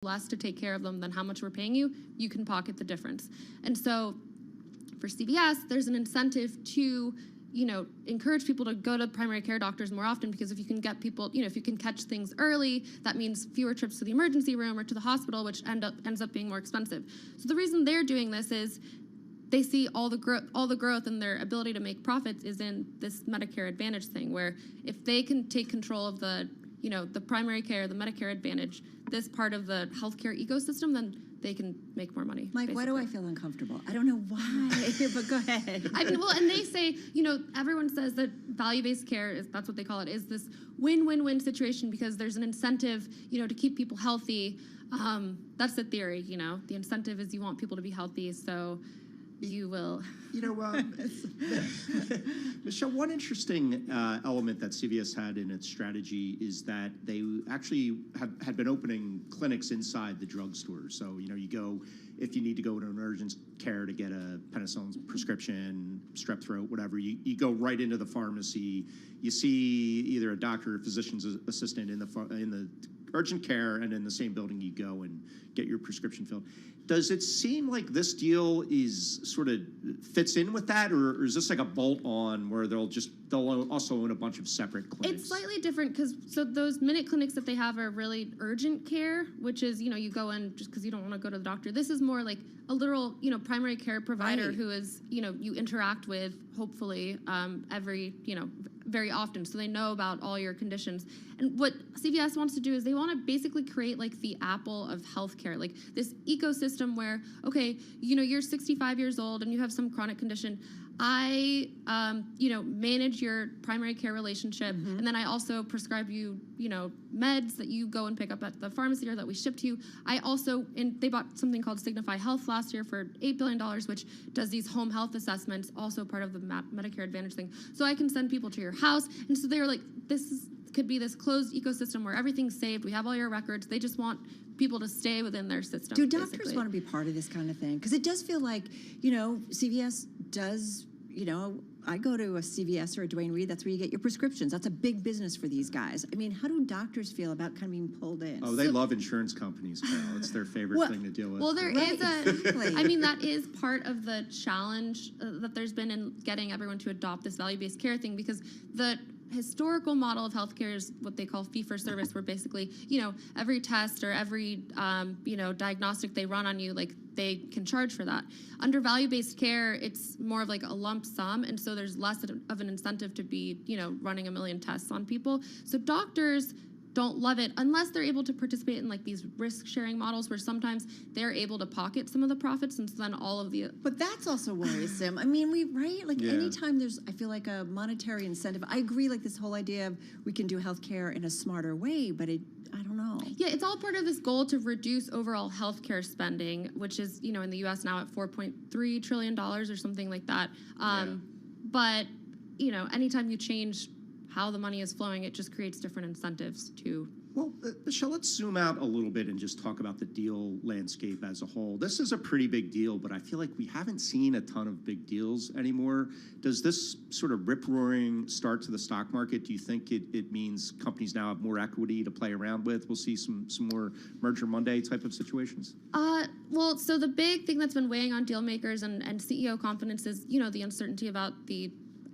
less to take care of them than how much we're paying you, you can pocket the difference. And so for CVS, there's an incentive to, encourage people to go to primary care doctors more often, because if you can get people, if you can catch things early, that means fewer trips to the emergency room or to the hospital, which ends up being more expensive. So the reason they're doing this is they see all the growth and their ability to make profits is in this Medicare Advantage thing, where if they can take control of the primary care, the Medicare Advantage, this part of the healthcare ecosystem, then they can make more money. Mike, why do I feel uncomfortable? I don't know why, but go ahead. And they say, everyone says that value-based care, that's what they call it, is this win-win-win situation, because there's an incentive, to keep people healthy. That's the theory, The incentive is you want people to be healthy, so you will. Michelle, one interesting element that CVS had in its strategy is that they actually had been opening clinics inside the drugstore. So, you go, if you need to go to an urgent care to get a penicillin prescription, strep throat, whatever, you go right into the pharmacy. You see either a doctor or physician's assistant in the urgent care, and in the same building you go and get your prescription filled. Does it seem like this deal is sort of fits in with that, or is this like a bolt-on where they'll also own a bunch of separate clinics? It's slightly different, because those minute clinics that they have are really urgent care, which is, you go in just because you don't want to go to the doctor. This is more like a literal, primary care provider, right, who is, you interact with, hopefully, very often, so they know about all your conditions. And what CVS wants to do is they want to basically create like the Apple of healthcare, like this ecosystem where, okay, you're 65 years old and you have some chronic condition. I, manage your primary care relationship, and then I also prescribe you, meds that you go and pick up at the pharmacy or that we ship to you. I also, they bought something called Signify Health last year for $8 billion, which does these home health assessments, also part of the Medicare Advantage thing. So I can send people to your house, and so they were like, could be this closed ecosystem where everything's saved. We have all your records. They just want people to stay within their system. Do doctors want to be part of this kind of thing? Because it does feel like, CVS does, I go to a CVS or a Duane Reade, that's where you get your prescriptions. That's a big business for these guys. How do doctors feel about kind of being pulled in? Oh, they love insurance companies, Carol. It's their favorite thing to deal with. Well, there is that is part of the challenge that there's been in getting everyone to adopt this value-based care thing, because the historical model of healthcare is what they call fee-for-service, where basically, every test or every, diagnostic they run on you, like, they can charge for that. Under value-based care, it's more of like a lump sum, and so there's less of an incentive to be, running a million tests on people. So doctors don't love it unless they're able to participate in like these risk-sharing models where sometimes they're able to pocket some of the profits, and so then all of the... But that's also worrisome. Anytime there's, I feel like, a monetary incentive, I agree, like this whole idea of we can do healthcare in a smarter way, but I don't know. Yeah, it's all part of this goal to reduce overall healthcare spending, which is, in the U.S. now at $4.3 trillion or something like that. But, anytime you change how the money is flowing, it just creates different incentives to... Well, Michelle, let's zoom out a little bit and just talk about the deal landscape as a whole. This is a pretty big deal, but I feel like we haven't seen a ton of big deals anymore. Does this sort of rip-roaring start to the stock market? Do you think it means companies now have more equity to play around with? We'll see some more Merger Monday type of situations? So the big thing that's been weighing on deal makers and CEO confidence is, the uncertainty about the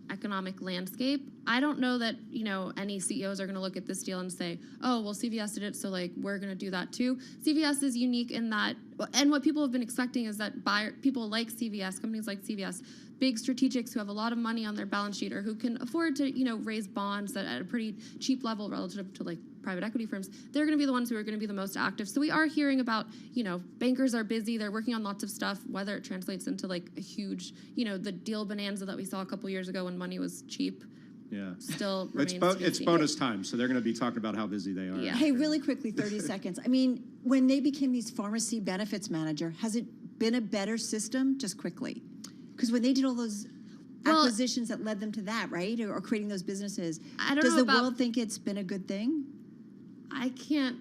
economic landscape. I don't know that, any CEOs are going to look at this deal and say, oh, well, CVS did it, so, like, we're going to do that too. CVS is unique in that, and what people have been expecting is that people like CVS, companies like CVS, big strategics who have a lot of money on their balance sheet or who can afford to, raise bonds at a pretty cheap level relative to, like, private equity firms, they're going to be the ones who are going to be the most active. So we are hearing about, bankers are busy, they're working on lots of stuff, whether it translates into like a huge, the deal bonanza that we saw a couple years ago when money was cheap. Yeah. Still it's bonus time, so they're going to be talking about how busy they are. Yeah. Hey, really quickly, 30 seconds. When they became these pharmacy benefits manager, has it been a better system? Just quickly. Because when they did all those acquisitions that led them to that, right? Or creating those businesses, does the world think it's been a good thing? I can't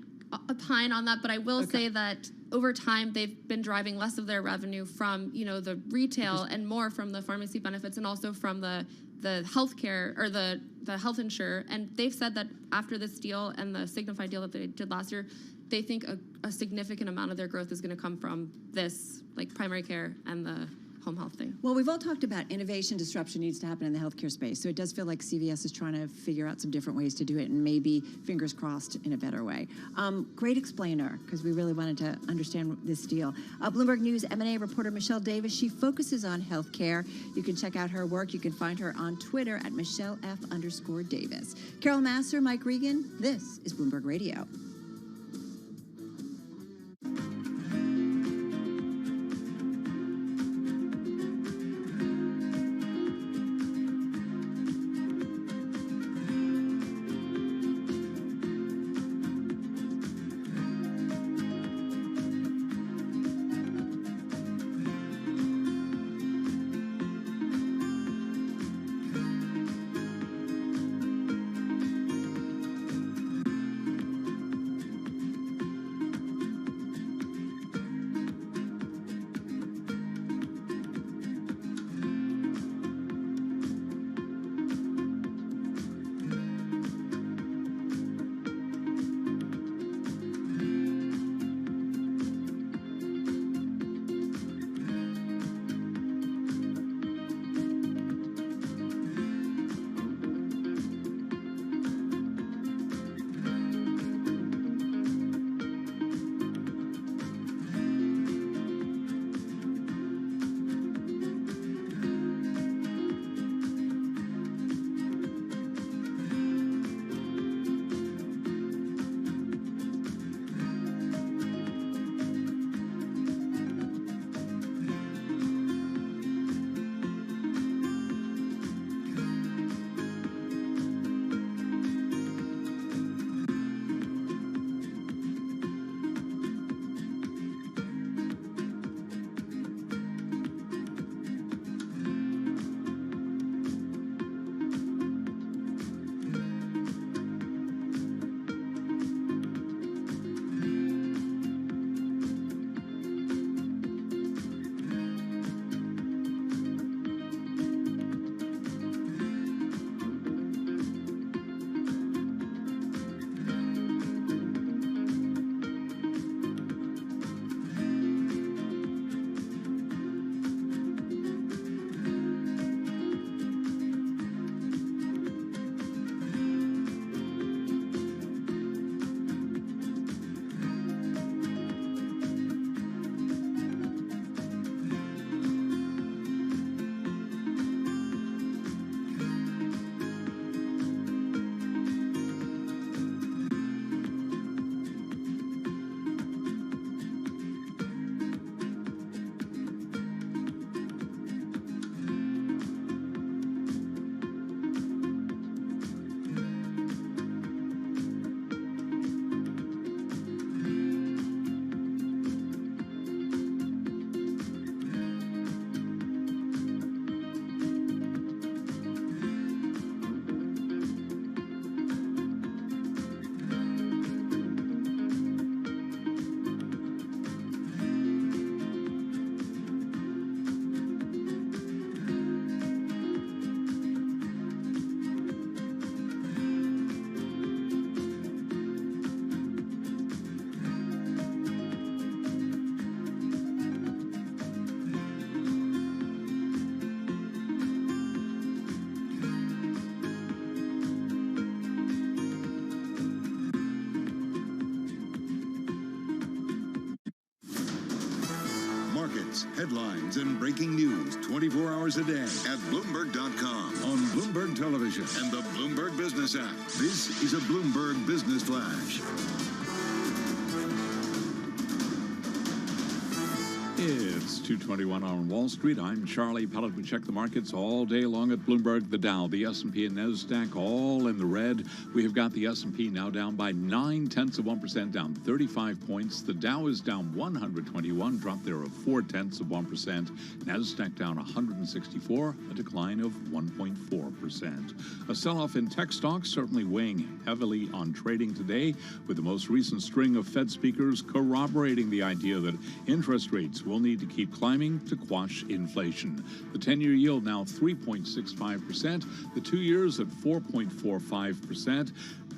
opine on that, but I will say that over time they've been driving less of their revenue from the retail and more from the pharmacy benefits and also from the healthcare or the health insurer. And they've said that after this deal and the Signify deal that they did last year, they think a significant amount of their growth is going to come from this, like primary care and the home health thing. Well, we've all talked about innovation, disruption needs to happen in the healthcare space. So it does feel like CVS is trying to figure out some different ways to do it, and maybe, fingers crossed, in a better way. Great explainer, because we really wanted to understand this deal. Bloomberg News M&A reporter Michelle Davis, she focuses on healthcare. You can check out her work. You can find her on Twitter at @MichelleF_Davis. Carol Masser, Mike Regan, this is Bloomberg Radio. Markets, headlines, and breaking news 24 hours a day at Bloomberg.com, on Bloomberg Television, and the Bloomberg Business app. This is a Bloomberg Business Flash. It's 2:21 on Wall Street. I'm Charlie Pellet. We check the markets all day long at Bloomberg. The Dow, the S&P, and NASDAQ all in the red. We have got the S&P now down by 0.9%, down 35 points. The Dow is down 121, drop there of 0.4%. NASDAQ down 164, a decline of 1.4%. A sell-off in tech stocks certainly weighing heavily on trading today, with the most recent string of Fed speakers corroborating the idea that interest rates will need to keep climbing to quash inflation. The 10-year yield now 3.65%, the 2 years at 4.45%.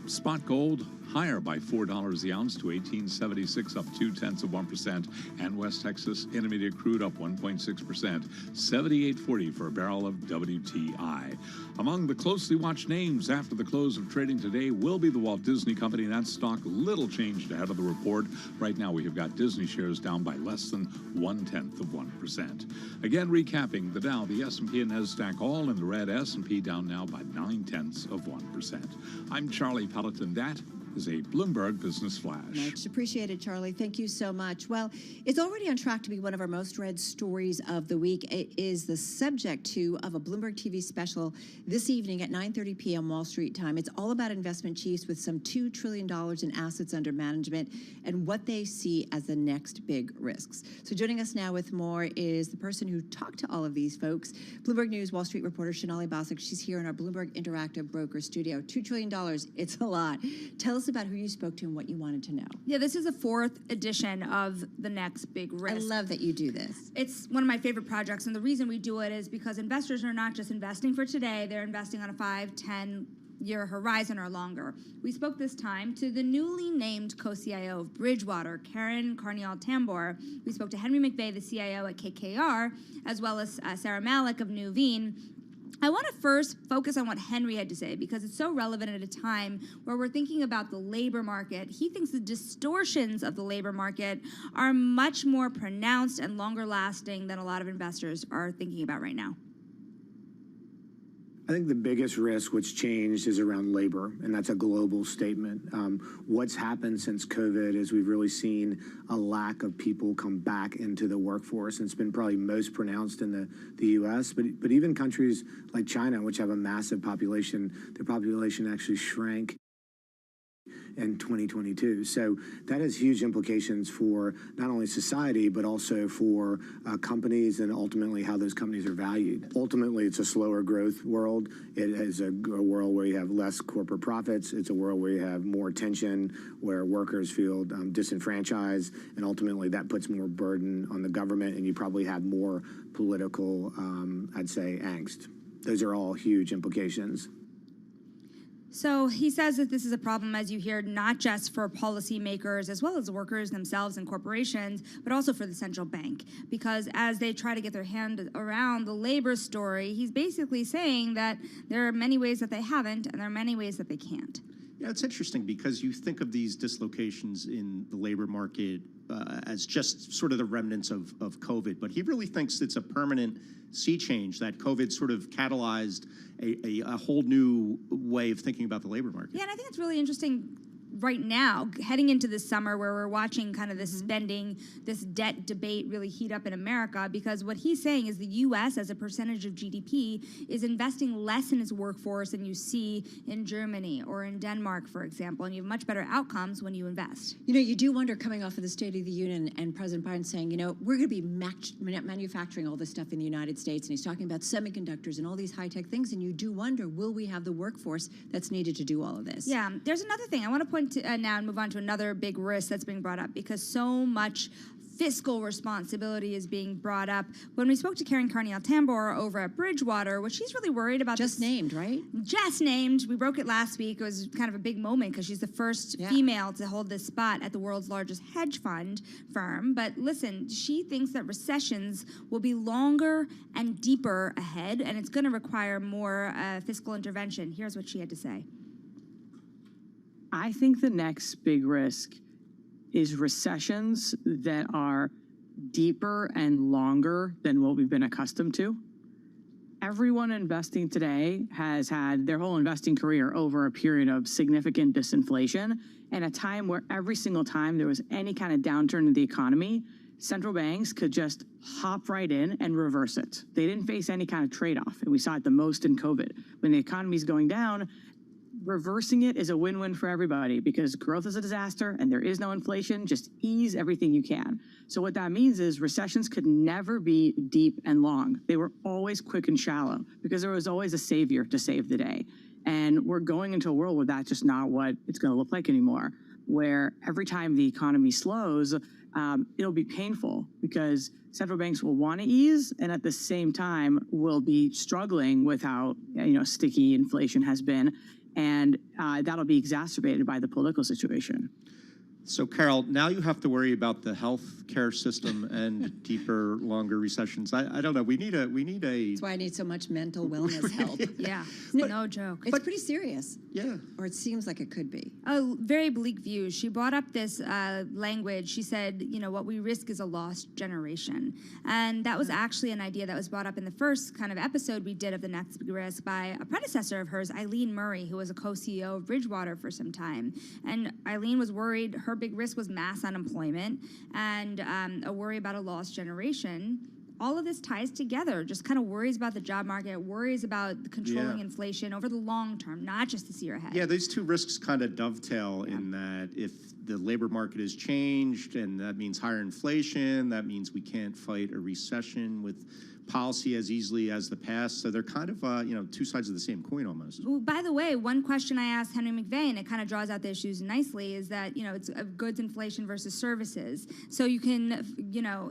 Spot gold higher by $4 the ounce to $18.76, up 0.2%. And West Texas Intermediate crude up 1.6%, $78.40 for a barrel of WTI. Among the closely watched names after the close of trading today will be the Walt Disney Company. That stock little changed ahead of the report. Right now we have got Disney shares down by less than 0.1%. Again, recapping the Dow, the S&P and NASDAQ all in the red. S&P down now by 0.9%. I'm Charlie Pelleton. That is a Bloomberg Business Flash. Much appreciated, Charlie. Thank you so much. Well, it's already on track to be one of our most read stories of the week. It is the subject of a Bloomberg TV special this evening at 9:30 p.m. Wall Street time. It's all about investment chiefs with some $2 trillion in assets under management and what they see as the next big risks. So joining us now with more is the person who talked to all of these folks, Bloomberg News Wall Street reporter Sonali Basak. She's here in our Bloomberg Interactive Broker studio. $2 trillion, it's a lot. Tell us about who you spoke to and what you wanted to know. Yeah, this is the 4th edition of the next big risk. I love that you do this. It's one of my favorite projects, and the reason we do it is because investors are not just investing for today, they're investing on a 5, 10-year horizon or longer. We spoke this time to the newly named co-CIO of Bridgewater, Karen Carnial-Tambor. We spoke to Henry McVeigh, the CIO at KKR, as well as Sarah Malik of Nuveen. I want to first focus on what Henry had to say because it's so relevant at a time where we're thinking about the labor market. He thinks the distortions of the labor market are much more pronounced and longer lasting than a lot of investors are thinking about right now. I think the biggest risk what's changed is around labor, and that's a global statement. What's happened since COVID is we've really seen a lack of people come back into the workforce, and it's been probably most pronounced in the U.S., but even countries like China, which have a massive population, their population actually shrank in 2022. So that has huge implications for not only society, but also for companies and ultimately how those companies are valued. Ultimately, it's a slower growth world. It is a world where you have less corporate profits. It's a world where you have more tension, where workers feel disenfranchised, and ultimately that puts more burden on the government, and you probably have more political, I'd say, angst. Those are all huge implications. So he says that this is a problem, as you hear, not just for policymakers as well as workers themselves and corporations, but also for the central bank. Because as they try to get their hand around the labor story, he's basically saying that there are many ways that they haven't and there are many ways that they can't. Yeah, it's interesting because you think of these dislocations in the labor market as just sort of the remnants of COVID, but he really thinks it's a permanent sea change, that COVID sort of catalyzed a whole new way of thinking about the labor market. Yeah, and I think it's really interesting right now, heading into this summer where we're watching kind of this spending, this debt debate really heat up in America, because what he's saying is the U.S. as a percentage of GDP is investing less in its workforce than you see in Germany or in Denmark, for example, and you have much better outcomes when you invest. You know, you do wonder, coming off of the State of the Union and President Biden saying, you know, we're going to be manufacturing all this stuff in the United States, and he's talking about semiconductors and all these high-tech things, and you do wonder, will we have the workforce that's needed to do all of this? Yeah, there's another thing. I want to point to now and move on to another big risk that's being brought up because so much fiscal responsibility is being brought up. When we spoke to Karen Carnial-Tambor over at Bridgewater, what she's really worried about— Just named, right? Just named. We broke it last week. It was kind of a big moment because she's the first female to hold this spot at the world's largest hedge fund firm. But listen, she thinks that recessions will be longer and deeper ahead, and it's going to require more fiscal intervention. Here's what she had to say. I think the next big risk is recessions that are deeper and longer than what we've been accustomed to. Everyone investing today has had their whole investing career over a period of significant disinflation and a time where every single time there was any kind of downturn in the economy, central banks could just hop right in and reverse it. They didn't face any kind of trade-off, and we saw it the most in COVID. When the economy's going down, reversing it is a win-win for everybody because growth is a disaster and there is no inflation. Just ease everything you can. So what that means is recessions could never be deep and long. They were always quick and shallow because there was always a savior to save the day. And we're going into a world where that's just not what it's going to look like anymore, where every time the economy slows, it'll be painful because central banks will want to ease and at the same time will be struggling with how sticky inflation has been. And that'll be exacerbated by the political situation. So, Carol, now you have to worry about the health care system and deeper, longer recessions. I don't know. We need a. That's why I need so much mental wellness help. Yeah, no joke. It's pretty serious. Yeah. Or it seems like it could be. Very bleak view. She brought up this language. She said, what we risk is a lost generation. And that was actually an idea that was brought up in the first kind of episode we did of The Next Big Risk by a predecessor of hers, Eileen Murray, who was a co-CEO of Bridgewater for some time. And Eileen was worried her big risk was mass unemployment and a worry about a lost generation. All of this ties together, just kind of worries about the job market, worries about controlling inflation over the long term, not just this year ahead. Yeah, these two risks kind of dovetail in that if the labor market is changed and that means higher inflation, that means we can't fight a recession with policy as easily as the past. So they're kind of, two sides of the same coin almost. Well, by the way, one question I asked Henry McVeigh, and it kind of draws out the issues nicely, is that, it's goods inflation versus services. So you can,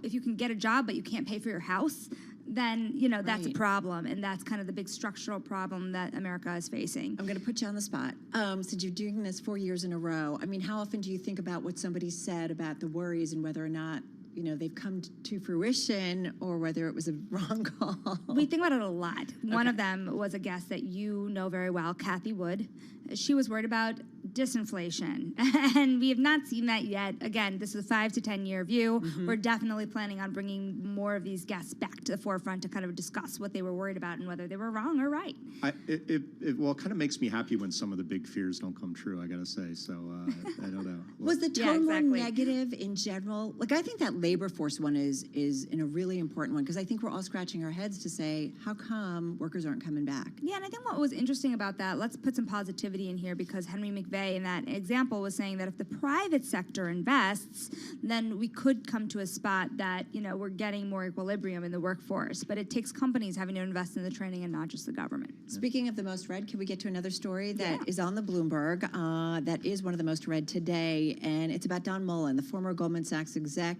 if you can get a job but you can't pay for your house, then, that's a problem. And that's kind of the big structural problem that America is facing. I'm going to put you on the spot. Since you're doing this 4 years in a row, I mean, how often do you think about what somebody said about the worries and whether or not they've come to fruition or whether it was a wrong call? We think about it a lot. One of them was a guest that you know very well, Kathy Wood. She was worried about disinflation, and we have not seen that yet. Again, this is a 5 to 10 year view. We're definitely planning on bringing more of these guests back to the forefront to kind of discuss what they were worried about and whether they were wrong or right. It kind of makes me happy when some of the big fears don't come true, I got to say. So I don't know. Was the tone more negative in general? Like, I think that labor force one is in a really important one because I think we're all scratching our heads to say, how come workers aren't coming back? Yeah, and I think what was interesting about that, let's put some positivity in here because Henry McVeigh in that example was saying that if the private sector invests, then we could come to a spot that, we're getting more equilibrium in the workforce. But it takes companies having to invest in the training and not just the government. Speaking of the most read, can we get to another story that is on the Bloomberg that is one of the most read today, and it's about Don Mullen, the former Goldman Sachs exec,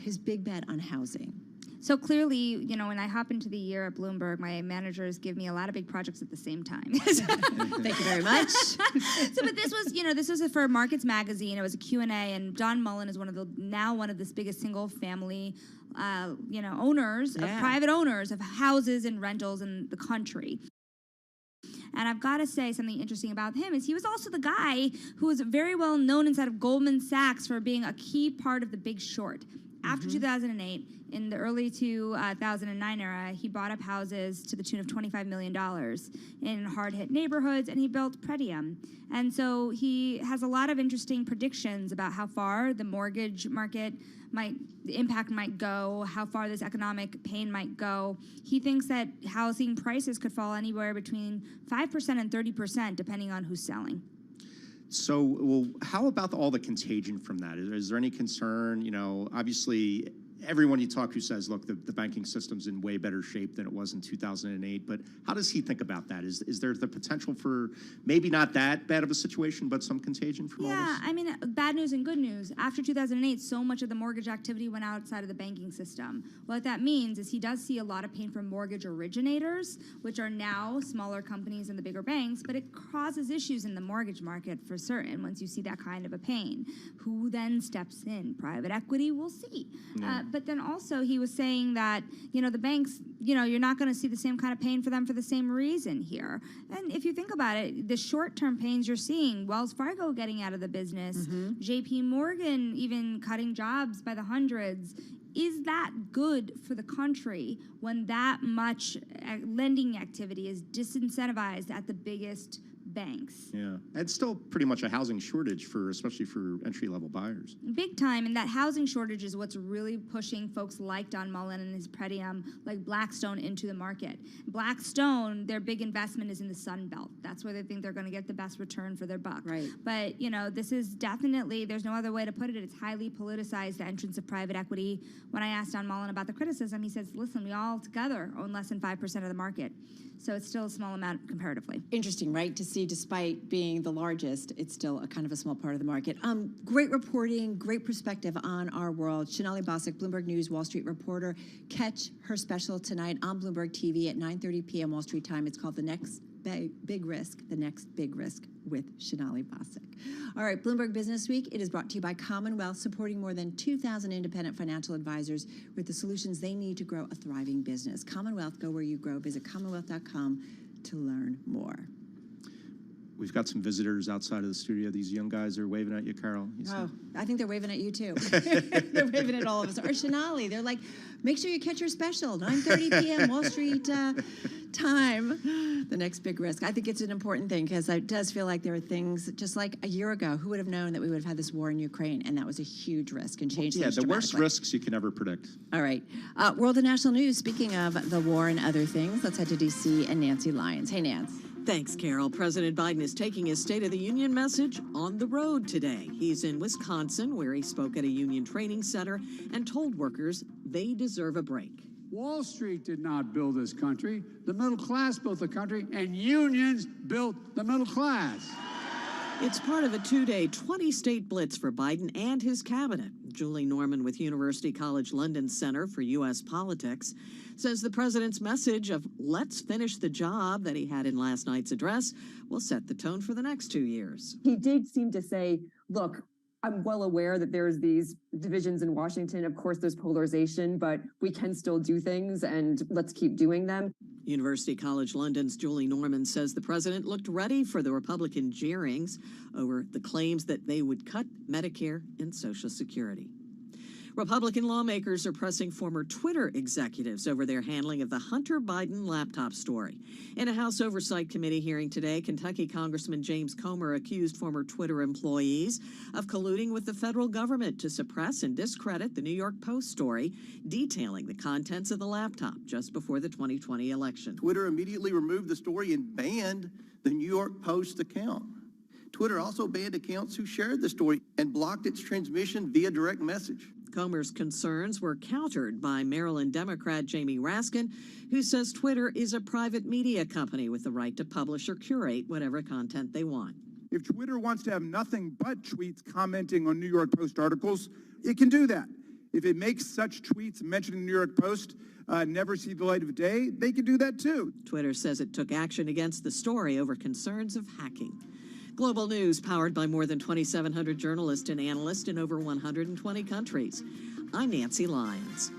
his big bet on housing. So clearly, when I hop into the year at Bloomberg, my managers give me a lot of big projects at the same time. Thank you very much. But this was for Markets Magazine. It was a Q&A, and Don Mullen is one of the biggest single family, owners, private owners of houses and rentals in the country. And I've got to say something interesting about him is he was also the guy who was very well known inside of Goldman Sachs for being a key part of The Big Short. After 2008, in the early 2009 era, he bought up houses to the tune of $25 million in hard-hit neighborhoods, and he built Pretium. And so he has a lot of interesting predictions about how far the mortgage market the impact might go, how far this economic pain might go. He thinks that housing prices could fall anywhere between 5% and 30%, depending on who's selling. So, how about all the contagion from that? Is there any concern? Obviously, everyone you talk to says, look, the banking system's in way better shape than it was in 2008. But how does he think about that? Is there the potential for maybe not that bad of a situation, but some contagion from all this? Yeah, I mean, bad news and good news. After 2008, so much of the mortgage activity went outside of the banking system. What that means is he does see a lot of pain from mortgage originators, which are now smaller companies than the bigger banks, but it causes issues in the mortgage market for certain once you see that kind of a pain. Who then steps in? Private equity? We'll see. But then also he was saying that, the banks, you're not going to see the same kind of pain for them for the same reason here. And if you think about it, the short-term pains you're seeing, Wells Fargo getting out of the business, JP Morgan even cutting jobs by the hundreds, is that good for the country when that much lending activity is disincentivized at the biggest banks? Yeah, and still pretty much a housing shortage especially for entry-level buyers. Big time, and that housing shortage is what's really pushing folks like Don Mullen and his Pretium, like Blackstone, into the market. Blackstone, their big investment is in the Sun Belt. That's where they think they're going to get the best return for their buck. Right. But, this is definitely, there's no other way to put it. It's highly politicized, the entrance of private equity. When I asked Don Mullen about the criticism, he says, listen, we all together own less than 5% of the market. So it's still a small amount comparatively. Interesting, right? To see, despite being the largest, it's still a kind of a small part of the market. Great reporting, great perspective on our world. Shonali Bosick, Bloomberg News, Wall Street reporter. Catch her special tonight on Bloomberg TV at 9:30 p.m. Wall Street time. It's called The Next big risk, the next big risk with Shanali Bostic. All right, Bloomberg Business Week. It is brought to you by Commonwealth, supporting more than 2,000 independent financial advisors with the solutions they need to grow a thriving business. Commonwealth, go where you grow. Visit commonwealth.com to learn more. We've got some visitors outside of the studio. These young guys are waving at you, Carol. You see? Oh, I think they're waving at you too. They're waving at all of us. Or Shanali, they're like, make sure you catch your special, 9:30 p.m. Wall Street time. The next big risk. I think it's an important thing because it does feel like there are things, just like a year ago, who would have known that we would have had this war in Ukraine, and that was a huge risk and changed things the worst dramatically. risks you can ever predict. All right. World and national news. Speaking of the war and other things, let's head to D.C. and Nancy Lyons. Hey, Nance. Thanks, Carol. President Biden is taking his State of the Union message on the road today. He's in Wisconsin, where he spoke at a union training center and told workers they deserve a break. Wall Street did not build this country. The middle class built the country, and unions built the middle class. It's part of a two-day, 20-state blitz for Biden and his cabinet. Julie Norman with University College London Center for U.S. Politics says the president's message of let's finish the job that he had in last night's address will set the tone for the next 2 years. He did seem to say, look, I'm well aware that there's these divisions in Washington. Of course, there's polarization, but we can still do things, and let's keep doing them. University College London's Julie Norman says the president looked ready for the Republican jeerings over the claims that they would cut Medicare and Social Security. Republican lawmakers are pressing former Twitter executives over their handling of the Hunter Biden laptop story. In a House Oversight Committee hearing today, Kentucky Congressman James Comer accused former Twitter employees of colluding with the federal government to suppress and discredit the New York Post story detailing the contents of the laptop just before the 2020 election. Twitter immediately removed the story and banned the New York Post account. Twitter also banned accounts who shared the story and blocked its transmission via direct message. Comer's concerns were countered by Maryland Democrat Jamie Raskin, who says Twitter is a private media company with the right to publish or curate whatever content they want. If Twitter wants to have nothing but tweets commenting on New York Post articles, it can do that. If it makes such tweets mentioning the New York Post never see the light of day, they can do that too. Twitter says it took action against the story over concerns of hacking. Global news powered by more than 2,700 journalists and analysts in over 120 countries. I'm Nancy Lyons.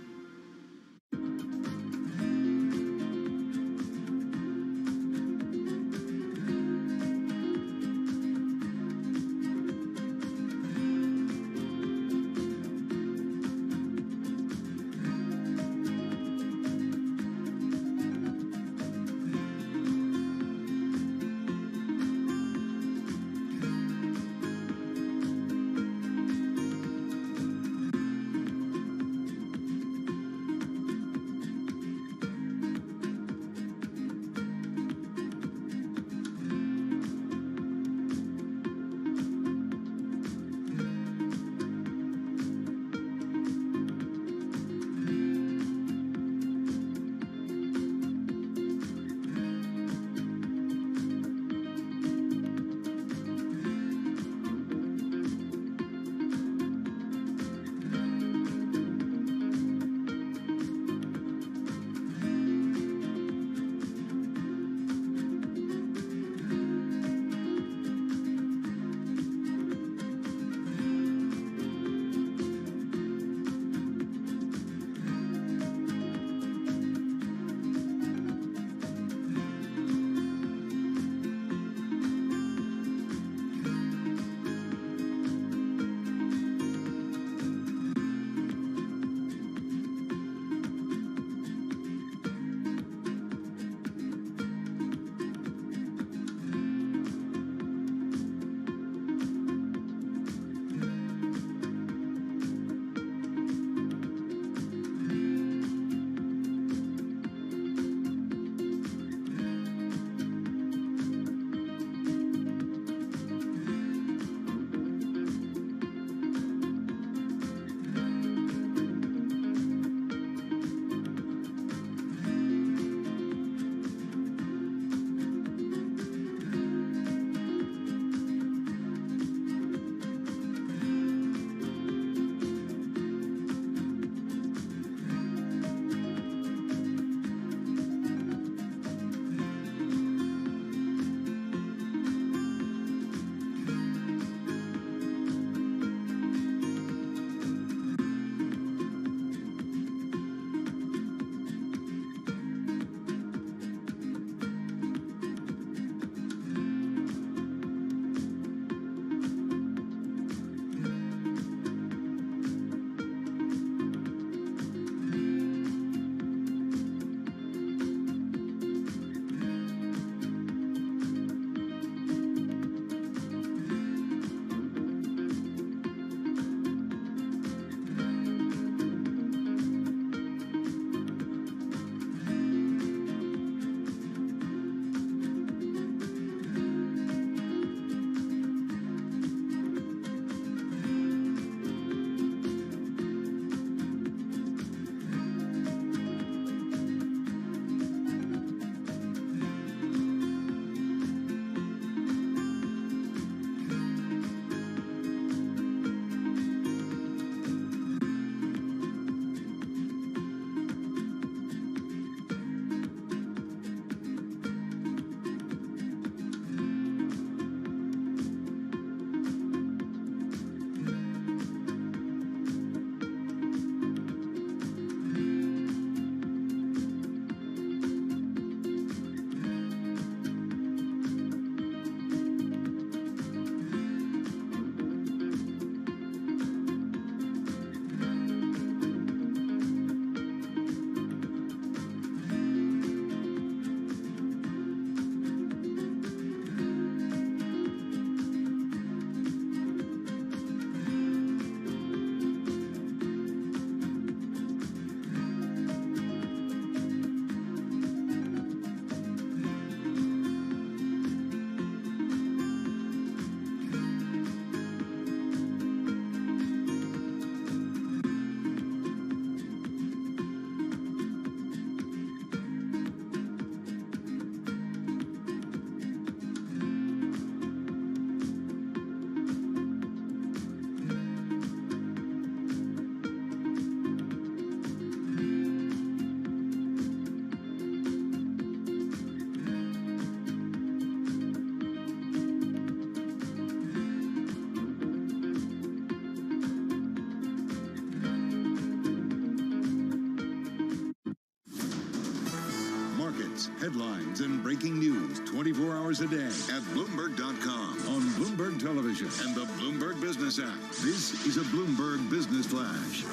markets, headlines, and breaking news 24 hours a day at Bloomberg.com, on Bloomberg Television, and the Bloomberg Business app. This is a Bloomberg Business Flash.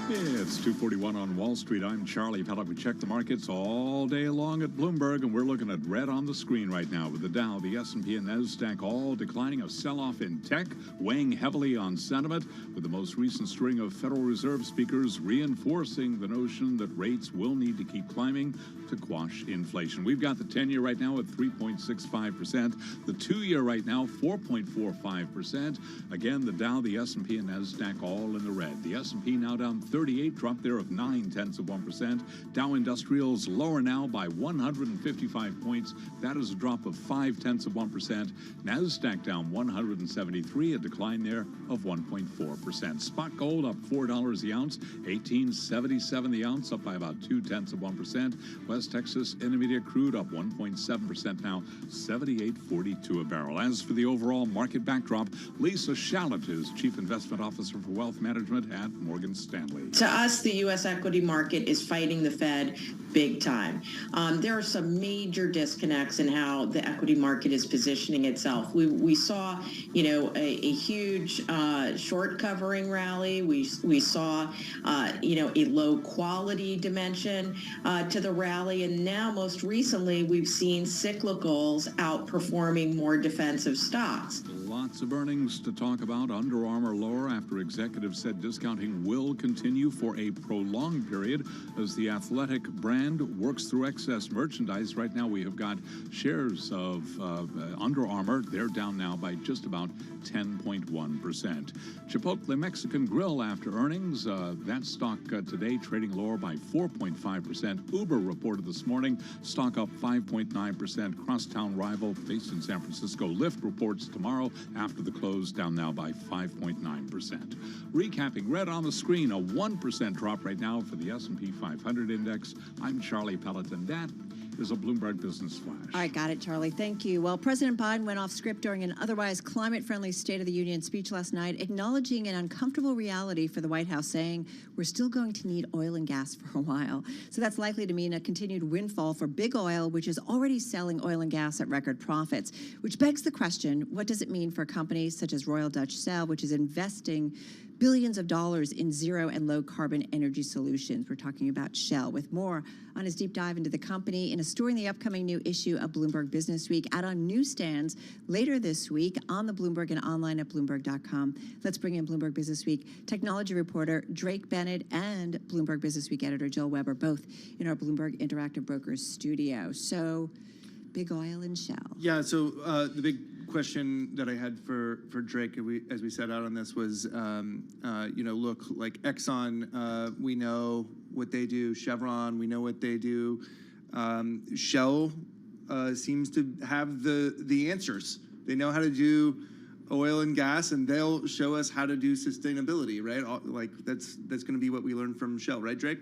It's 2:41 on Wall Street. I'm Charlie Pellet. We check the markets all day long at Bloomberg, and we're looking at red on the screen right now with the Dow, the S&P, and NASDAQ all declining. A sell-off in tech, weighing heavily on sentiment, with the most recent string of Federal Reserve speakers reinforcing the notion that rates will need to keep climbing to quash inflation. We've got the 10-year right now at 3.65%. The 2-year right now, 4.45%. Again, the Dow, the S&P, and NASDAQ all in the red. The S&P now down 38, drop there of 0.9%. Dow Industrials lower now by 155 points. That is a drop of 0.5%. NASDAQ down 173, a decline there of 1.4%. Spot gold up $4 the ounce, $18.77 the ounce, up by about 0.2%. West Texas Intermediate crude up 1.7% now, $78.42 a barrel. As for the overall market backdrop, Lisa Shallett is Chief Investment Officer for Wealth Management at Morgan Stanley. To us, the U.S. equity market is fighting the Fed big time. There are some major disconnects in how the equity market is positioning itself. We saw, a huge short covering rally. We saw, a low quality dimension to the rally. And now, most recently, we've seen cyclicals outperforming more defensive stocks. Lots of earnings to talk about. Under Armour lower after executives said discounting will continue for a prolonged period as the athletic brand works through excess merchandise. Right now we have got shares of Under Armour. They're down now by just about 10.1%. Chipotle Mexican Grill after earnings. That stock today trading lower by 4.5%. Uber reported this morning. Stock up 5.9%. Crosstown rival based in San Francisco. Lyft reports tomorrow after the close, down now by 5.9%. Recapping red on the screen, a 1% drop right now for the S&P 500 index. I'm Charlie Pellet, and that is a Bloomberg Business Flash. All right, got it, Charlie. Thank you. Well, President Biden went off script during an otherwise climate-friendly State of the Union speech last night, acknowledging an uncomfortable reality for the White House, saying we're still going to need oil and gas for a while. So that's likely to mean a continued windfall for big oil, which is already selling oil and gas at record profits, which begs the question, what does it mean for companies such as Royal Dutch Shell, which is investing billions of dollars in zero and low carbon energy solutions? We're talking about Shell, with more on his deep dive into the company in a story in the upcoming new issue of Bloomberg Business Week, out on newsstands later this week on the Bloomberg and online at Bloomberg.com. Let's bring in Bloomberg Business Week technology reporter Drake Bennett and Bloomberg Business Week editor Jill Weber, both in our Bloomberg Interactive Brokers studio. So, big oil and Shell. Yeah, so the big question that I had for Drake as we set out on this was, look, like Exxon, we know what they do. Chevron, we know what they do. Shell seems to have the answers. They know how to do oil and gas, and they'll show us how to do sustainability, right? Like that's going to be what we learn from Shell, right, Drake?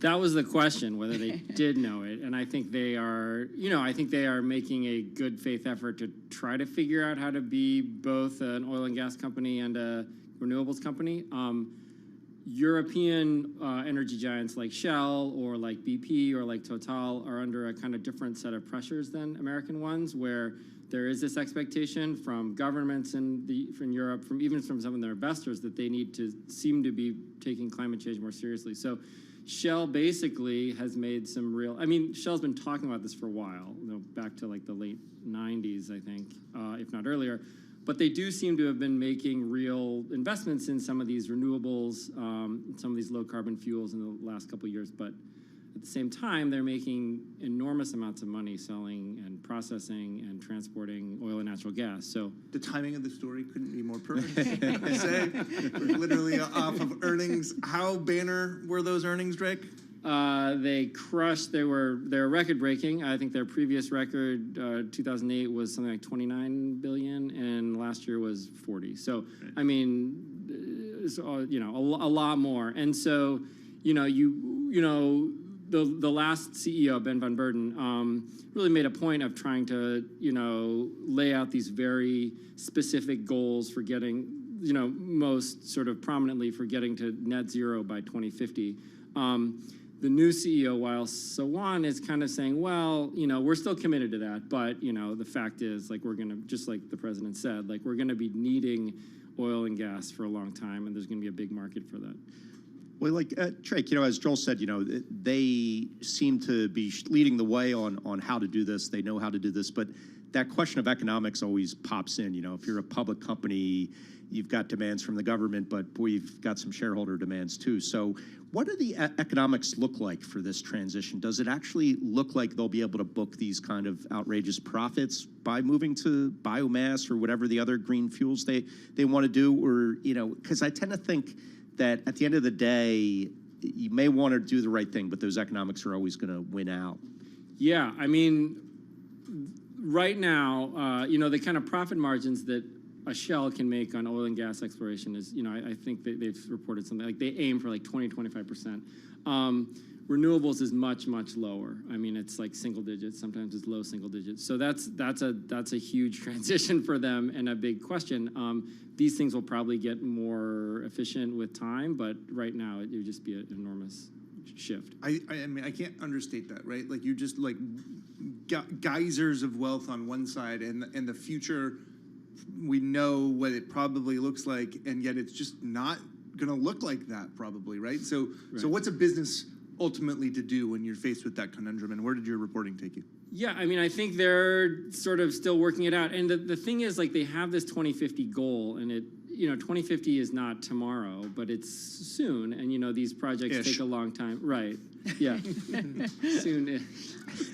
That was the question, whether they did know it. And I think they are, making a good faith effort to try to figure out how to be both an oil and gas company and a renewables company. European energy giants like Shell or like BP or like Total are under a kind of different set of pressures than American ones, where there is this expectation from governments from Europe, even from some of their investors, that they need to seem to be taking climate change more seriously. So Shell basically has made some Shell's been talking about this for a while, back to like the late 90s, I think, if not earlier. But they do seem to have been making real investments in some of these renewables, some of these low carbon fuels in the last couple of years. But at the same time, they're making enormous amounts of money selling and processing and transporting oil and natural gas. So the timing of the story couldn't be more perfect. I say, we're literally off of earnings. How banner were those earnings, Drake? They crushed. They were record breaking. I think their previous record, 2008, was something like 29 billion, and last year was 40. So right. I mean, a lot more. And so the last CEO, Ben van Beurden, really made a point of trying to lay out these very specific goals for getting most sort of prominently for getting to net zero by 2050. The new CEO, Wael Sawan, is kind of saying, well, we're still committed to that, but, the fact is, like, we're going to, just like the president said, like, we're going to be needing oil and gas for a long time, and there's going to be a big market for that. Well, like Drake, as Joel said, they seem to be leading the way on how to do this. They know how to do this, but that question of economics always pops in. If you're a public company, you've got demands from the government, but boy, you've got some shareholder demands too. So what do the economics look like for this transition? Does it actually look like they'll be able to book these kind of outrageous profits by moving to biomass or whatever the other green fuels they want to do? Or, because I tend to think that at the end of the day, you may want to do the right thing, but those economics are always going to win out. Yeah, I mean, right now, the kind of profit margins that a Shell can make on oil and gas exploration is, I think they've reported something like they aim for like 20-25%. Renewables is much, much lower. I mean, it's like single digits. Sometimes it's low single digits. So that's a huge transition for them and a big question. These things will probably get more efficient with time, but right now it would just be an enormous shift. I mean, I can't understate that, right? Like, you just like geysers of wealth on one side, and the future, we know what it probably looks like, and yet it's just not going to look like that probably, right? So what's a business ultimately to do when you're faced with that conundrum, and where did your reporting take you? Yeah, I mean, I think they're sort of still working it out. And the thing is, like, they have this 2050 goal, and 2050 is not tomorrow, but it's soon. And, these projects take a long time. Right. Yeah. Soon.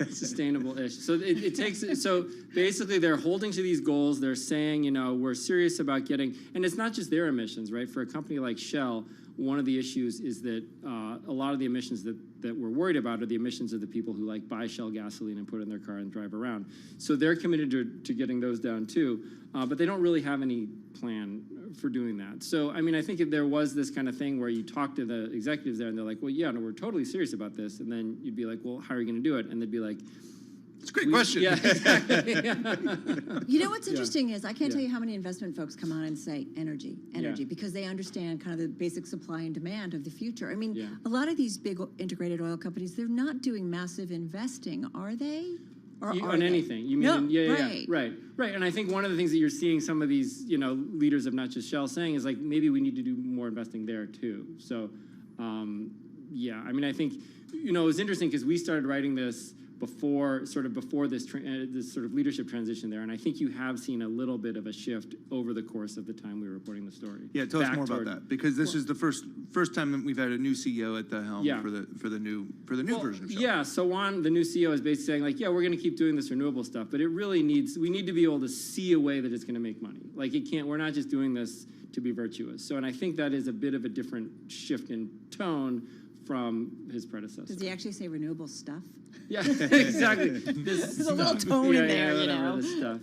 Sustainable-ish. So it takes, so basically they're holding to these goals. They're saying, we're serious about getting, and it's not just their emissions, right? For a company like Shell, one of the issues is that a lot of the emissions that we're worried about are the emissions of the people who like buy Shell gasoline and put it in their car and drive around. So they're committed to getting those down too, but they don't really have any plan for doing that. So, I mean, I think if there was this kind of thing where you talk to the executives there and they're like, well, yeah, no, we're totally serious about this. And then you'd be like, well, how are you going to do it? And they'd be like, it's a great question. Yeah, exactly. What's interesting is I can't tell you how many investment folks come on and say energy, because they understand kind of the basic supply and demand of the future. I mean, a lot of these big integrated oil companies, they're not doing massive investing, are they? Or on anything? You mean, right. And I think one of the things that you're seeing some of these, leaders of not just Shell saying is like, maybe we need to do more investing there too. So, I mean, I think, it was interesting because we started writing this before this sort of leadership transition there, and I think you have seen a little bit of a shift over the course of the time we were reporting the story. Yeah, tell us more about that, because this is the first time that we've had a new CEO at the helm for the new version of Shell. Yeah, so the new CEO is basically saying like, yeah, we're going to keep doing this renewable stuff, but it really we need to be able to see a way that it's going to make money. Like, we're not just doing this to be virtuous. So, and I think that is a bit of a different shift in tone from his predecessor. Does he actually say renewable stuff? Yeah, exactly. There's a little tone in there, This stuff.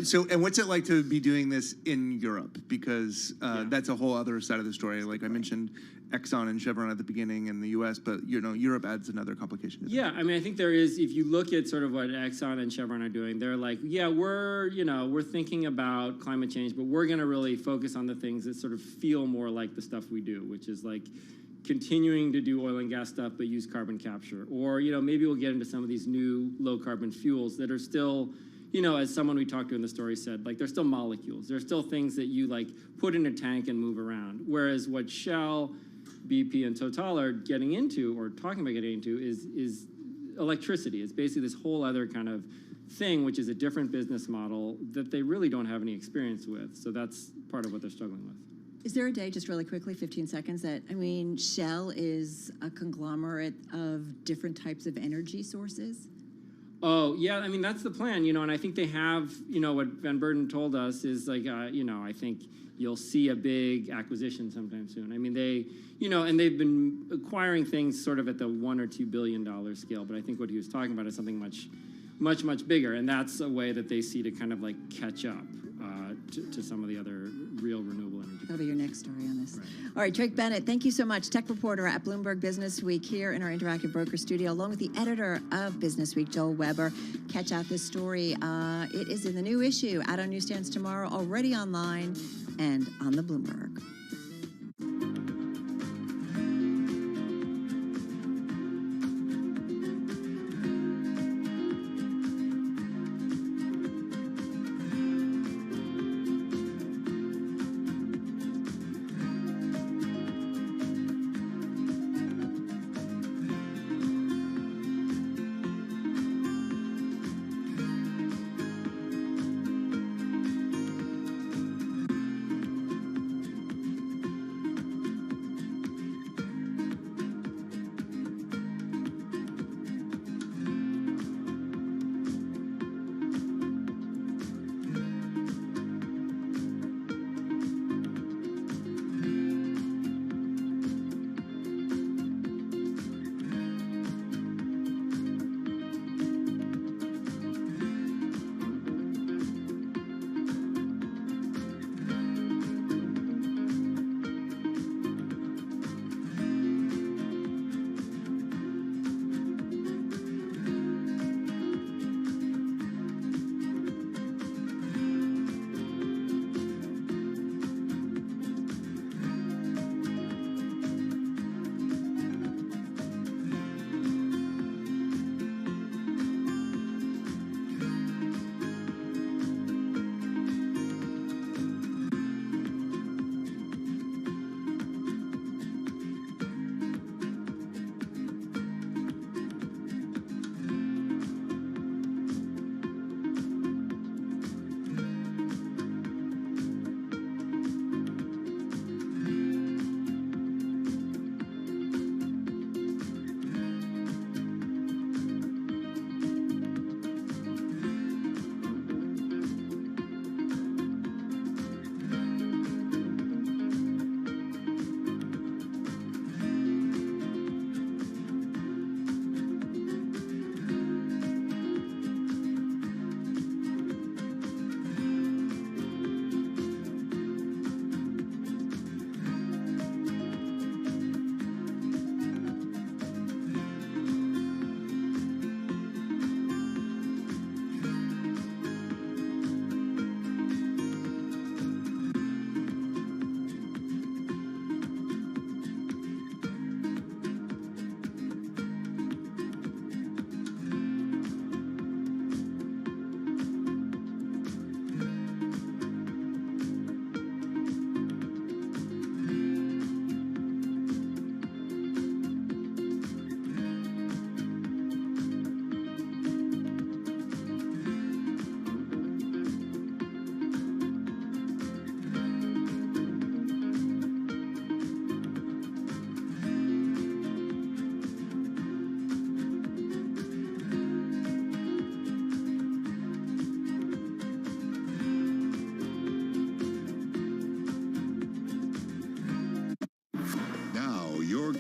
So, and what's it like to be doing this in Europe? Because that's a whole other side of the story. Like I mentioned, Exxon and Chevron at the beginning in the U.S., but Europe adds another complication. Yeah, I mean, I think there is. If you look at sort of what Exxon and Chevron are doing, they're like, yeah, we're thinking about climate change, but we're going to really focus on the things that sort of feel more like the stuff we do, which is like continuing to do oil and gas stuff but use carbon capture, or maybe we'll get into some of these new low carbon fuels that are still, as someone we talked to in the story said, like, they're still molecules. They're still things that you like put in a tank and move around. Whereas what Shell, BP, and Total are getting into, or talking about getting into, is electricity. It's basically this whole other kind of thing, which is a different business model that they really don't have any experience with. So that's part of what they're struggling with. Is there a day, just really quickly, 15 seconds, that, Shell is a conglomerate of different types of energy sources? Oh, yeah, I mean, that's the plan, and I think they have, what Van Beurden told us is like, I think you'll see a big acquisition sometime soon. I mean, they, and they've been acquiring things sort of at the $1 or $2 billion scale, but I think what he was talking about is something much bigger, and that's a way that they see to kind of like catch up to some of the other real renewable energy. That'll be your next story on this. Right. All right, Drake Bennett, thank you so much. Tech reporter at Bloomberg Business Week here in our Interactive Broker studio, along with the editor of Business Week, Joel Weber. Catch out this story. It is in the new issue, out on newsstands tomorrow, already online. and on the Bloomberg.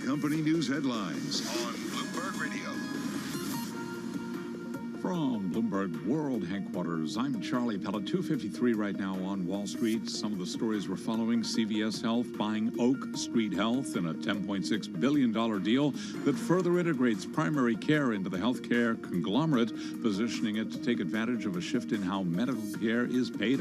company news headlines on Bloomberg Radio. From Bloomberg World Headquarters, I'm Charlie Pellet. 2:53 right now on Wall Street. Some of the stories we're following: CVS Health buying Oak Street Health in a $10.6 billion deal that further integrates primary care into the healthcare conglomerate, positioning it to take advantage of a shift in how medical care is paid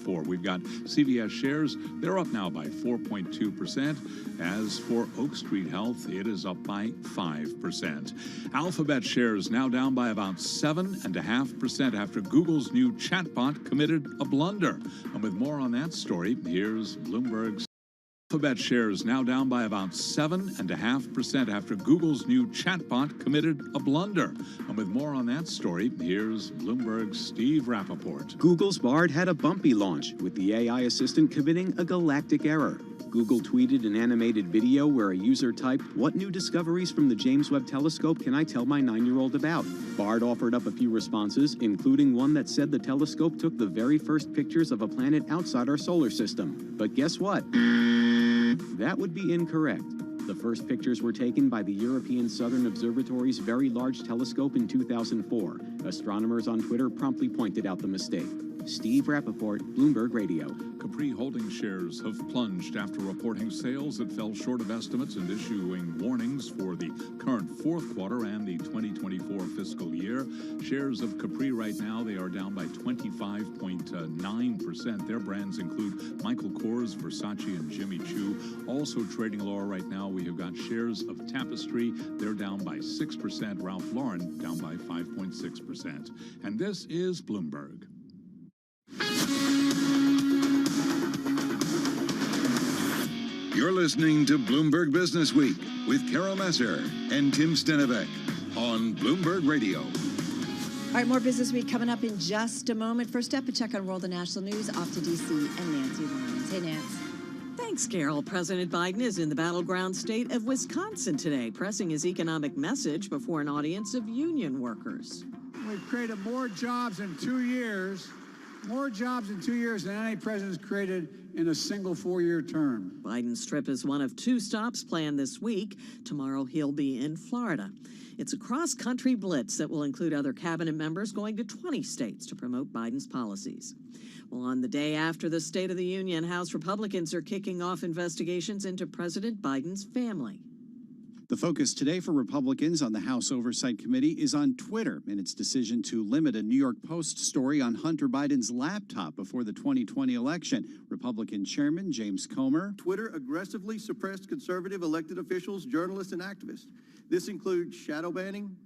for. We've got CVS shares. They're up now by 4.2%. As for Oak Street Health, it is up by 5%. Alphabet shares now down by about 7.5% after Google's new chatbot committed a blunder. And with more on that story, here's Bloomberg's. Alphabet shares now down by about 7.5% after Google's new chatbot committed a blunder. And with more on that story, here's Bloomberg's Steve Rappaport. Google's Bard had a bumpy launch, with the AI assistant committing a galactic error. Google tweeted an animated video where a user typed, "What new discoveries from the James Webb Telescope can I tell my 9-year-old about?" Bard offered up a few responses, including one that said the telescope took the very first pictures of a planet outside our solar system. But guess what? That would be incorrect. The first pictures were taken by the European Southern Observatory's Very Large Telescope in 2004. Astronomers on Twitter promptly pointed out the mistake. Steve Rappaport, Bloomberg Radio. Capri Holdings shares have plunged after reporting sales that fell short of estimates and issuing warnings for the current fourth quarter and the 2024 fiscal year. Shares of Capri right now, they are down by 25.9%. Their brands include Michael Kors, Versace, and Jimmy Choo. Also trading lower right now, we have got shares of Tapestry. They're down by 6%. Ralph Lauren down by 5.6%. And this is Bloomberg. You're listening to Bloomberg Business Week with Carol Messer and Tim Stenivek on Bloomberg Radio. All right, more Business Week coming up in just a moment. First up, a check on world and national news. Off to D.C. and Nancy Lyons. Hey, Nance. Thanks, Carol. President Biden is in the battleground state of Wisconsin today, pressing his economic message before an audience of union workers. We've created more jobs in 2 years, than any president's created in a single 4-year term. Biden's trip is one of 2 stops planned this week. Tomorrow he'll be in Florida. It's a cross-country blitz that will include other cabinet members going to 20 states to promote Biden's policies. Well, on the day after the State of the Union, House Republicans are kicking off investigations into President Biden's family. The focus today for Republicans on the House Oversight Committee is on Twitter and its decision to limit a New York Post story on Hunter Biden's laptop before the 2020 election. Republican Chairman James Comer. Twitter aggressively suppressed conservative elected officials, journalists, and activists. This includes shadow banning,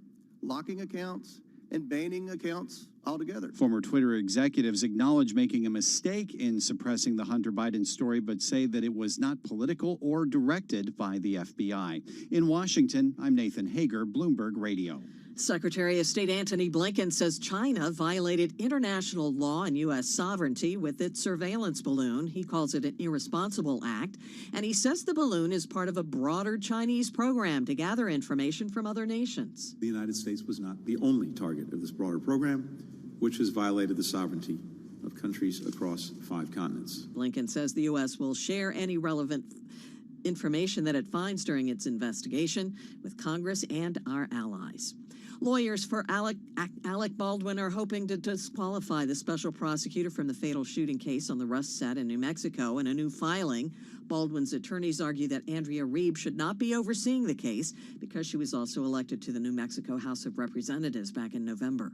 locking accounts, and banning accounts altogether. Former Twitter executives acknowledge making a mistake in suppressing the Hunter Biden story, but say that it was not political or directed by the FBI. In Washington, I'm Nathan Hager, Bloomberg Radio. Secretary of State Antony Blinken says China violated international law and U.S. sovereignty with its surveillance balloon. He calls it an irresponsible act, and he says the balloon is part of a broader Chinese program to gather information from other nations. The United States was not the only target of this broader program, which has violated the sovereignty of countries across 5 continents. Blinken says the U.S. will share any relevant information that it finds during its investigation with Congress and our allies. Lawyers for Alec Baldwin are hoping to disqualify the special prosecutor from the fatal shooting case on the Rust set in New Mexico. In a new filing, Baldwin's attorneys argue that Andrea Reeb should not be overseeing the case because she was also elected to the New Mexico House of Representatives back in November.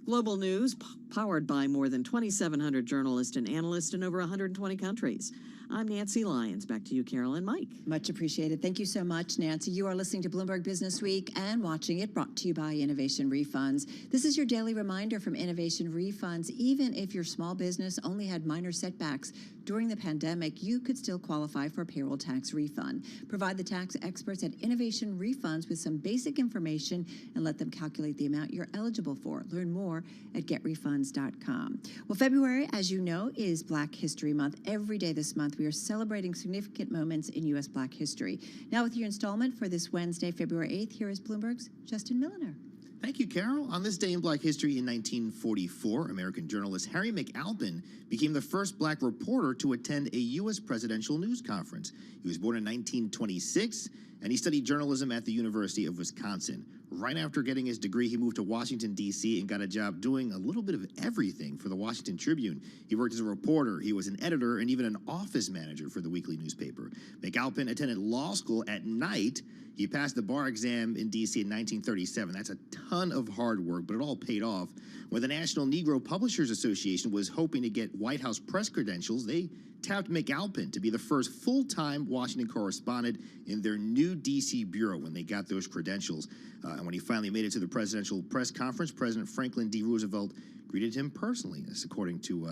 Global news, powered by more than 2,700 journalists and analysts in over 120 countries. I'm Nancy Lyons. Back to you, Carol and Mike. Much appreciated. Thank you so much, Nancy. You are listening to Bloomberg Business Week and watching it, brought to you by Innovation Refunds. This is your daily reminder from Innovation Refunds. Even if your small business only had minor setbacks during the pandemic, you could still qualify for a payroll tax refund. Provide the tax experts at Innovation Refunds with some basic information and let them calculate the amount you're eligible for. Learn more at getrefunds.com. Well, February, as you know, is Black History Month. Every day this month, we are celebrating significant moments in U.S. Black history. Now with your installment for this Wednesday, February 8th, here is Bloomberg's Justin Milliner. Thank you, Carol. On this day in Black history in 1944, American journalist Harry McAlpin became the first Black reporter to attend a U.S. presidential news conference. He was born in 1926, and he studied journalism at the University of Wisconsin. Right after getting his degree, he moved to Washington, D.C. and got a job doing a little bit of everything for the Washington Tribune. He worked as a reporter, he was an editor, and even an office manager for the weekly newspaper. McAlpin attended law school at night. He passed the bar exam in D.C. in 1937. That's a ton of hard work, but it all paid off. When the National Negro Publishers Association was hoping to get White House press credentials, they tapped McAlpin to be the first full-time Washington correspondent in their new D.C. bureau when they got those credentials. And when he finally made it to the presidential press conference, President Franklin D. Roosevelt greeted him personally, as according to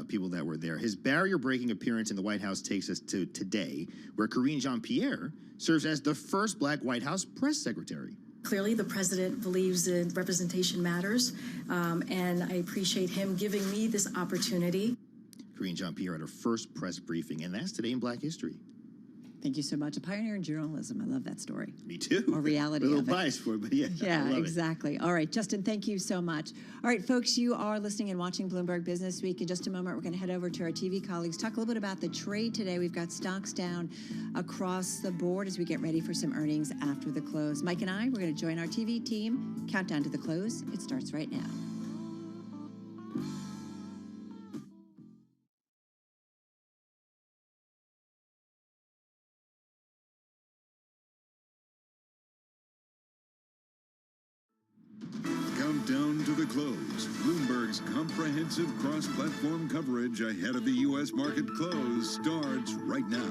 people that were there. His barrier-breaking appearance in the White House takes us to today, where Karine Jean-Pierre serves as the first Black White House press secretary. Clearly, the president believes that representation matters, and I appreciate him giving me this opportunity. Karine Jean-Pierre at her first press briefing, and that's today in Black history. Thank you so much. A pioneer in journalism. I love that story. Me too. Or reality A little of it. biased for it, but yeah. Yeah, I love exactly. It. All right, Justin, thank you so much. All right, folks, you are listening and watching Bloomberg Business Week. In just a moment, we're going to head over to our TV colleagues, talk a little bit about the trade today. We've got stocks down across the board as we get ready for some earnings after the close. Mike and I, we're going to join our TV team. Countdown to the close. It starts right now. countdown to the close. Bloomberg's comprehensive cross-platform coverage ahead of the U.S. market close starts right now.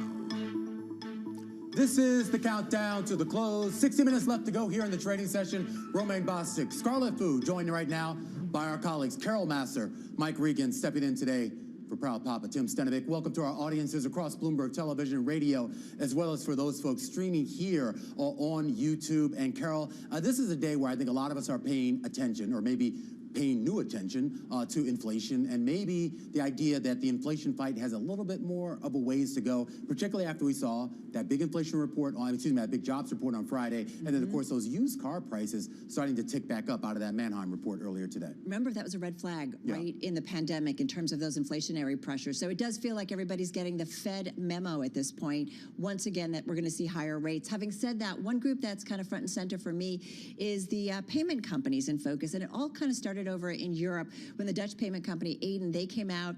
This is the countdown to the close. 60 minutes left to go here in the trading session. Romaine Bostic, Scarlet Fu, joined right now by our colleagues Carol Masser, Mike Regan, stepping in today for Proud Papa Tim Stenovic. Welcome to our audiences across Bloomberg Television, radio, as well as for those folks streaming here on YouTube. And Carol, this is a day where I think a lot of us are paying attention, or maybe paying new attention to inflation, and maybe the idea that the inflation fight has a little bit more of a ways to go, particularly after we saw that big inflation report, that big jobs report on Friday, and then, of course, those used car prices starting to tick back up out of that Manheim report earlier today. Remember, that was a red flag, right, in the pandemic in terms of those inflationary pressures. So it does feel like everybody's getting the Fed memo at this point, once again, that we're going to see higher rates. Having said that, one group that's kind of front and center for me is the payment companies in focus, and it all kind of started over in Europe when the Dutch payment company Aden, they came out,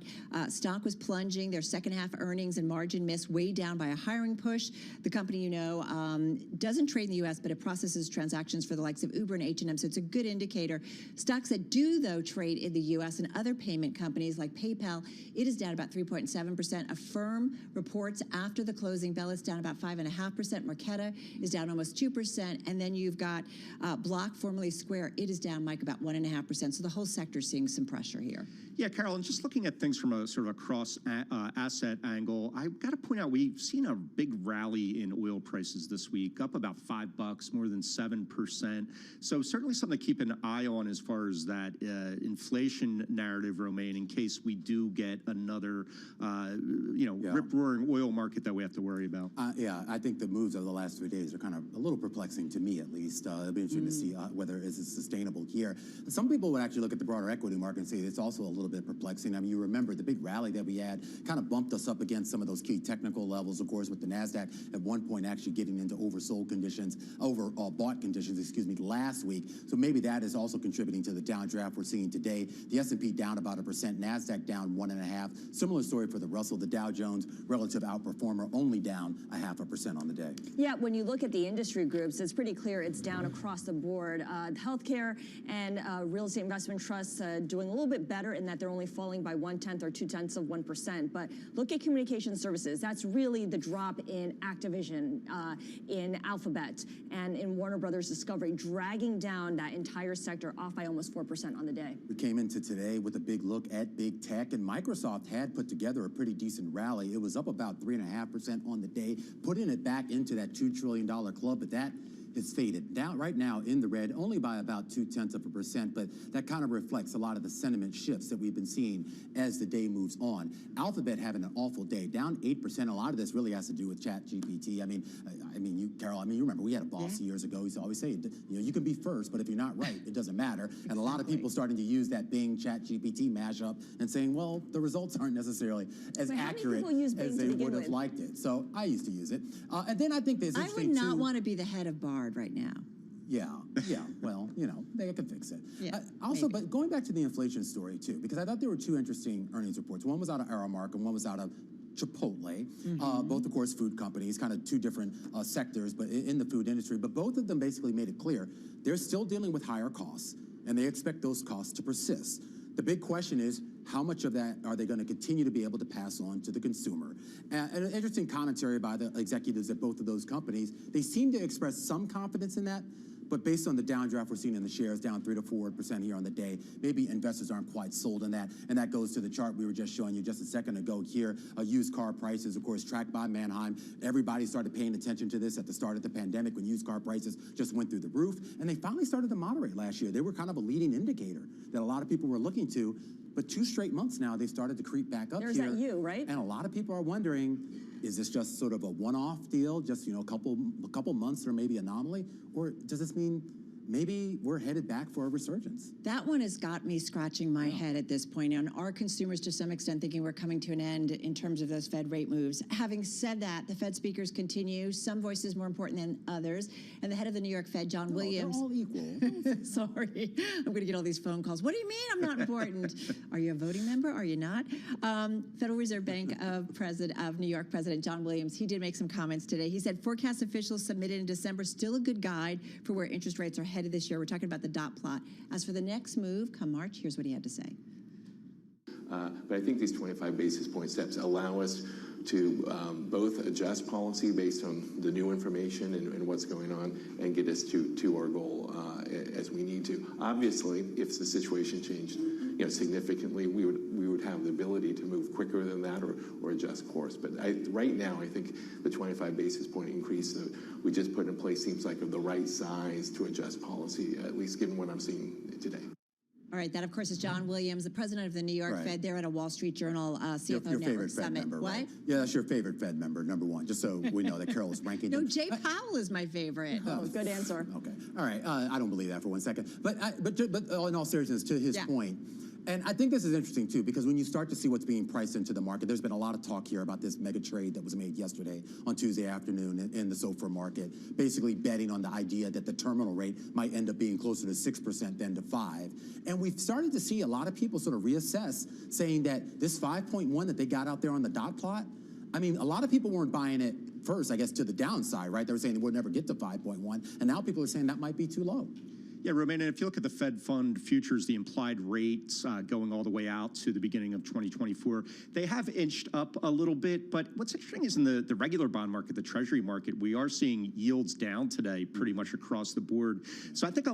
stock was plunging, their second half earnings and margin miss weighed down by a hiring push. The company, doesn't trade in the U.S., but it processes transactions for the likes of Uber and H&M, so it's a good indicator. Stocks that do, though, trade in the U.S. and other payment companies like PayPal, it is down about 3.7%. Affirm reports after the closing bell, it's down about 5.5%. Marqeta is down almost 2%. And then you've got Block, formerly Square, it is down, Mike, about 1.5%. So the whole sector is seeing some pressure here. Yeah, Carol, and just looking at things from a sort of a cross-asset angle, I've got to point out we've seen a big rally in oil prices this week, up about $5, more than 7%. So certainly something to keep an eye on as far as that inflation narrative, Romaine, in case we do get another, rip-roaring oil market that we have to worry about. Yeah, I think the moves over the last 3 days are kind of a little perplexing to me, at least. It'll be interesting to see whether it's sustainable here. Some people would actually look at the broader equity market and say it's also a little bit perplexing. I mean, you remember the big rally that we had kind of bumped us up against some of those key technical levels, of course, with the NASDAQ at one point actually getting into overbought conditions, last week. So maybe that is also contributing to the downdraft we're seeing today. The S&P down about 1%, NASDAQ down 1.5%. Similar story for the Russell, the Dow Jones, relative outperformer, only down 0.5% on the day. Yeah, when you look at the industry groups, it's pretty clear it's down across the board. Healthcare and real estate investment trusts doing a little bit better in that they're only falling by 1/10 or 0.2%. But look at communication services. That's really the drop in Activision, in Alphabet, and in Warner Brothers Discovery, dragging down that entire sector off by almost 4% on the day. We came into today with a big look at big tech, and Microsoft had put together a pretty decent rally. It was up about 3.5% on the day, putting it back into that $2 trillion club, but that has faded down right now in the red, only by about 0.2%, but that kind of reflects a lot of the sentiment shifts that we've been seeing as the day moves on. Alphabet having an awful day, down 8%. A lot of this really has to do with ChatGPT. I mean, you, Carol, you remember we had a boss years ago. He used to always say, you can be first, but if you're not right, it doesn't matter. And a lot of people starting to use that Bing ChatGPT mashup and saying, well, the results aren't necessarily as accurate as they would have liked it. So I used to use it. And then I think there's I would not want to be the head of BARD right now. Yeah, well, they can fix it. Yeah, also, but going back to the inflation story, too, because I thought there were two interesting earnings reports. One was out of Aramark and one was out of Chipotle, both, of course, food companies, kind of two different sectors, but in the food industry. But both of them basically made it clear they're still dealing with higher costs, and they expect those costs to persist. The big question is, how much of that are they going to continue to be able to pass on to the consumer? And an interesting commentary by the executives at both of those companies, they seem to express some confidence in that, but based on the downdraft we're seeing in the shares, down 3 to 4% here on the day, maybe investors aren't quite sold on that. And that goes to the chart we were just showing you just a second ago here. Used car prices, of course, tracked by Manheim. Everybody started paying attention to this at the start of the pandemic when used car prices just went through the roof. And they finally started to moderate last year. They were kind of a leading indicator that a lot of people were looking to. But 2 straight months now, they've started to creep back up here. There's that you, right? And a lot of people are wondering, is this just sort of a one-off deal, just, a couple months or maybe anomaly? Or does this mean maybe we're headed back for a resurgence? That one has got me scratching my head at this point. And our consumers, to some extent, thinking we're coming to an end in terms of those Fed rate moves. Having said that, the Fed speakers continue, some voices more important than others. And the head of the New York Fed, John Williams. They're all equal. Sorry, I'm going to get all these phone calls. What do you mean I'm not important? Are you a voting member? Are you not? Federal Reserve Bank of New York President John Williams, he did make some comments today. He said forecast officials submitted in December still a good guide for where interest rates are headed headed this year. We're talking about the dot plot. As for the next move, come March, here's what he had to say. But I think these 25 basis point steps allow us to both adjust policy based on the new information and what's going on and get us to our goal as we need to. Obviously, if the situation changed significantly, we would have the ability to move quicker than that or adjust course. But right now, I think the 25 basis point increase that we just put in place seems like the right size to adjust policy, at least given what I'm seeing today. All right, that of course is John Williams, the president of the New York Fed. They're at a Wall Street Journal CFO your Network favorite Fed Summit. member, What? right? Yeah, that's your favorite Fed member, number one, just so we know that Carol is ranking No, them. Jay Powell is my favorite. Oh, good answer. Okay, all right, I don't believe that for 1 second. But in all seriousness, to his point, and I think this is interesting too, because when you start to see what's being priced into the market, there's been a lot of talk here about this mega trade that was made yesterday on Tuesday afternoon in the SOFR market, basically betting on the idea that the terminal rate might end up being closer to 6% than to 5%. And we've started to see a lot of people sort of reassess, saying that this 5.1 that they got out there on the dot plot, I mean, a lot of people weren't buying it first, I guess, to the downside, right? They were saying they would never get to 5.1, and now people are saying that might be too low. Yeah, Romaine, and if you look at the Fed fund futures, the implied rates going all the way out to the beginning of 2024, they have inched up a little bit. But what's interesting is in the regular bond market, the Treasury market, we are seeing yields down today pretty much across the board. So I think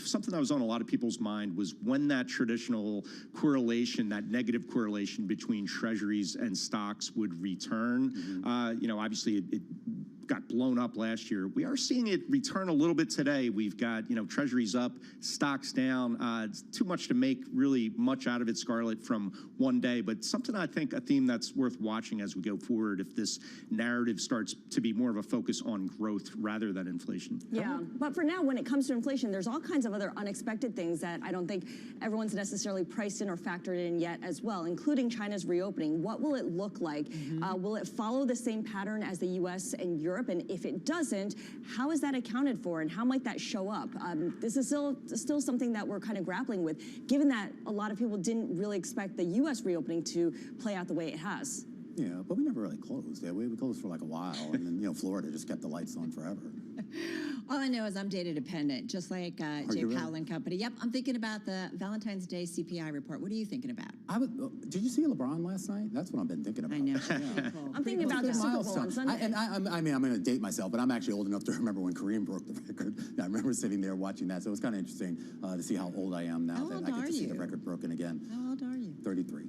something that was on a lot of people's mind was when that traditional correlation, that negative correlation between Treasuries and stocks would return. Obviously it got blown up last year. We are seeing it return a little bit today. We've got, Treasuries up, stocks down. It's too much to make really much out of it, Scarlett, from one day, but something I think a theme that's worth watching as we go forward if this narrative starts to be more of a focus on growth rather than inflation. Yeah, but for now, when it comes to inflation, there's all kinds of other unexpected things that I don't think everyone's necessarily priced in or factored in yet as well, including China's reopening. What will it look like? Will it follow the same pattern as the U.S. and Europe? And if it doesn't, how is that accounted for and how might that show up? This is still something that we're kind of grappling with, given that a lot of people didn't really expect the U.S. reopening to play out the way it has. Yeah, but we never really closed. Yeah, we closed for like a while, and then Florida just kept the lights on forever. All I know is I'm data dependent, just like Jay Powell and company. Yep, I'm thinking about the Valentine's Day CPI report. What are you thinking about? Did you see LeBron last night? That's what I've been thinking about. I know. I'm thinking about the Super Bowl on Sunday. I'm going to date myself, but I'm actually old enough to remember when Kareem broke the record. I remember sitting there watching that, so it was kind of interesting to see how old I am now that I get to see the record broken again. How old are you? 33.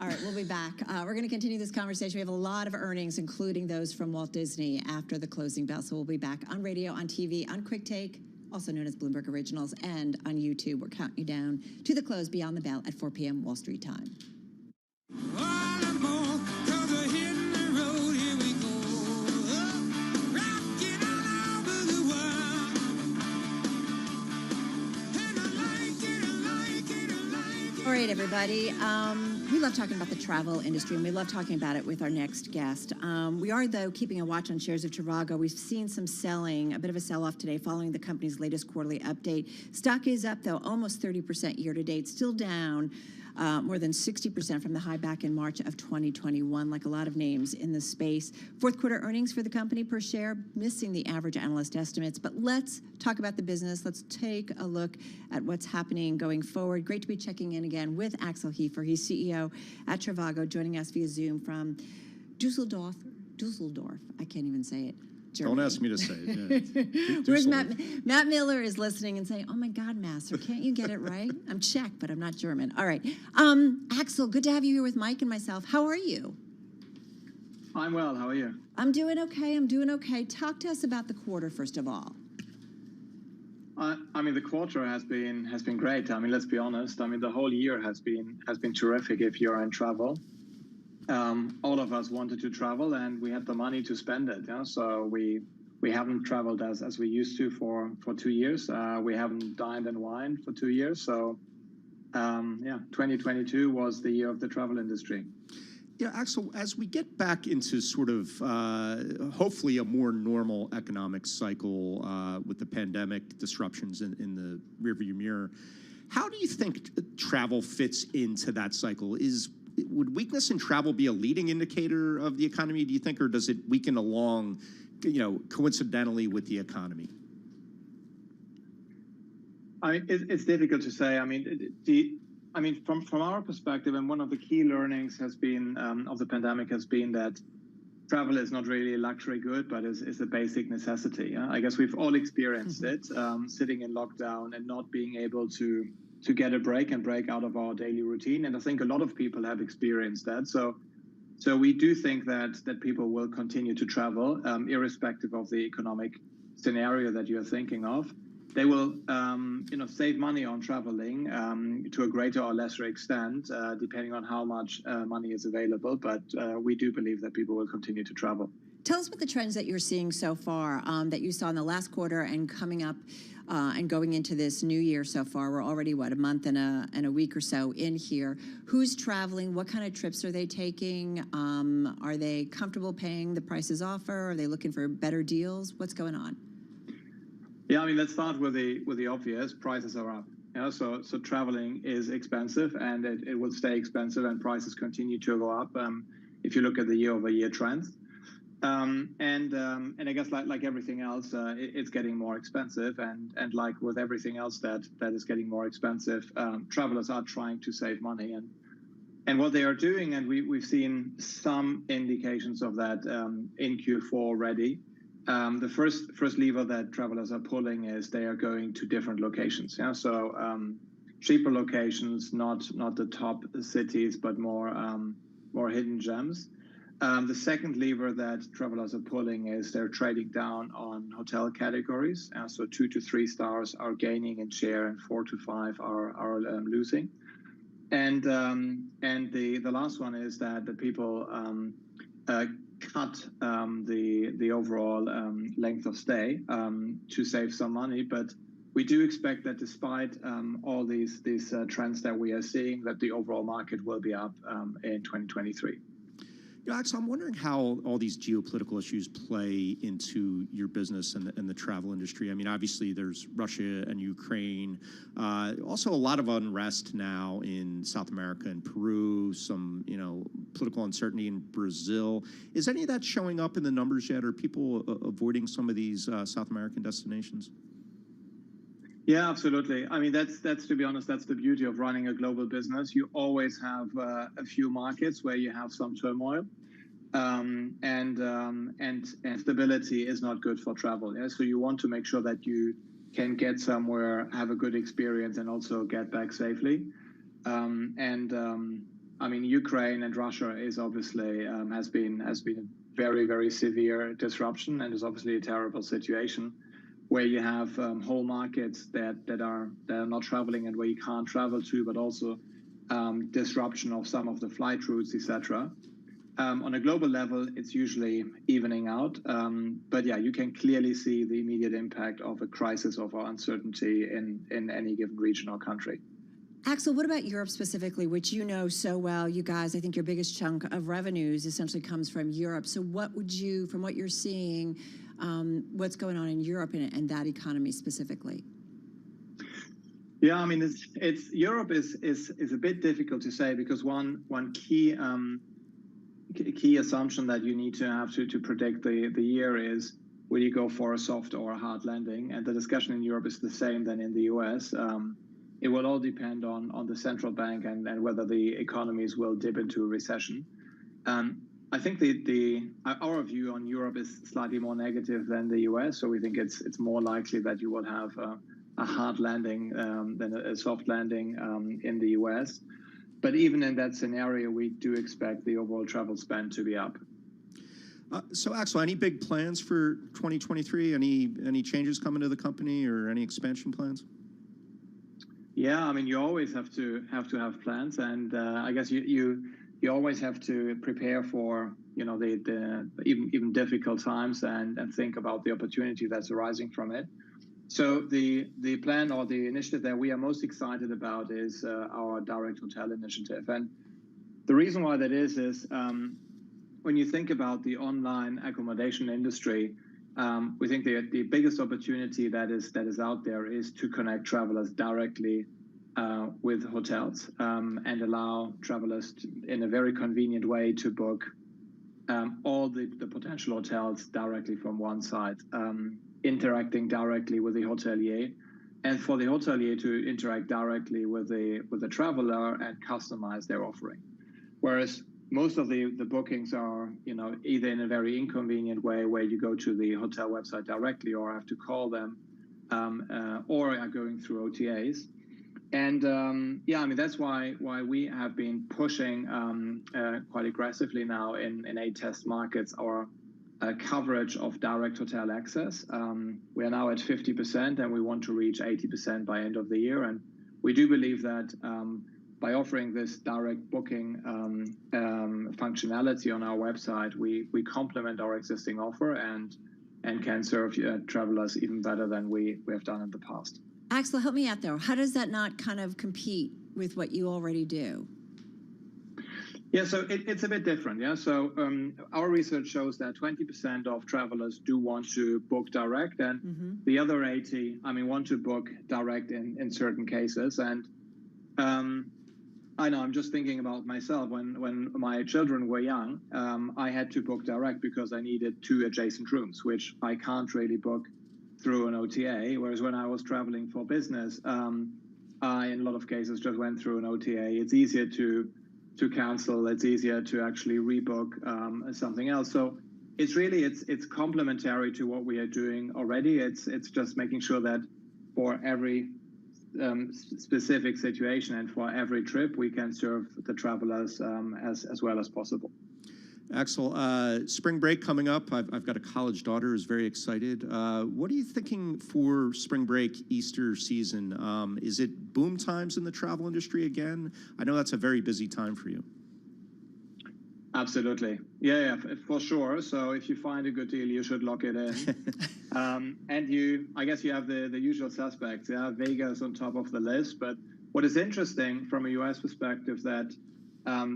All right, we'll be back. We're going to continue this conversation. We have a lot of earnings, including those from Walt Disney after the closing bell. So we'll be back on radio, on TV, on Quick Take, also known as Bloomberg Originals, and on YouTube. We're counting you down to the close beyond the bell at 4 p.m. Wall Street time. All right, everybody. We love talking about the travel industry, and we love talking about it with our next guest. We are, though, keeping a watch on shares of Trivago. We've seen some selling, a bit of a sell-off today following the company's latest quarterly update. Stock is up, though, almost 30% year-to-date, still down more than 60% from the high back in March of 2021, like a lot of names in the space. Fourth quarter earnings for the company per share, missing the average analyst estimates. But let's talk about the business. Let's take a look at what's happening going forward. Great to be checking in again with Axel Hefer. He's CEO at Trivago, joining us via Zoom from Dusseldorf. I can't even say it. Germany. Don't ask me to say it. Yeah. Where's Matt Miller is listening and saying, "Oh my God, Master, can't you get it right?" I'm Czech, but I'm not German. All right, Axel, good to have you here with Mike and myself. How are you? I'm well. How are you? I'm doing okay. Talk to us about the quarter first of all. I mean, the quarter has been great. I mean, let's be honest. I mean, the whole year has been terrific if you're in travel. All of us wanted to travel, and we had the money to spend it. Yeah? So we haven't traveled as we used to for 2 years. We haven't dined and wined for 2 years. So 2022 was the year of the travel industry. Yeah, Axel, as we get back into sort of hopefully a more normal economic cycle with the pandemic disruptions in the rearview mirror, how do you think travel fits into that cycle? Would weakness in travel be a leading indicator of the economy, do you think, or does it weaken along, coincidentally with the economy? It's difficult to say. From our perspective, and one of the key learnings has been of the pandemic has been that travel is not really a luxury good, but is a basic necessity. Yeah? I guess we've all experienced it, sitting in lockdown and not being able to get a break and break out of our daily routine. And I think a lot of people have experienced that. So we do think that people will continue to travel, irrespective of the economic scenario that you're thinking of. They will, save money on traveling to a greater or lesser extent, depending on how much money is available. But we do believe that people will continue to travel. Tell us about the trends that you're seeing so far, that you saw in the last quarter and coming up and going into this new year so far. We're already, a month and a week or so in here. Who's traveling? What kind of trips are they taking? Are they comfortable paying the prices offer? Are they looking for better deals? What's going on? Yeah, let's start with the obvious. Prices are up. So traveling is expensive, and it will stay expensive, and prices continue to go up. If you look at the year-over-year trends, and I guess like everything else, it's getting more expensive, and like with everything else that is getting more expensive, travelers are trying to save money, and what they are doing, and we've seen some indications of that in Q4 already. The first lever that travelers are pulling is they are going to different locations. Yeah, so cheaper locations, not the top cities, but more hidden gems. The second lever that travelers are pulling is they're trading down on hotel categories. So 2 to 3 stars are gaining in share, and 4 to 5 are losing. And the last one is that the people cut the overall length of stay to save some money. But we do expect that despite all these trends that we are seeing, that the overall market will be up in 2023. Axel, I'm wondering how all these geopolitical issues play into your business and the travel industry. Obviously there's Russia and Ukraine, also a lot of unrest now in South America and Peru, some political uncertainty in Brazil. Is any of that showing up in the numbers yet? Are people avoiding some of these South American destinations? Yeah, absolutely. That's to be honest, that's the beauty of running a global business. You always have a few markets where you have some turmoil, and stability is not good for travel. Yeah? So you want to make sure that you can get somewhere, have a good experience, and also get back safely. Ukraine and Russia is obviously has been a very, very severe disruption, and is obviously a terrible situation, where you have whole markets that are not traveling and where you can't travel to, but also disruption of some of the flight routes, etc. On a global level, it's usually evening out. But yeah, you can clearly see the immediate impact of a crisis of uncertainty in any given region or country. Axel, what about Europe specifically, which you know so well? You guys, I think your biggest chunk of revenues essentially comes from Europe. So what would you, from what you're seeing, what's going on in Europe and that economy specifically? Yeah, it's Europe is a bit difficult to say, because one key assumption that you need to have to predict the year is, will you go for a soft or a hard landing? And the discussion in Europe is the same than in the US. It will all depend on the central bank and whether the economies will dip into a recession. I think our view on Europe is slightly more negative than the US. So we think it's more likely that you will have a hard landing than a soft landing in the US. But even in that scenario, we do expect the overall travel spend to be up. So Axel, any big plans for 2023? Any changes coming to the company, or any expansion plans? Yeah, you always have to have plans, and I guess you always have to prepare for the even difficult times and think about the opportunity that's arising from it. So the plan or the initiative that we are most excited about is our direct hotel initiative, and the reason why that is when you think about the online accommodation industry, we think the biggest opportunity that is out there is to connect travelers directly with hotels, and allow travelers in a very convenient way to book all the potential hotels directly from one site, interacting directly with the hotelier, and for the hotelier to interact directly with the traveler and customize their offering. Whereas most of the bookings are, either in a very inconvenient way where you go to the hotel website directly or have to call them, or are going through OTAs. And that's why we have been pushing quite aggressively now in 8 test markets our coverage of direct hotel access. We are now at 50%, and we want to reach 80% by end of the year. And we do believe that by offering this direct booking functionality on our website, we complement our existing offer and can serve travelers even better than we have done in the past. Axel, help me out there. How does that not kind of compete with what you already do? Yeah, so it's a bit different. Yeah, so our research shows that 20% of travelers do want to book direct, and the other 80, want to book direct in certain cases. And I know I'm just thinking about myself. When my children were young, I had to book direct because I needed 2 adjacent rooms, which I can't really book through an OTA. Whereas when I was traveling for business, I, in a lot of cases, just went through an OTA. It's easier to cancel. It's easier to actually rebook something else. So it's complementary to what we are doing already. It's just making sure that for every specific situation and for every trip, we can serve the travelers as well as possible. Axel, spring break coming up. I've got a college daughter who's very excited. What are you thinking for spring break, Easter season? Is it boom times in the travel industry again? I know that's a very busy time for you. Absolutely. Yeah, for sure. So if you find a good deal, you should lock it in. And I guess you have the usual suspects. Yeah, Vegas on top of the list. But what is interesting from a US perspective that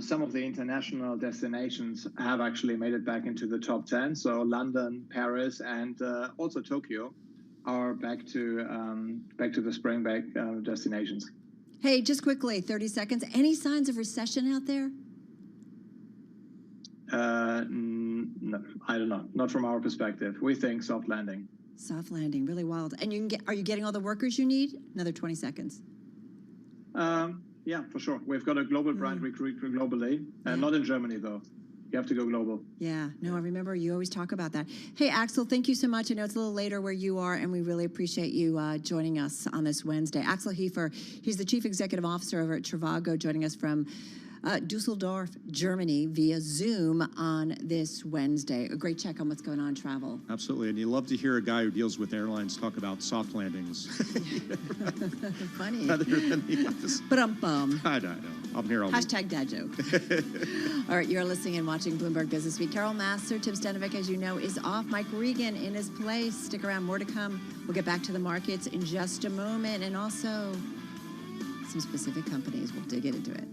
some of the international destinations have actually made it back into the top 10. So London, Paris, and also Tokyo are back to the spring break destinations. Hey, just quickly, 30 seconds. Any signs of recession out there? No, I don't know. Not from our perspective. We think soft landing. Soft landing, really wild. And are you getting all the workers you need? Another 20 seconds. Yeah, for sure. We've got a global brand recruit globally, and not in Germany, though. You have to go global. Yeah, no, I remember you always talk about that. Hey, Axel, thank you so much. I know it's a little later where you are, and we really appreciate you joining us on this Wednesday. Axel Heifer, he's the Chief Executive Officer over at Trivago, joining us from Dusseldorf, Germany, via Zoom on this Wednesday. A great check on what's going on in travel. Absolutely, and you love to hear a guy who deals with airlines talk about soft landings. Funny. Rather than the opposite. But I know. I'm here all week. Hashtag dad joke. All right, you're listening and watching Bloomberg Business Week. Carol Master, Tim Stanovic, as you know, is off. Mike Regan in his place. Stick around, more to come. We'll get back to the markets in just a moment, and also some specific companies. We'll dig into it.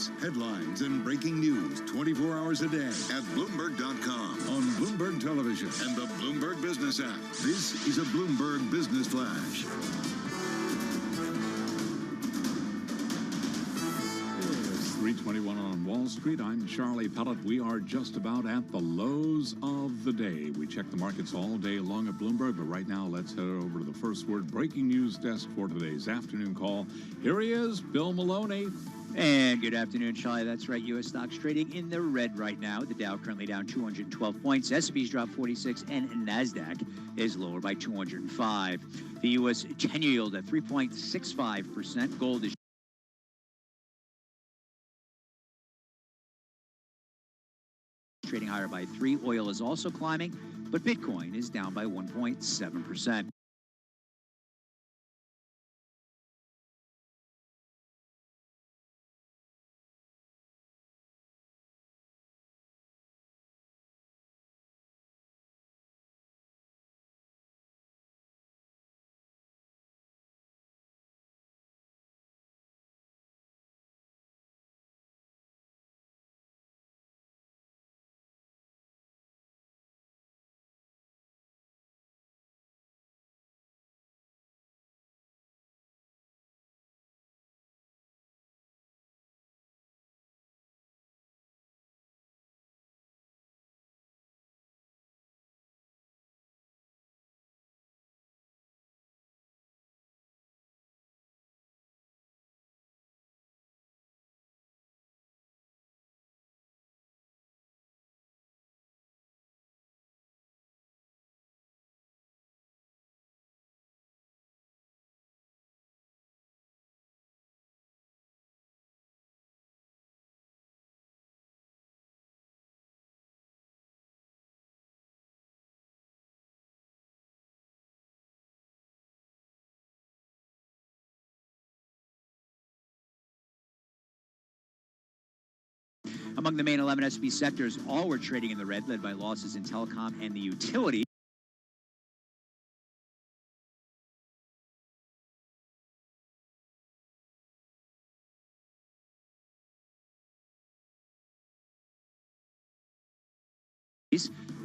events, headlines, and breaking news 24 hours a day at Bloomberg.com, on Bloomberg Television, and the Bloomberg Business app. This is a Bloomberg Business Flash. It's 3:21 on Wall Street. I'm Charlie Pellet. We are just about at the lows of the day. We check the markets all day long at Bloomberg, but right now let's head over to the first word breaking news desk for today's afternoon call. Here he is, Bill Maloney. And good afternoon, Charlie. That's right. U.S. stocks trading in the red right now. The Dow currently down 212 points. S&P's dropped 46, and NASDAQ is lower by 205. The U.S. 10-year yield at 3.65%. Gold is trading higher by 3. Oil is also climbing, but Bitcoin is down by 1.7%. Among the main 11 S&P sectors, all were trading in the red, led by losses in telecom and the utility.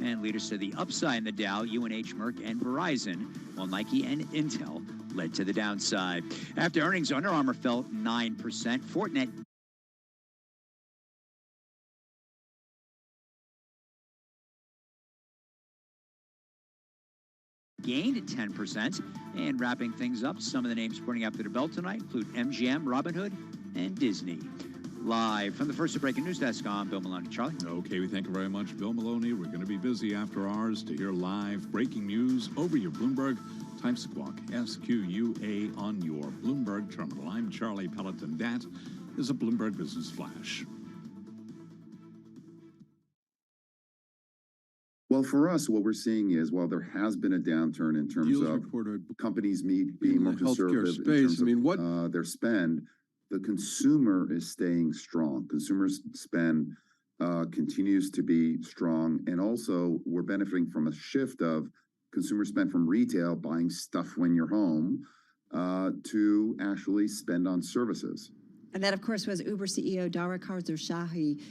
And leaders to the upside in the Dow, UNH, Merck, and Verizon, while Nike and Intel led to the downside. After earnings, Under Armour fell 9%. Fortinet gained 10%. And wrapping things up, some of the names putting up their belt tonight include MGM, Robinhood, and Disney. Live from the first breaking news desk, I'm Bill Maloney. Charlie? Okay, we thank you very much, Bill Maloney. We're going to be busy after hours to hear live breaking news over your Bloomberg Time Squawk, SQUA, on your Bloomberg terminal. I'm Charlie Pellet, and that is a Bloomberg Business Flash. Well, for us, what we're seeing is, while there has been a downturn in terms of companies being more conservative in terms of their spend, the consumer is staying strong. Consumers' spend continues to be strong, and also we're benefiting from a shift of consumer spend from retail, buying stuff when you're home, to actually spend on services. And that, of course, was Uber CEO Dara Khosrowshahi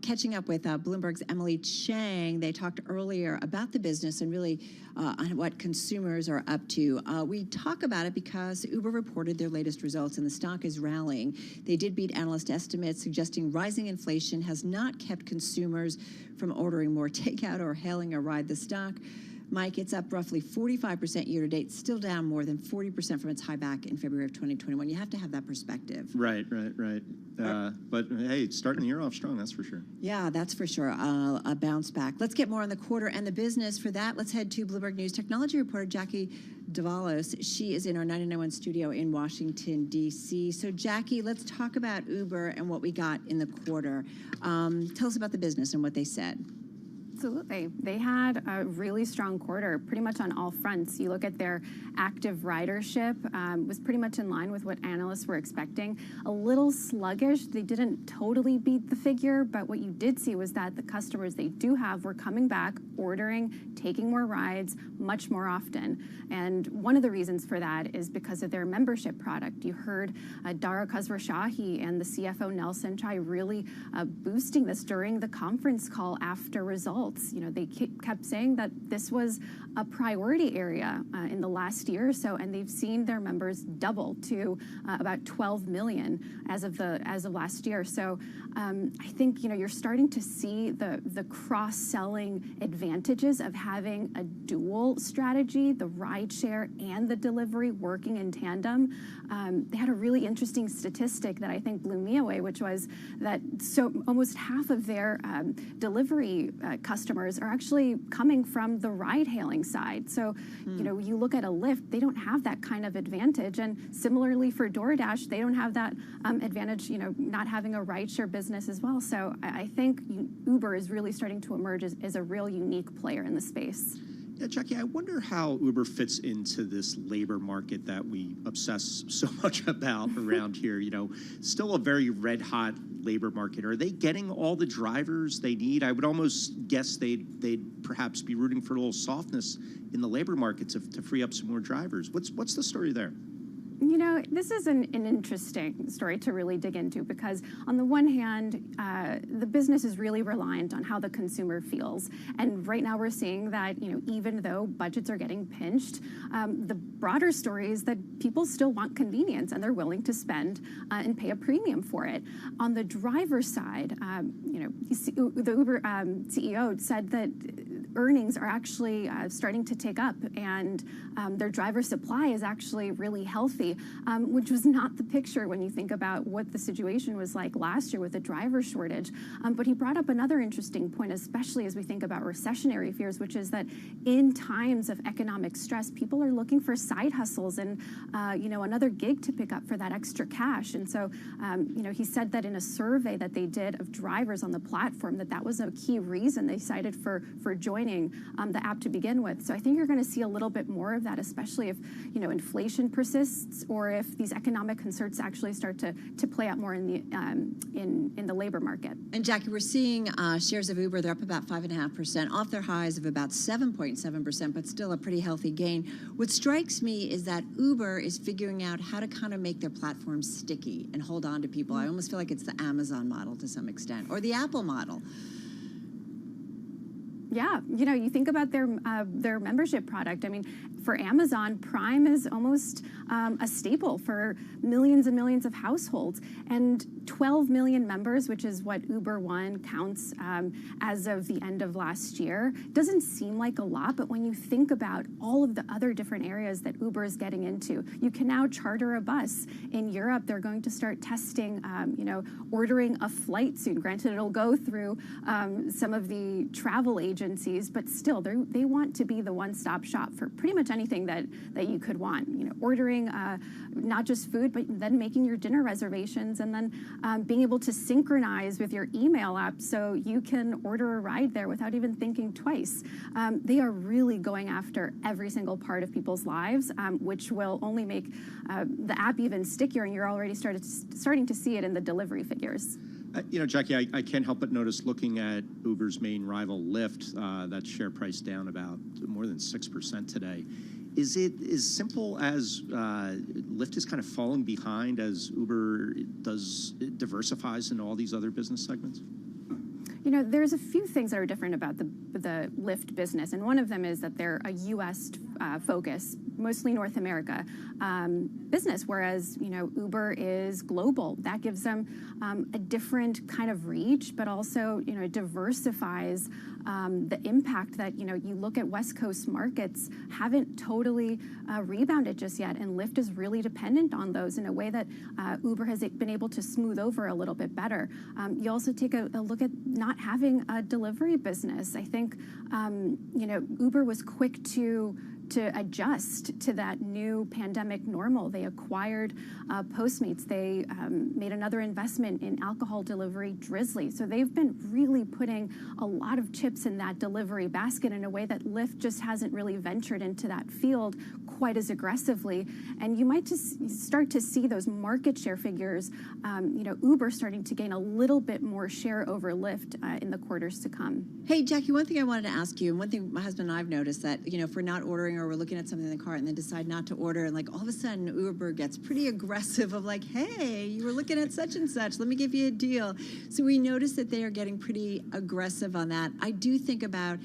catching up with Bloomberg's Emily Chang. They talked earlier about the business and really on what consumers are up to. We talk about it because Uber reported their latest results and the stock is rallying. They did beat analyst estimates, suggesting rising inflation has not kept consumers from ordering more takeout or hailing a ride. The stock, Mike, it's up roughly 45% year to date, still down more than 40% from its high back in February of 2021. You have to have that perspective. Right. But hey, starting the year off strong, that's for sure. Yeah, that's for sure. A bounce back. Let's get more on the quarter and the business. For that, let's head to Bloomberg News technology reporter Jackie Davalos. She is in our 99.1 studio in Washington, D.C. So, Jackie, let's talk about Uber and what we got in the quarter. Tell us about the business and what they said. Absolutely. They had a really strong quarter, pretty much on all fronts. You look at their active ridership, was pretty much in line with what analysts were expecting. A little sluggish. They didn't totally beat the figure, but what you did see was that the customers they do have were coming back, ordering, taking more rides much more often. And one of the reasons for that is because of their membership product. You heard Dara Khosrowshahi and the CFO Nelson Chai really boosting this during the conference call after results. You know, they kept saying that this was a priority area in the last year or so, and they've seen their members double to about 12 million as of last year. So I think, you know, you're starting to see the cross-selling advantages of having a dual strategy, the rideshare and the delivery working in tandem. They had a really interesting statistic that I think blew me away, which was that almost half of their delivery customers are actually coming from the ride-hailing side. So, you know, you look at a Lyft, they don't have that kind of advantage. And similarly for DoorDash, they don't have that advantage, you know, not having a rideshare business as well. So I think Uber is really starting to emerge as a real unique player in the space. Yeah, Jackie, I wonder how Uber fits into this labor market that we obsess so much about around here. You know, still a very red-hot labor market. Are they getting all the drivers they need? I would almost guess they'd perhaps be rooting for a little softness in the labor market to free up some more drivers. What's the story there? You know, this is an interesting story to really dig into because on the one hand, the business is really reliant on how the consumer feels. And right now we're seeing that, you know, even though budgets are getting pinched, the broader story is that people still want convenience and they're willing to spend and pay a premium for it. On the driver side, you know, the Uber CEO said that earnings are actually starting to take up and their driver supply is actually really healthy, which was not the picture when you think about what the situation was like last year with the driver shortage. But he brought up another interesting point, especially as we think about recessionary fears, which is that in times of economic stress, people are looking for side hustles and, you know, another gig to pick up for that extra cash. And so, you know, he said that in a survey that they did of drivers on the platform, that was a key reason they cited for joining the app to begin with. So I think you're going to see a little bit more of that, especially if, you know, inflation persists or if these economic concerns actually start to play out more in the labor market. And Jackie, we're seeing shares of Uber, they're up about 5.5% off their highs of about 7.7%, but still a pretty healthy gain. What strikes me is that Uber is figuring out how to kind of make their platform sticky and hold on to people. I almost feel like it's the Amazon model to some extent, or the Apple model. Yeah, you know, you think about their membership product. I mean, for Amazon, Prime is almost a staple for millions and millions of households. And 12 million members, which is what Uber One counts as of the end of last year, doesn't seem like a lot, but when you think about all of the other different areas that Uber is getting into, you can now charter a bus. In Europe, they're going to start testing, you know, ordering a flight soon. Granted, it'll go through some of the travel agencies, but still, they want to be the one-stop shop for pretty much anything that you could want. You know, ordering not just food, but then making your dinner reservations and then being able to synchronize with your email app so you can order a ride there without even thinking twice. They are really going after every single part of people's lives, which will only make the app even stickier, and you're already starting to see it in the delivery figures. You know, Jackie, I can't help but notice looking at Uber's main rival, Lyft, that share price down about more than 6% today. Is it as simple as Lyft is kind of falling behind as Uber diversifies into all these other business segments? You know, there's a few things that are different about the Lyft business, and one of them is that they're a U.S. focus, mostly North America business, whereas, you know, Uber is global. That gives them a different kind of reach, but also, you know, diversifies the impact that, you know, you look at West Coast markets haven't totally rebounded just yet, and Lyft is really dependent on those in a way that Uber has been able to smooth over a little bit better. You also take a look at not having a delivery business. I think, you know, Uber was quick to to adjust to that new pandemic normal. They acquired Postmates. They made another investment in alcohol delivery, Drizzly. So they've been really putting a lot of chips in that delivery basket in a way that Lyft just hasn't really ventured into that field quite as aggressively. And you might just start to see those market share figures, Uber starting to gain a little bit more share over Lyft in the quarters to come. Hey, Jackie, one thing I wanted to ask you, and one thing my husband and I have noticed that, if we're not ordering or we're looking at something in the cart and then decide not to order, and all of a sudden Uber gets pretty aggressive of hey, you were looking at such and such, let me give you a deal. So we noticed that they are getting pretty aggressive on that. I do think about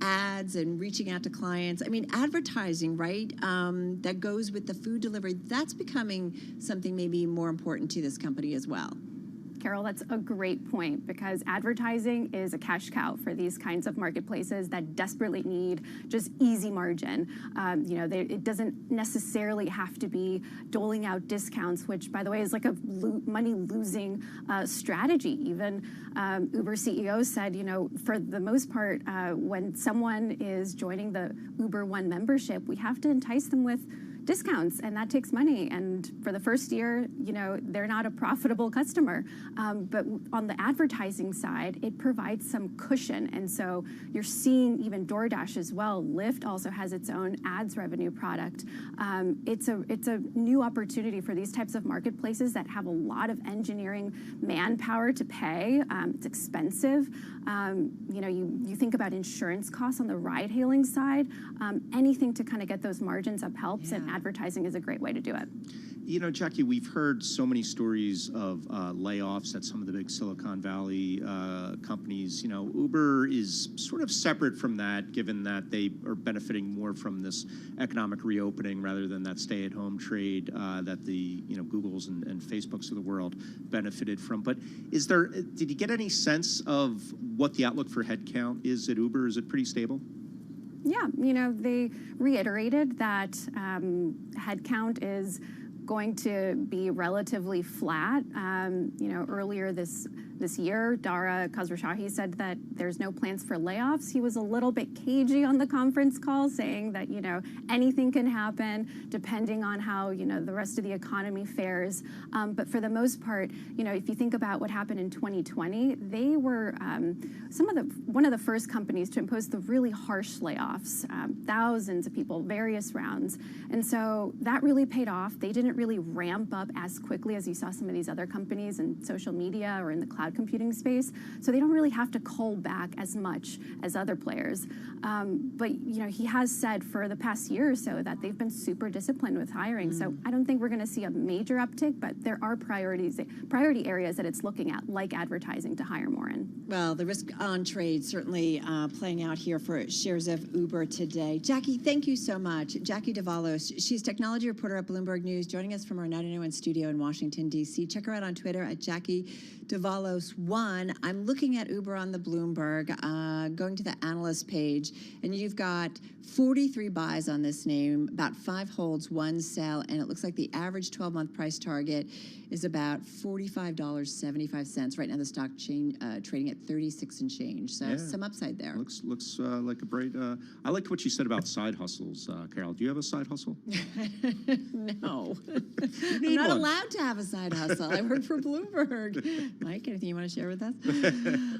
ads and reaching out to clients. I mean, advertising, right, that goes with the food delivery, that's becoming something maybe more important to this company as well. Carol, that's a great point, because advertising is a cash cow for these kinds of marketplaces that desperately need just easy margin. It doesn't necessarily have to be doling out discounts, which, by the way, is like a money-losing strategy. Even Uber CEO said, for the most part, when someone is joining the Uber One membership, we have to entice them with discounts, and that takes money. And for the first year, they're not a profitable customer. But on the advertising side, it provides some cushion. And so you're seeing even DoorDash as well. Lyft also has its own ads revenue product. It's a new opportunity for these types of marketplaces that have a lot of engineering manpower to pay. It's expensive. You think about insurance costs on the ride-hailing side. Anything to kind of get those margins up helps, and advertising is a great way to do it. Jackie, we've heard so many stories of layoffs at some of the big Silicon Valley companies. Uber is sort of separate from that, given that they are benefiting more from this economic reopening rather than that stay-at-home trade that the Googles and Facebooks of the world benefited from. But did you get any sense of what the outlook for headcount is at Uber? Is it pretty stable? Yeah, they reiterated that headcount is going to be relatively flat. Earlier this year, Dara Khosrowshahi said that there's no plans for layoffs. He was a little bit cagey on the conference call, saying that, anything can happen depending on how, the rest of the economy fares. But for the most part, if you think about what happened in 2020, they were one of the first companies to impose the really harsh layoffs, thousands of people, various rounds. And so that really paid off. They didn't really ramp up as quickly as you saw some of these other companies in social media or in the cloud computing space. So they don't really have to cull back as much as other players. But he has said for the past year or so that they've been super disciplined with hiring. So I don't think we're going to see a major uptick, but there are priority areas that it's looking at, like advertising, to hire more in. Well, the risk on trade certainly playing out here for shares of Uber today. Jackie, thank you so much. Jackie Davalos, she's technology reporter at Bloomberg News, joining us from our 99.1 studio in Washington, D.C. Check her out on Twitter at Jackie Davalos1. I'm looking at Uber on the Bloomberg, going to the analyst page, and you've got 43 buys on this name, about 5 holds, 1 sell, and it looks like the average 12-month price target is about $45.75. Right now, the stock trading at 36 and change, so some upside there. Looks like a bright. I liked what you said about side hustles, Carol. Do you have a side hustle? No. I'm not allowed to have a side hustle. I work for Bloomberg. Mike, anything you want to share with us?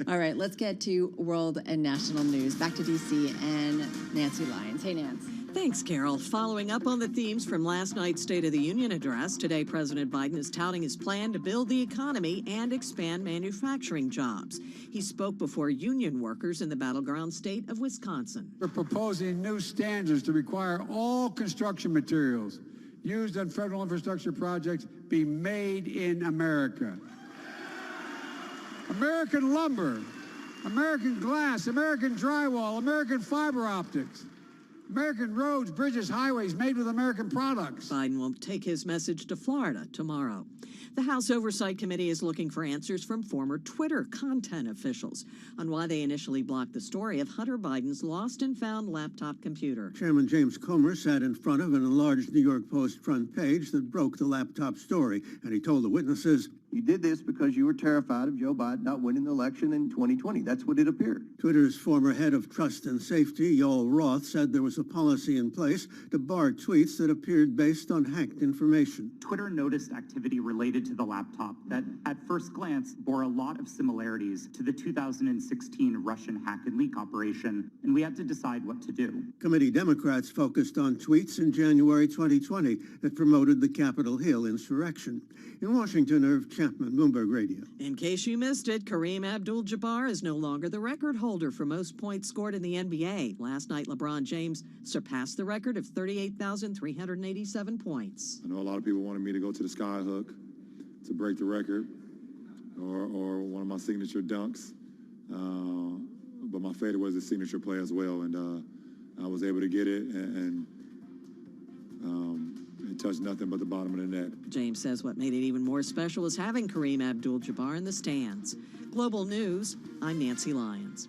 All right, let's get to world and national news. Back to D.C. and Nancy Lyons. Hey, Nance. Thanks, Carol. Following up on the themes from last night's State of the Union address, today President Biden is touting his plan to build the economy and expand manufacturing jobs. He spoke before union workers in the battleground state of Wisconsin. We're proposing new standards to require all construction materials used on federal infrastructure projects be made in America. American lumber, American glass, American drywall, American fiber optics. American roads, bridges, highways made with American products. Biden will take his message to Florida tomorrow. The House Oversight Committee is looking for answers from former Twitter content officials on why they initially blocked the story of Hunter Biden's lost and found laptop computer. Chairman James Comer sat in front of an enlarged New York Post front page that broke the laptop story, and he told the witnesses You did this because you were terrified of Joe Biden not winning the election in 2020. That's what it appeared. Twitter's former head of trust and safety, Yoel Roth, said there was a policy in place to bar tweets that appeared based on hacked information. Twitter noticed activity related to the laptop that, at first glance, bore a lot of similarities to the 2016 Russian hack and leak operation, and we had to decide what to do. Committee Democrats focused on tweets in January 2020 that promoted the Capitol Hill insurrection. In Washington, Irv Chapman, Bloomberg Radio. In case you missed it, Kareem Abdul-Jabbar is no longer the record holder for most points scored in the NBA. Last night, LeBron James surpassed the record of 38,387 points. I know a lot of people wanted me to go to the sky hook to break the record or one of my signature dunks. But my favorite was the signature play as well, and I was able to get it, and it touched nothing but the bottom of the net. James says what made it even more special was having Kareem Abdul-Jabbar in the stands. Global News, I'm Nancy Lyons.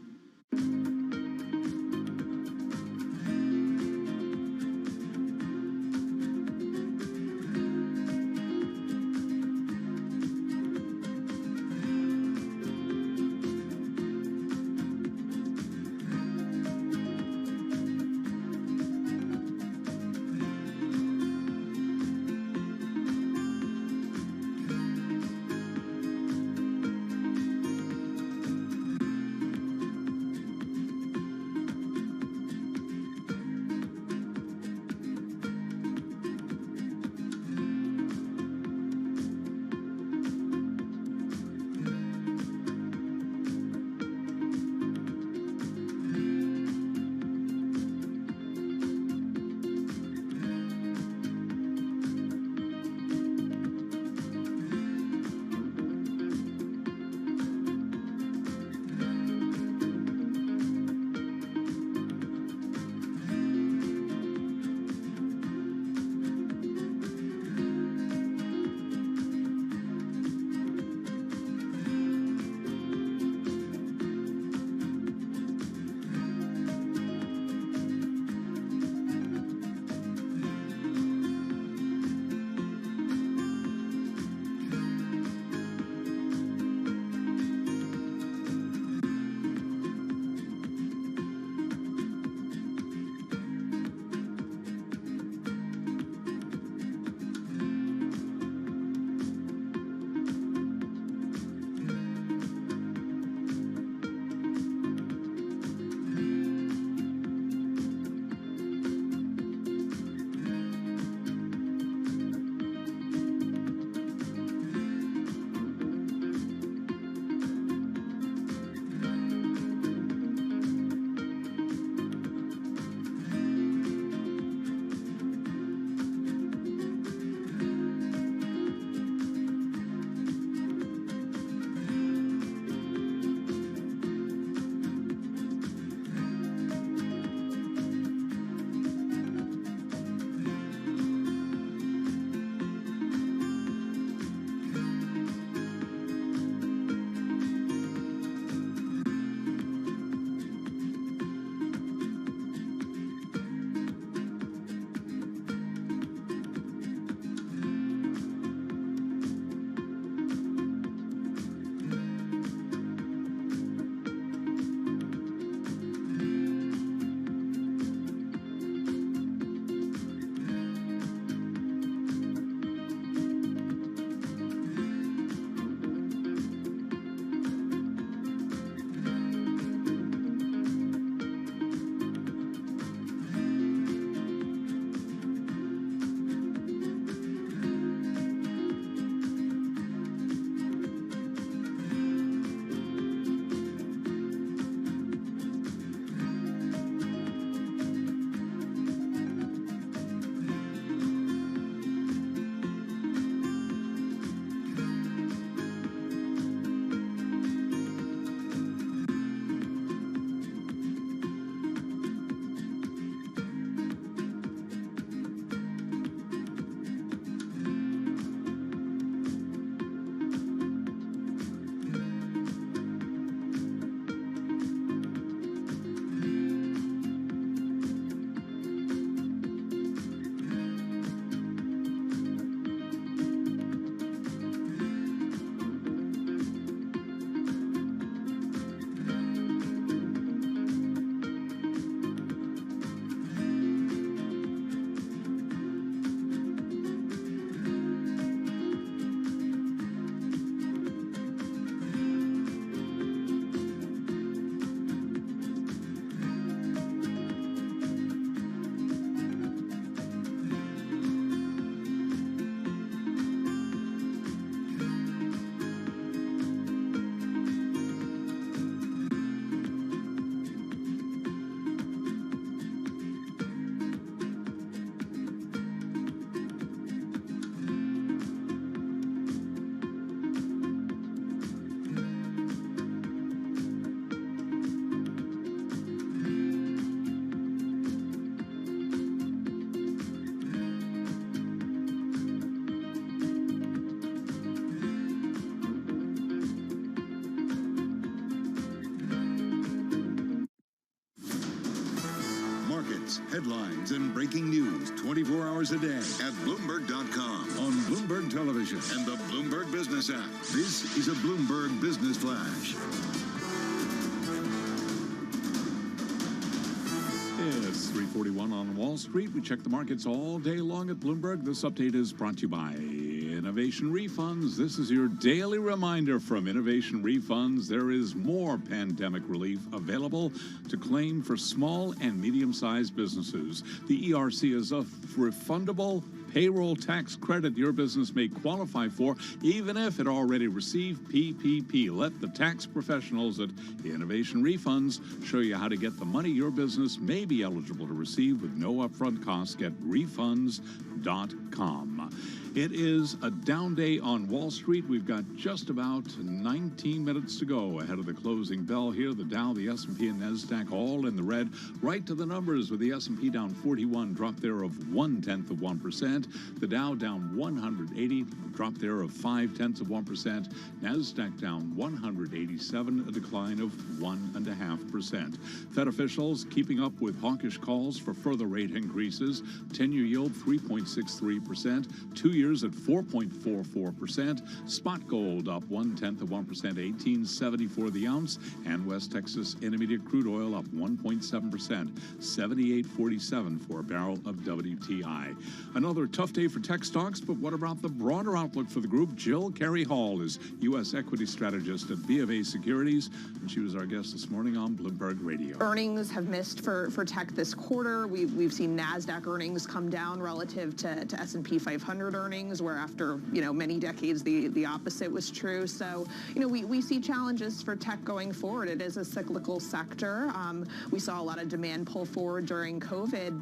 Hits, headlines, and breaking news 24 hours a day at Bloomberg.com, on Bloomberg Television, and the Bloomberg Business app. This is a Bloomberg Business Flash. It's 3:41 on Wall Street. We check the markets all day long at Bloomberg. This update is brought to you by Innovation Refunds. This is your daily reminder from Innovation Refunds. There is more pandemic relief available to claim for small and medium-sized businesses. The ERC is a refundable payroll tax credit your business may qualify for, even if it already received PPP. Let the tax professionals at Innovation Refunds show you how to get the money your business may be eligible to receive with no upfront costs. Get refunds.com. It is a down day on Wall Street. We've got just about 19 minutes to go ahead of the closing bell here. The Dow, the S&P, and NASDAQ all in the red. Right to the numbers with the S&P down 41, drop there of 0.1%. The Dow down 180, drop there of 0.5%. NASDAQ down 187, a decline of 1.5%. Fed officials keeping up with hawkish calls for further rate increases. 10-year yield 3.63%. 2 years at 4.44%. Spot gold up 0.1%, $18.70 for the ounce. And West Texas Intermediate crude oil up 1.7%, $78.47 for a barrel of WTI. Another tough day for tech stocks, but what about the broader outlook for the group? Jill Carey Hall is U.S. equity strategist at BofA Securities, and she was our guest this morning on Bloomberg Radio. Earnings have missed for tech this quarter. We've seen NASDAQ earnings come down relative to S&P 500 earnings, where after many decades the opposite was true. So we see challenges for tech going forward. It is a cyclical sector. We saw a lot of demand pull forward during COVID,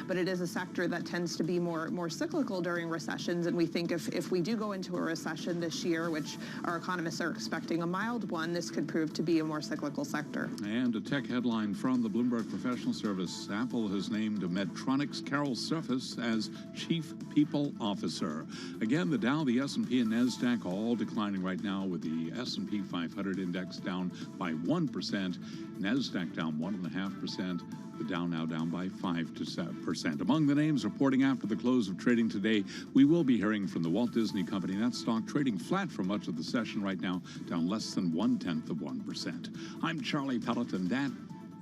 but it is a sector that tends to be more cyclical during recessions. And we think if we do go into a recession this year, which our economists are expecting a mild one, this could prove to be a more cyclical sector. And a tech headline from the Bloomberg Professional Service: Apple has named Medtronic's Carol Surface as Chief People Officer. Again, the Dow, the S&P, and NASDAQ all declining right now, with the S&P 500 index down by 1%, NASDAQ down 1.5%, the Dow now down by 5%. Among the names reporting after the close of trading today, we will be hearing from the Walt Disney Company. That stock trading flat for much of the session right now, down less than 0.1%. I'm Charlie Pelleton. That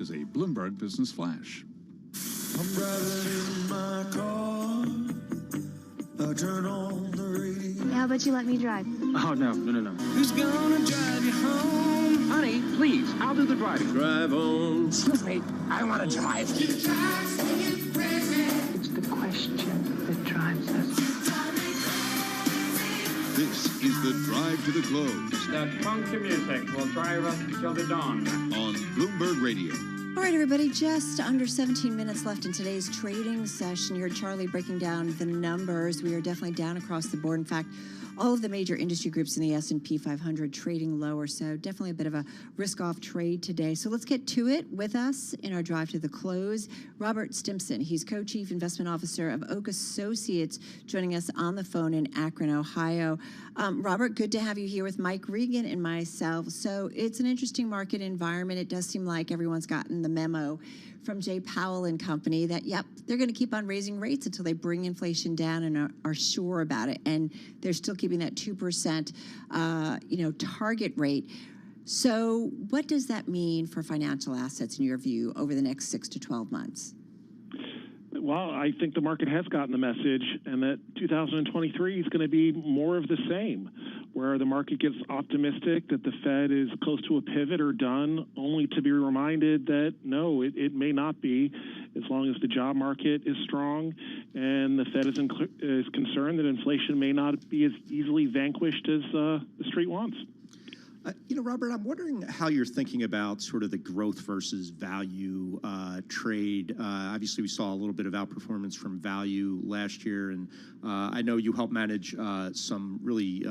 is a Bloomberg Business Flash. I'm driving in my car. I turn on the radio. How about you let me drive? Oh, no. Who's gonna drive you home? Honey, please, I'll do the driving. Drive on. Excuse me, I want to drive. It's the question that drives us. This is the Drive to the Close. That funky music will drive us till the dawn. On Bloomberg Radio. All right, everybody, just under 17 minutes left in today's trading session. You heard Charlie breaking down the numbers. We are definitely down across the board. In fact, all of the major industry groups in the S&P 500 trading lower, so definitely a bit of a risk-off trade today. So let's get to it. With us in our drive to the close, Robert Stimson. He's co-chief investment officer of Oak Associates, joining us on the phone in Akron, Ohio. Robert, good to have you here with Mike Regan and myself. So it's an interesting market environment. It does seem like everyone's gotten the memo from Jay Powell and company that, yep, they're going to keep on raising rates until they bring inflation down and are sure about it. And they're still keeping that 2%, target rate. So what does that mean for financial assets in your view over the next 6 to 12 months? Well, I think the market has gotten the message, and that 2023 is going to be more of the same, where the market gets optimistic that the Fed is close to a pivot or done, only to be reminded that, no, it may not be, as long as the job market is strong and the Fed is concerned that inflation may not be as easily vanquished as the street wants. Robert, I'm wondering how you're thinking about sort of the growth versus value trade. Obviously, we saw a little bit of outperformance from value last year, and I know you help manage some really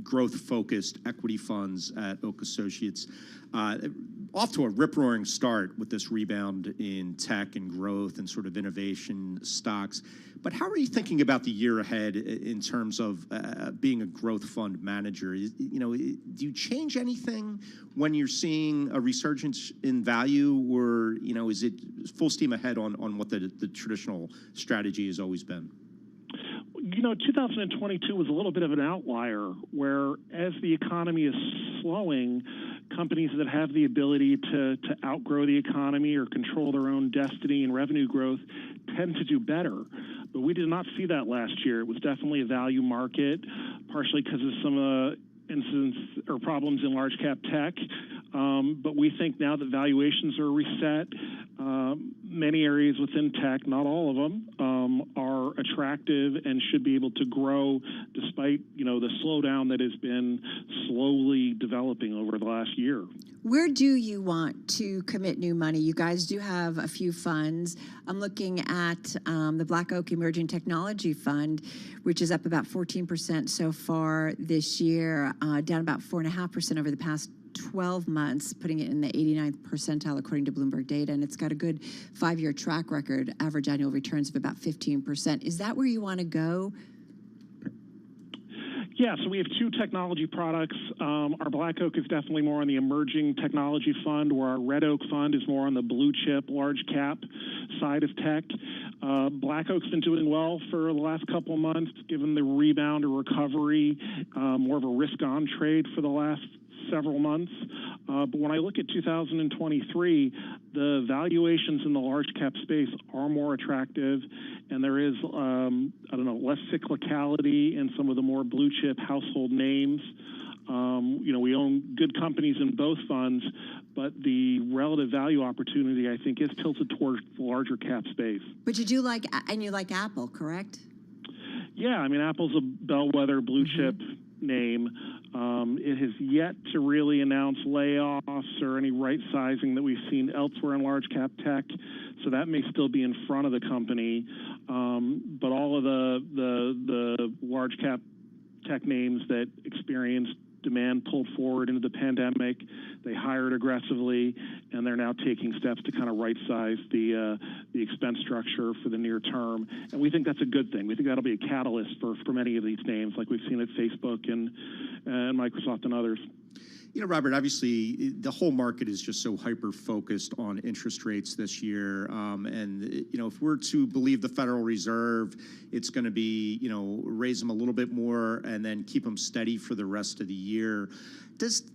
growth-focused equity funds at Oak Associates. off to a rip-roaring start with this rebound in tech and growth and sort of innovation stocks. But how are you thinking about the year ahead in terms of being a growth fund manager? Do you change anything when you're seeing a resurgence in value, or is it full steam ahead on what the traditional strategy has always been? 2022 was a little bit of an outlier where, as the economy is slowing, companies that have the ability to outgrow the economy or control their own destiny and revenue growth tend to do better. But we did not see that last year. It was definitely a value market, partially because of some incidents or problems in large cap tech. But we think now that valuations are reset, many areas within tech, not all of them, are attractive and should be able to grow despite, the slowdown that has been slowly developing over the last year. Where do you want to commit new money? You guys do have a few funds. I'm looking at the Black Oak Emerging Technology Fund, which is up about 14% so far this year, down about 4.5% over the past 12 months, putting it in the 89th percentile according to Bloomberg data, and it's got a good 5-year track record, average annual returns of about 15%. Is that where you want to go? Yeah, so we have two technology products. Our Black Oak is definitely more on the emerging technology fund, where our Red Oak fund is more on the blue chip, large cap side of tech. Black Oak's been doing well for the last couple of months, given the rebound or recovery, more of a risk-on trade for the last several months. But when I look at 2023, the valuations in the large cap space are more attractive, and there is, less cyclicality in some of the more blue chip household names. We own good companies in both funds, but the relative value opportunity, I think, is tilted towards the larger cap space. But you like Apple, correct? Yeah, Apple's a bellwether blue chip name. It has yet to really announce layoffs or any right sizing that we've seen elsewhere in large cap tech, so that may still be in front of the company. But all of the large cap tech names that experienced demand pulled forward into the pandemic, they hired aggressively, and they're now taking steps to kind of right size the expense structure for the near term. And we think that's a good thing. We think that'll be a catalyst for many of these names, like we've seen at Facebook and Microsoft and others. Robert, obviously the whole market is just so hyper-focused on interest rates this year. And if we're to believe the Federal Reserve, it's going to be, raise them a little bit more and then keep them steady for the rest of the year.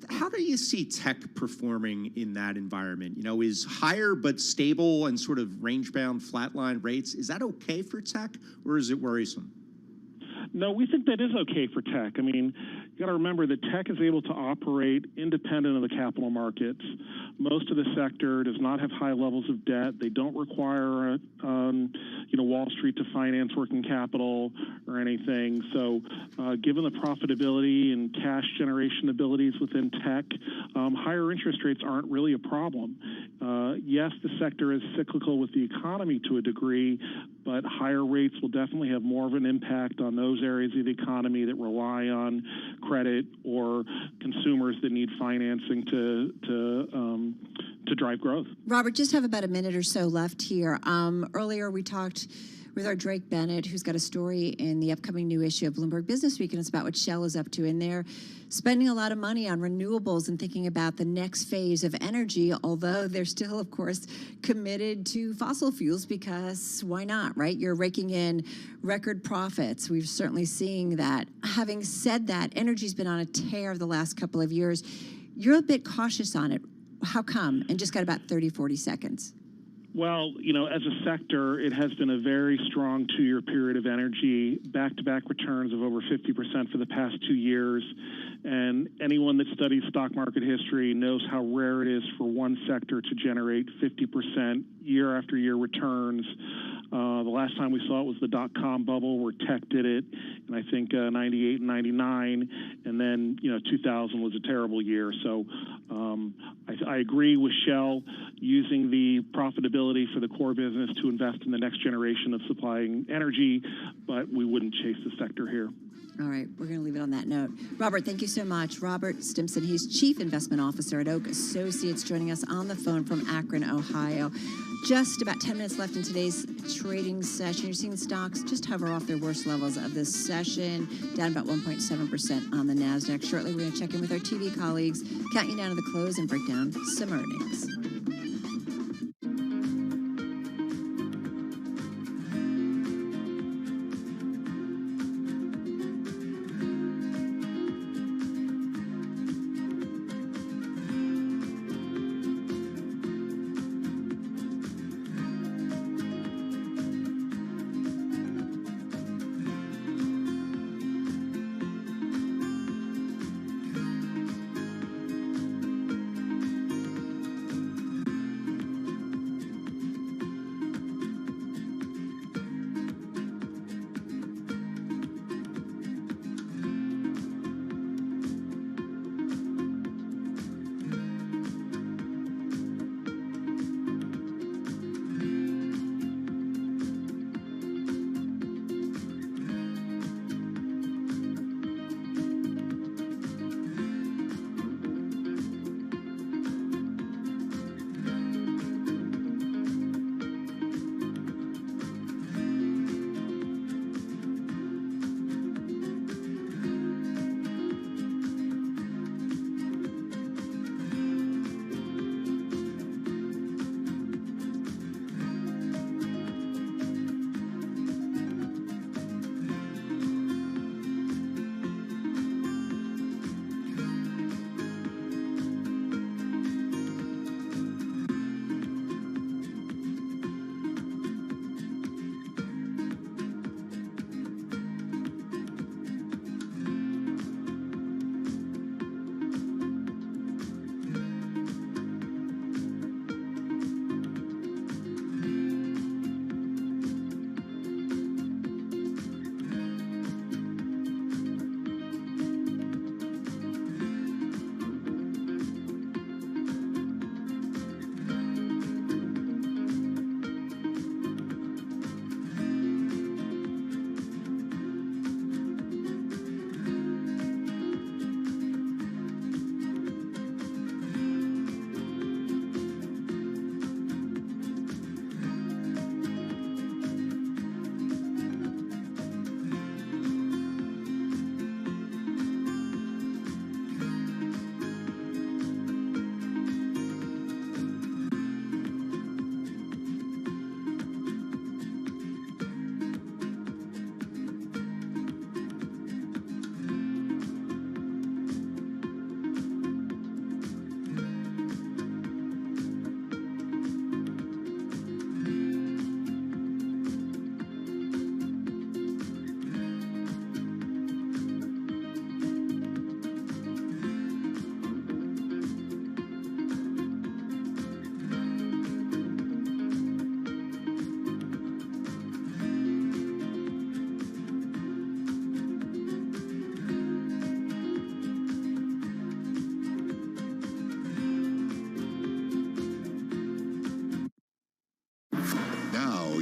How do you see tech performing in that environment? Is higher but stable and sort of range-bound flatline rates, is that okay for tech, or is it worrisome? No, we think that is okay for tech. You got to remember that tech is able to operate independent of the capital markets. Most of the sector does not have high levels of debt. They don't require, Wall Street to finance working capital or anything. So, given the profitability and cash generation abilities within tech, higher interest rates aren't really a problem. Yes, the sector is cyclical with the economy to a degree, but higher rates will definitely have more of an impact on those areas of the economy that rely on credit or consumers that need financing to drive growth. Robert, just have about a minute or so left here. Earlier we talked with our Drake Bennett, who's got a story in the upcoming new issue of Bloomberg Business Week, and it's about what Shell is up to. And they're spending a lot of money on renewables and thinking about the next phase of energy, although they're still, of course, committed to fossil fuels because why not, right? You're raking in record profits. We've certainly seen that. Having said that, energy's been on a tear the last couple of years. You're a bit cautious on it. How come? And just got about 30, 40 seconds. Well, as a sector, it has been a very strong 2-year period of energy, back-to-back returns of over 50% for the past 2 years. And anyone that studies stock market history knows how rare it is for one sector to generate 50% year after year returns. The last time we saw it was the dot-com bubble where tech did it, and I think 98 and 99, and then 2000 was a terrible year. So I agree with Shell. using the profitability for the core business to invest in the next generation of supplying energy, but we wouldn't chase the sector here. All right, we're going to leave it on that note. Robert, thank you so much. Robert Stimson, he's Chief Investment Officer at Oak Associates, joining us on the phone from Akron, Ohio. Just about 10 minutes left in today's trading session. You're seeing stocks just hover off their worst levels of this session, down about 1.7% on the NASDAQ. Shortly, we're going to check in with our TV colleagues, count you down to the close, and break down some earnings.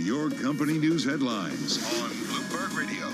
Your company news headlines on Bloomberg Radio.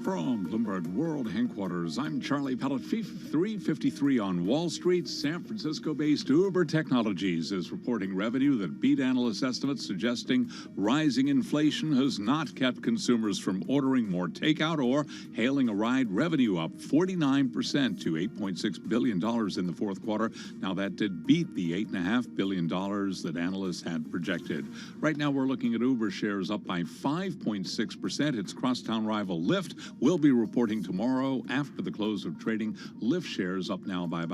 From Bloomberg World Headquarters, I'm Charlie Pellet. 3:53 on Wall Street. San Francisco-based Uber Technologies is reporting revenue that beat analyst estimates, suggesting rising inflation has not kept consumers from ordering more takeout or hailing a ride. Revenue up 49% to $8.6 billion in the fourth quarter. Now, that did beat the $8.5 billion that analysts had projected. Right now, we're looking at Uber shares up by 5.6%. Its crosstown rival Lyft will be reporting tomorrow after the close of trading. Lyft shares up now by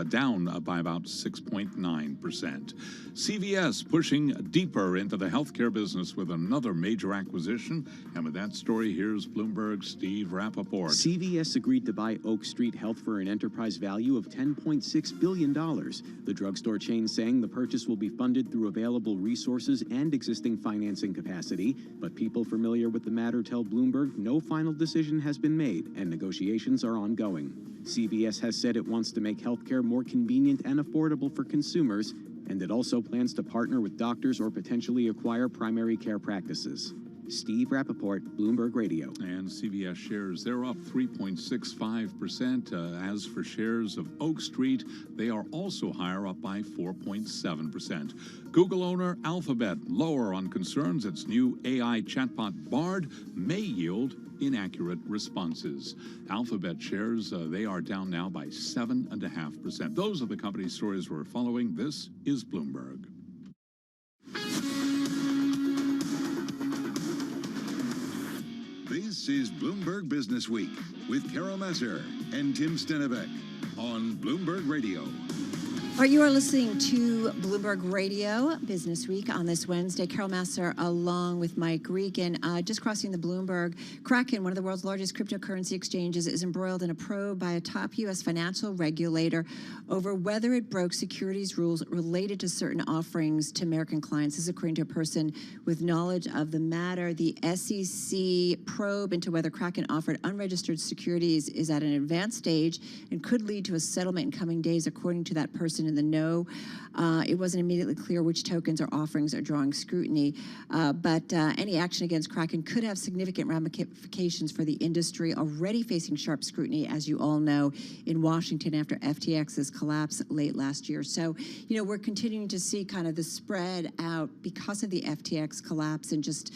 down by about 6.9%. CVS pushing deeper into the healthcare business with another major acquisition. And with that story, here's Bloomberg's Steve Rappaport. CVS agreed to buy Oak Street Health for an enterprise value of $10.6 billion. The drugstore chain saying the purchase will be funded through available resources and existing financing capacity. But people familiar with the matter tell Bloomberg no final decision decision has been made and negotiations are ongoing. CVS has said it wants to make healthcare more convenient and affordable for consumers, and it also plans to partner with doctors or potentially acquire primary care practices. Steve Rappaport, Bloomberg Radio. And CVS shares, they're up 3.65%. As for shares of Oak Street, they are also higher, up by 4.7%. Google owner Alphabet lower on concerns its new AI chatbot Bard may yield inaccurate responses. Alphabet shares, they are down now by 7.5%. Those are the company stories we're following. This is Bloomberg. This is Bloomberg Business Week with Carol Masser and Tim Stenevec on Bloomberg Radio. All right, you are listening to Bloomberg Radio Business Week on this Wednesday. Carol Masser along with Mike Regan. Just crossing the Bloomberg, Kraken, one of the world's largest cryptocurrency exchanges, is embroiled in a probe by a top U.S. financial regulator over whether it broke securities rules related to certain offerings to American clients. This is according to a person with knowledge of the matter. The SEC probe into whether Kraken offered unregistered securities is at an advanced stage and could lead to a settlement in coming days, according to that person in the know. It wasn't immediately clear which tokens or offerings are drawing scrutiny, but any action against Kraken could have significant ramifications for the industry, already facing sharp scrutiny, as you all know, in Washington after FTX's collapse late last year. So, you know, we're continuing to see kind of the spread out because of the FTX collapse and just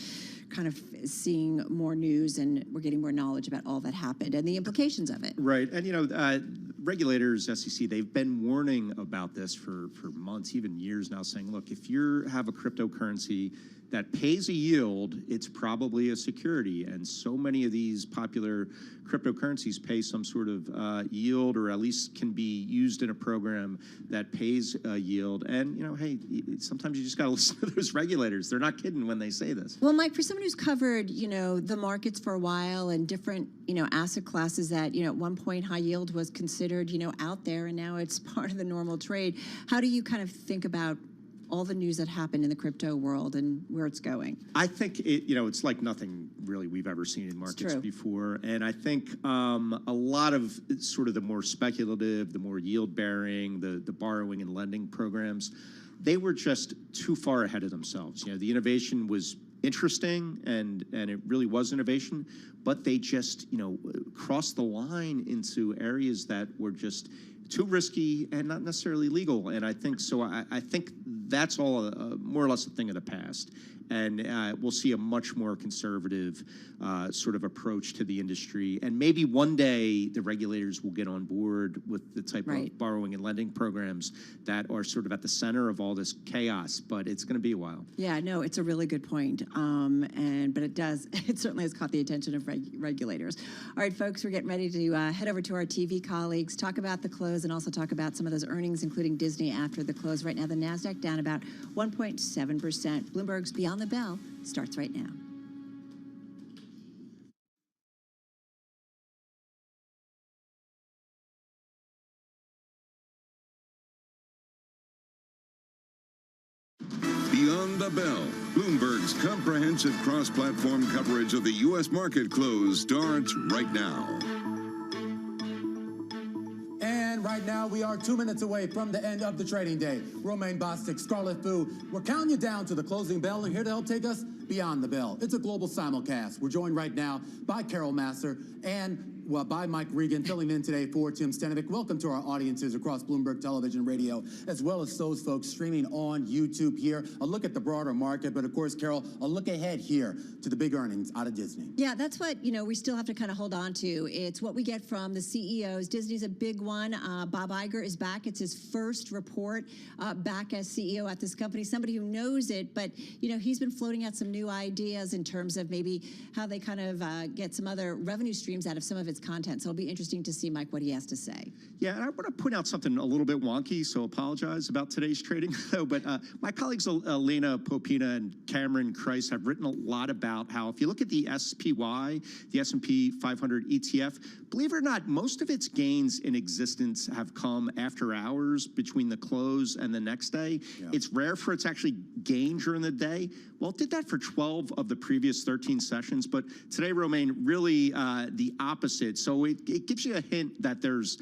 kind of seeing more news, and we're getting more knowledge about all that happened and the implications of it. Right. And, you know, regulators, SEC, they've been warning about this for months, even years now, saying, look, if you have a cryptocurrency that pays a yield, it's probably a security. And so many of these popular cryptocurrencies pay some sort of yield, or at least can be used in a program that pays a yield. And, you know, hey, sometimes you just got to listen to those regulators. They're not kidding when they say this. Well, Mike, for someone who's covered, you know, the markets for a while and different, you know, asset classes that, you know, at one point high yield was considered, you know, out there, and now it's part of the normal trade. How do you kind of think about all the news that happened in the crypto world and where it's going? I think it's like nothing really we've ever seen in markets before. And I think a lot of sort of the more speculative, the more yield bearing, the borrowing and lending programs, they were just too far ahead of themselves. You know, the innovation was interesting and it really was innovation, but they just, you know, crossed the line into areas that were just too risky and not necessarily legal. And I think so. I think that's all more or less a thing of the past. And we'll see a much more conservative sort of approach to the industry. And maybe one day the regulators will get on board with the type of borrowing and lending programs that are sort of at the center of all this chaos. But it's going to be a while. Yeah, no, it's a really good point. But it certainly has caught the attention of regulators. All right, folks, we're getting ready to head over to our TV colleagues, talk about the close, and also talk about some of those earnings, including Disney after the close. Right now, the NASDAQ down about 1.7%. Bloomberg's Beyond the Bell starts right now. Beyond the Bell, Bloomberg's comprehensive cross-platform coverage of the U.S. market close starts right now. And right now, we are 2 minutes away from the end of the trading day. Romaine Bostic, Scarlett Fu, we're counting you down to the closing bell, and here to help take us beyond the bell. It's a global simulcast. We're joined right now by Carol Masser and by Mike Regan, filling in today for Tim Stenevec. Welcome to our audiences across Bloomberg Television Radio, as well as those folks streaming on YouTube here. A look at the broader market, but of course, Carol, a look ahead here to the big earnings out of Disney. Yeah, that's what, you know, we still have to kind of hold on to. It's what we get from the CEOs. Disney's a big one. Bob Iger is back. It's his first report back as CEO at this company. Somebody who knows it, but, you know, he's been floating out some new ideas in terms of maybe how they kind of get some other revenue streams out of some of its its content. So it'll be interesting to see, Mike, what he has to say. Yeah, and I want to point out something a little bit wonky, so apologize about today's trading. But my colleagues Elena Popina and Cameron Kreis have written a lot about how if you look at the SPY, the S&P 500 ETF, believe it or not, most of its gains in existence have come after hours between the close and the next day. Yeah. It's rare for it to actually gain during the day. Well, it did that for 12 of the previous 13 sessions, but today, Romaine, really the opposite. So it gives you a hint that there's,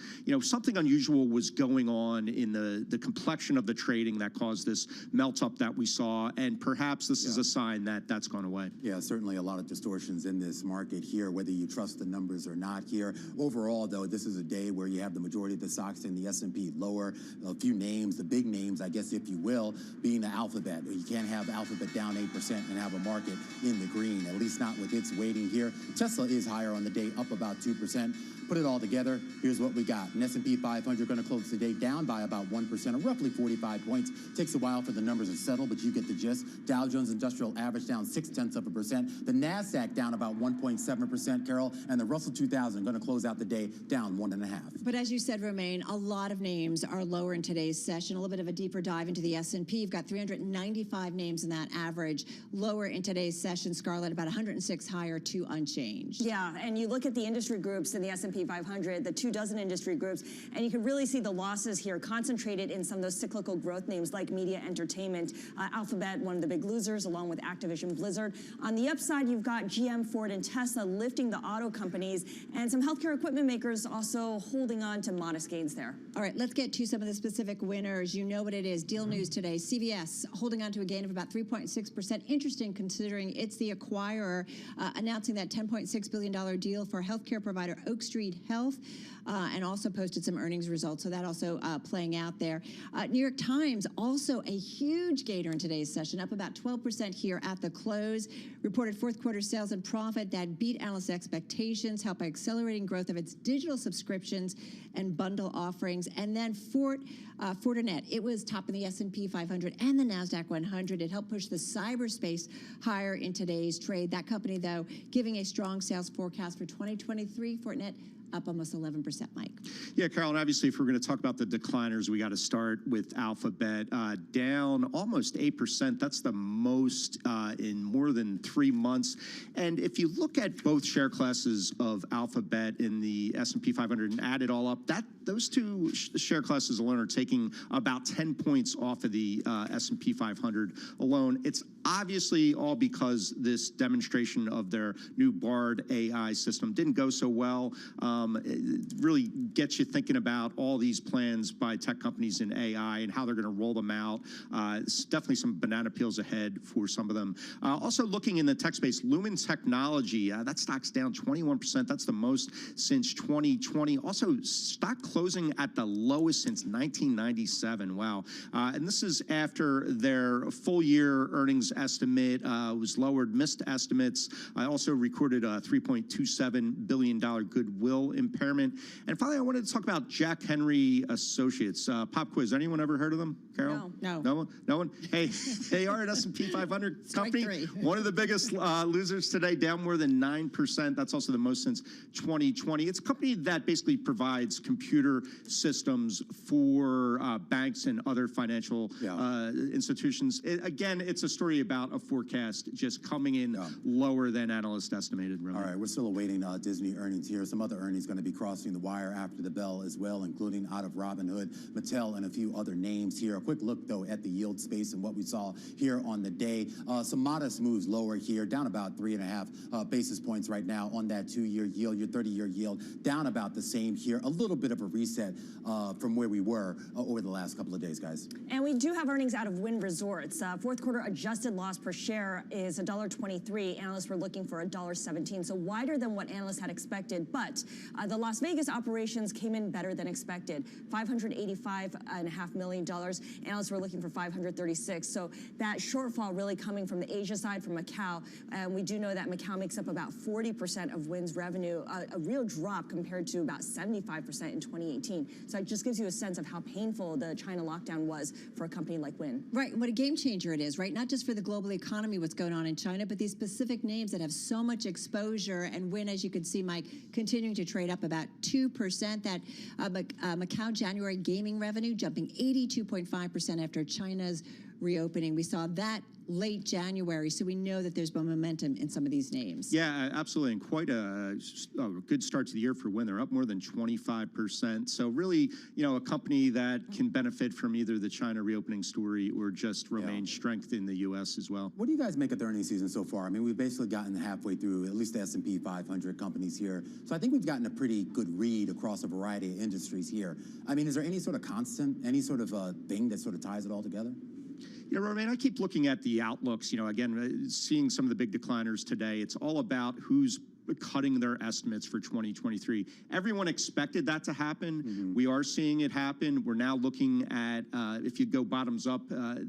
something unusual was going on in the complexion of the trading that caused this melt up that we saw, and perhaps this is a sign that that's gone away. Yeah, certainly a lot of distortions in this market here, whether you trust the numbers or not here. Overall, though, this is a day where you have the majority of the stocks in the S&P lower, a few names, the big names, I guess, if you will, being the Alphabet. You can't have Alphabet down 8% and have a market in the green, at least not with its weighting here. Tesla is higher on the day, up about 2%. Put it all together, here's what we got. An S&P 500 going to close the day down by about 1%, or roughly 45 points. Takes a while for the numbers to settle, but you get the gist. Dow Jones Industrial Average down 0.6%. The NASDAQ down about 1.7%, Carol, and the Russell 2000 going to close out the day down 1.5%. But as you said, Romaine, a lot of names are lower in today's session. A little bit of a deeper dive into the S&P. You've got 395 names in that average. Lower in today's session, Scarlett, about 106 higher, 2 unchanged. Yeah, and you look at the industry groups in the S&P 500, the 24 industry groups, and you can really see the losses here concentrated in some of those cyclical growth names like media, entertainment, Alphabet, one of the big losers, along with Activision Blizzard. On the upside, you've got GM, Ford, and Tesla lifting the auto companies, and some healthcare equipment makers also holding on to modest gains there. All right, let's get to some of the specific winners. You know what it is. Deal news today. CVS holding on to a gain of about 3.6%. Interesting considering it's the acquirer announcing that $10.6 billion deal for healthcare provider Oak Street Health, and also posted some earnings results. So that also playing out there. New York Times also a huge gainer in today's session, up about 12% here at the close. Reported fourth quarter sales and profit that beat analyst expectations, helped by accelerating growth of its digital subscriptions and bundle offerings. And then Fortinet, it was top in the S&P 500 and the NASDAQ 100. It helped push the cyberspace higher in today's trade. That company, though, giving a strong sales forecast for 2023. Fortinet up almost 11%, Mike. Yeah, Carol, and obviously if we're going to talk about the decliners, we got to start with Alphabet, down almost 8%. That's the most in more than 3 months. And if you look at both share classes of Alphabet in the S&P 500 and add it all up, those two share classes alone are taking about 10 points off of the S&P 500 alone. It's obviously all because this demonstration of their new Bard AI system didn't go so well. It really gets you thinking about all these plans by tech companies in AI and how they're going to roll them out. It's definitely some banana peels ahead for some of them. Also looking in the tech space, Lumen Technology, that stock's down 21%. That's the most since 2020. Also, stock closing at the lowest since 1997. Wow. And this is after their full year earnings estimate was lowered, missed estimates. I also recorded a $3.27 billion goodwill impairment. And finally, I wanted to talk about Jack Henry Associates. Pop quiz. Anyone ever heard of them, Carol? No. No one? No one? Hey, they are an S&P 500 company. One of the biggest losers today, down more than 9%. That's also the most since 2020. It's a company that basically provides computer systems for banks and other financial institutions. Again, it's a story about a forecast just coming in lower than analysts estimated. Really. All right, we're still awaiting Disney earnings here. Some other earnings going to be crossing the wire after the bell as well, including out of Robinhood, Mattel, and a few other names here. A quick look, though, at the yield space and what we saw here on the day. Some modest moves lower here, down about 3.5 basis points right now on that 2-year yield. Your 30-year yield down about the same here. A little bit of a reset from where we were over the last couple of days, guys. And we do have earnings out of Wynn Resorts. Fourth quarter adjusted loss per share is $1.23. Analysts were looking for $1.17, so wider than what analysts had expected. But the Las Vegas operations came in better than expected, $585.5 million. Analysts were looking for $536. So that shortfall really coming from the Asia side, from Macau. And we do know that Macau makes up about 40% of Wynn's revenue, a real drop compared to about 75% in 2018. So it just gives you a sense of how painful the China lockdown was for a company like Wynn. Right, what a game changer it is, right? Not just for the global economy, what's going on in China, but these specific names that have so much exposure and Wynn, as you can see, Mike, continuing to trade up about 2%. That Macau January gaming revenue jumping 82.5% after China's reopening. We saw that late January, so we know that there's momentum in some of these names. Yeah, absolutely, and quite a good start to the year for Wynn. They're up more than 25%. So really, a company that can benefit from either the China reopening story or just remain strength in the U.S. as well. What do you guys make of the earnings season so far? I mean, we've basically gotten halfway through, at least the S&P 500 companies here. So I think we've gotten a pretty good read across a variety of industries here. I mean, is there any sort of constant, any sort of thing that sort of ties it all together? Romaine, I keep looking at the outlooks. Again, seeing some of the big decliners today, it's all about who's cutting their estimates for 2023. Everyone expected that to happen. We are seeing it happen. We're now looking at, if you go bottoms up,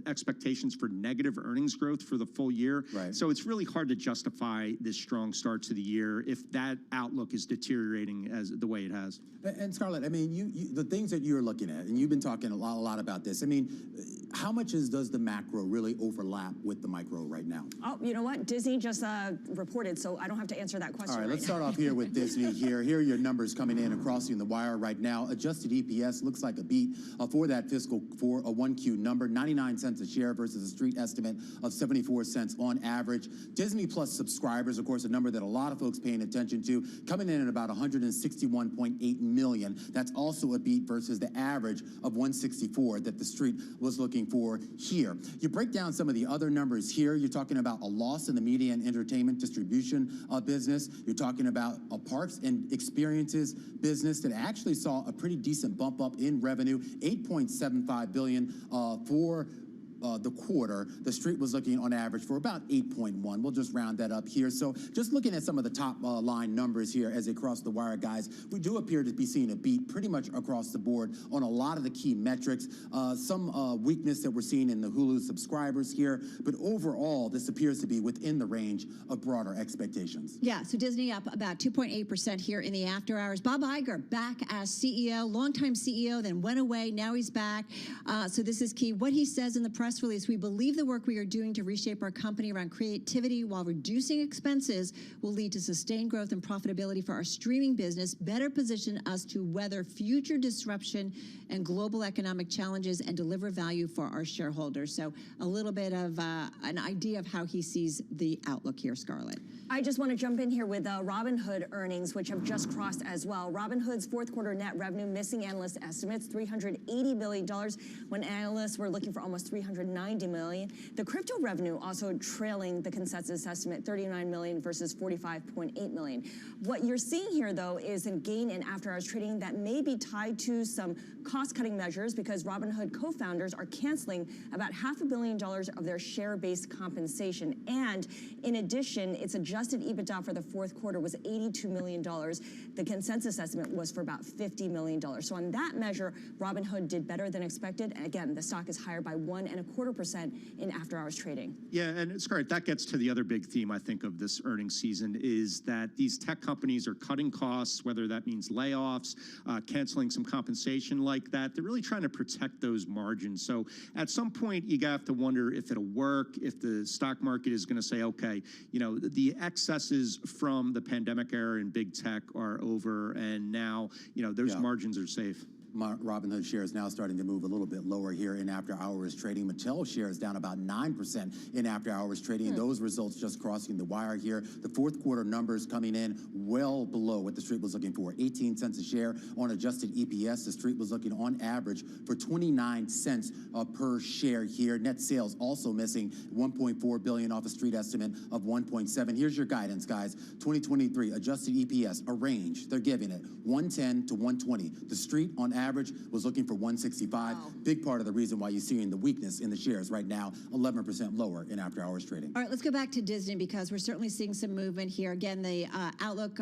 expectations for negative earnings growth for the full year. Right. So it's really hard to justify this strong start to the year if that outlook is deteriorating as the way it has. And Scarlett, I mean, the things that you're looking at, and you've been talking a lot about this. I mean, how much does the macro really overlap with the micro right now? Oh, you know what? Disney just reported, so I don't have to answer that question. All right, let's now. start off here with Disney here. Here are your numbers coming in and crossing the wire right now. Adjusted EPS looks like a beat for that fiscal for a 1Q number, 99 cents a share versus a street estimate of 74 cents on average. Disney Plus subscribers, of course, a number that a lot of folks paying attention to, coming in at about 161.8 million. That's also a beat versus the average of 164 that the street was looking for here. You break down some of the other numbers here. You're talking about a loss in the media and entertainment distribution business. You're talking about a parks and experiences business that actually saw a pretty decent bump up in revenue, $8.75 billion for the quarter. The street was looking on average for about 8.1. We'll just round that up here. So just looking at some of the top line numbers here as they cross the wire, guys, we do appear to be seeing a beat pretty much across the board on a lot of the key metrics. Some weakness that we're seeing in the Hulu subscribers here, but overall, this appears to be within the range of broader expectations. Yeah, so Disney up about 2.8% here in the after hours. Bob Iger back as CEO, longtime CEO, then went away. Now he's back. So this is key. What he says in the press release, we believe the work we are doing to reshape our company around creativity while reducing expenses will lead to sustained growth and profitability for our streaming business, better position us to weather future disruption and global economic challenges and deliver value for our shareholders. So a little bit of an idea of how he sees the outlook here, Scarlett. I just want to jump in here with Robinhood earnings, which have just crossed as well. Robinhood's fourth quarter net revenue missing analyst estimates, $380 billion, when analysts were looking for almost $390 million. The crypto revenue also trailing the consensus estimate, $39 million versus $45.8 million. What you're seeing here, though, is a gain in after-hours trading that may be tied to some cost-cutting measures because Robinhood co-founders are canceling about $500 million of their share-based compensation. And in addition, its adjusted EBITDA for the fourth quarter was $82 million. The consensus estimate was for about $50 million. So on that measure, Robinhood did better than expected. And again, the stock is higher by 1.25% in after-hours trading. Yeah, and it's great. That gets to the other big theme, I think, of this earnings season is that these tech companies are cutting costs, whether that means layoffs, canceling some compensation like that. They're really trying to protect those margins. So at some point, you have to wonder if it'll work, if the stock market is going to say, okay, the excesses from the pandemic era in big tech are over, and now, those margins are safe. Robinhood shares now starting to move a little bit lower here in after-hours trading. Mattel shares down about 9% in after-hours trading. Those results just crossing the wire here. The fourth quarter numbers coming in well below what the street was looking for. 18 cents a share on adjusted EPS. The street was looking on average for 29 cents per share here. Net sales also missing $1.4 billion off a street estimate of 1.7. Here's your guidance, guys. 2023 adjusted EPS, a range. They're giving it 110 to 120. The street on average was looking for 165. Wow. Big part of the reason why you're seeing the weakness in the shares right now, 11% lower in after-hours trading. All right, let's go back to Disney because we're certainly seeing some movement here. Again, the outlook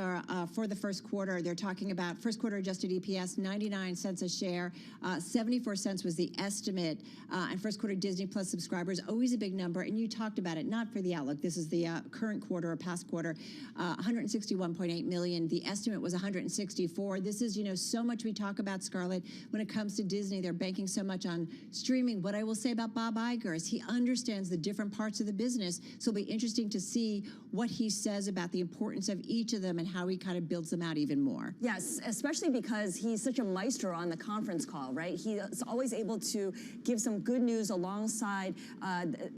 for the first quarter, they're talking about first quarter adjusted EPS, 99 cents a share. 74 cents was the estimate. And first quarter Disney Plus subscribers, always a big number. And you talked about it, not for the outlook. This is the current quarter or past quarter, 161.8 million. The estimate was 164. This is, so much we talk about, Scarlett, Scarlett, when it comes to Disney, they're banking so much on streaming. What I will say about Bob Iger is he understands the different parts of the business, so it'll be interesting to see what he says about the importance of each of them and how he kind of builds them out even more. Yes, especially because he's such a maestro on the conference call, right? He is always able to give some good news alongside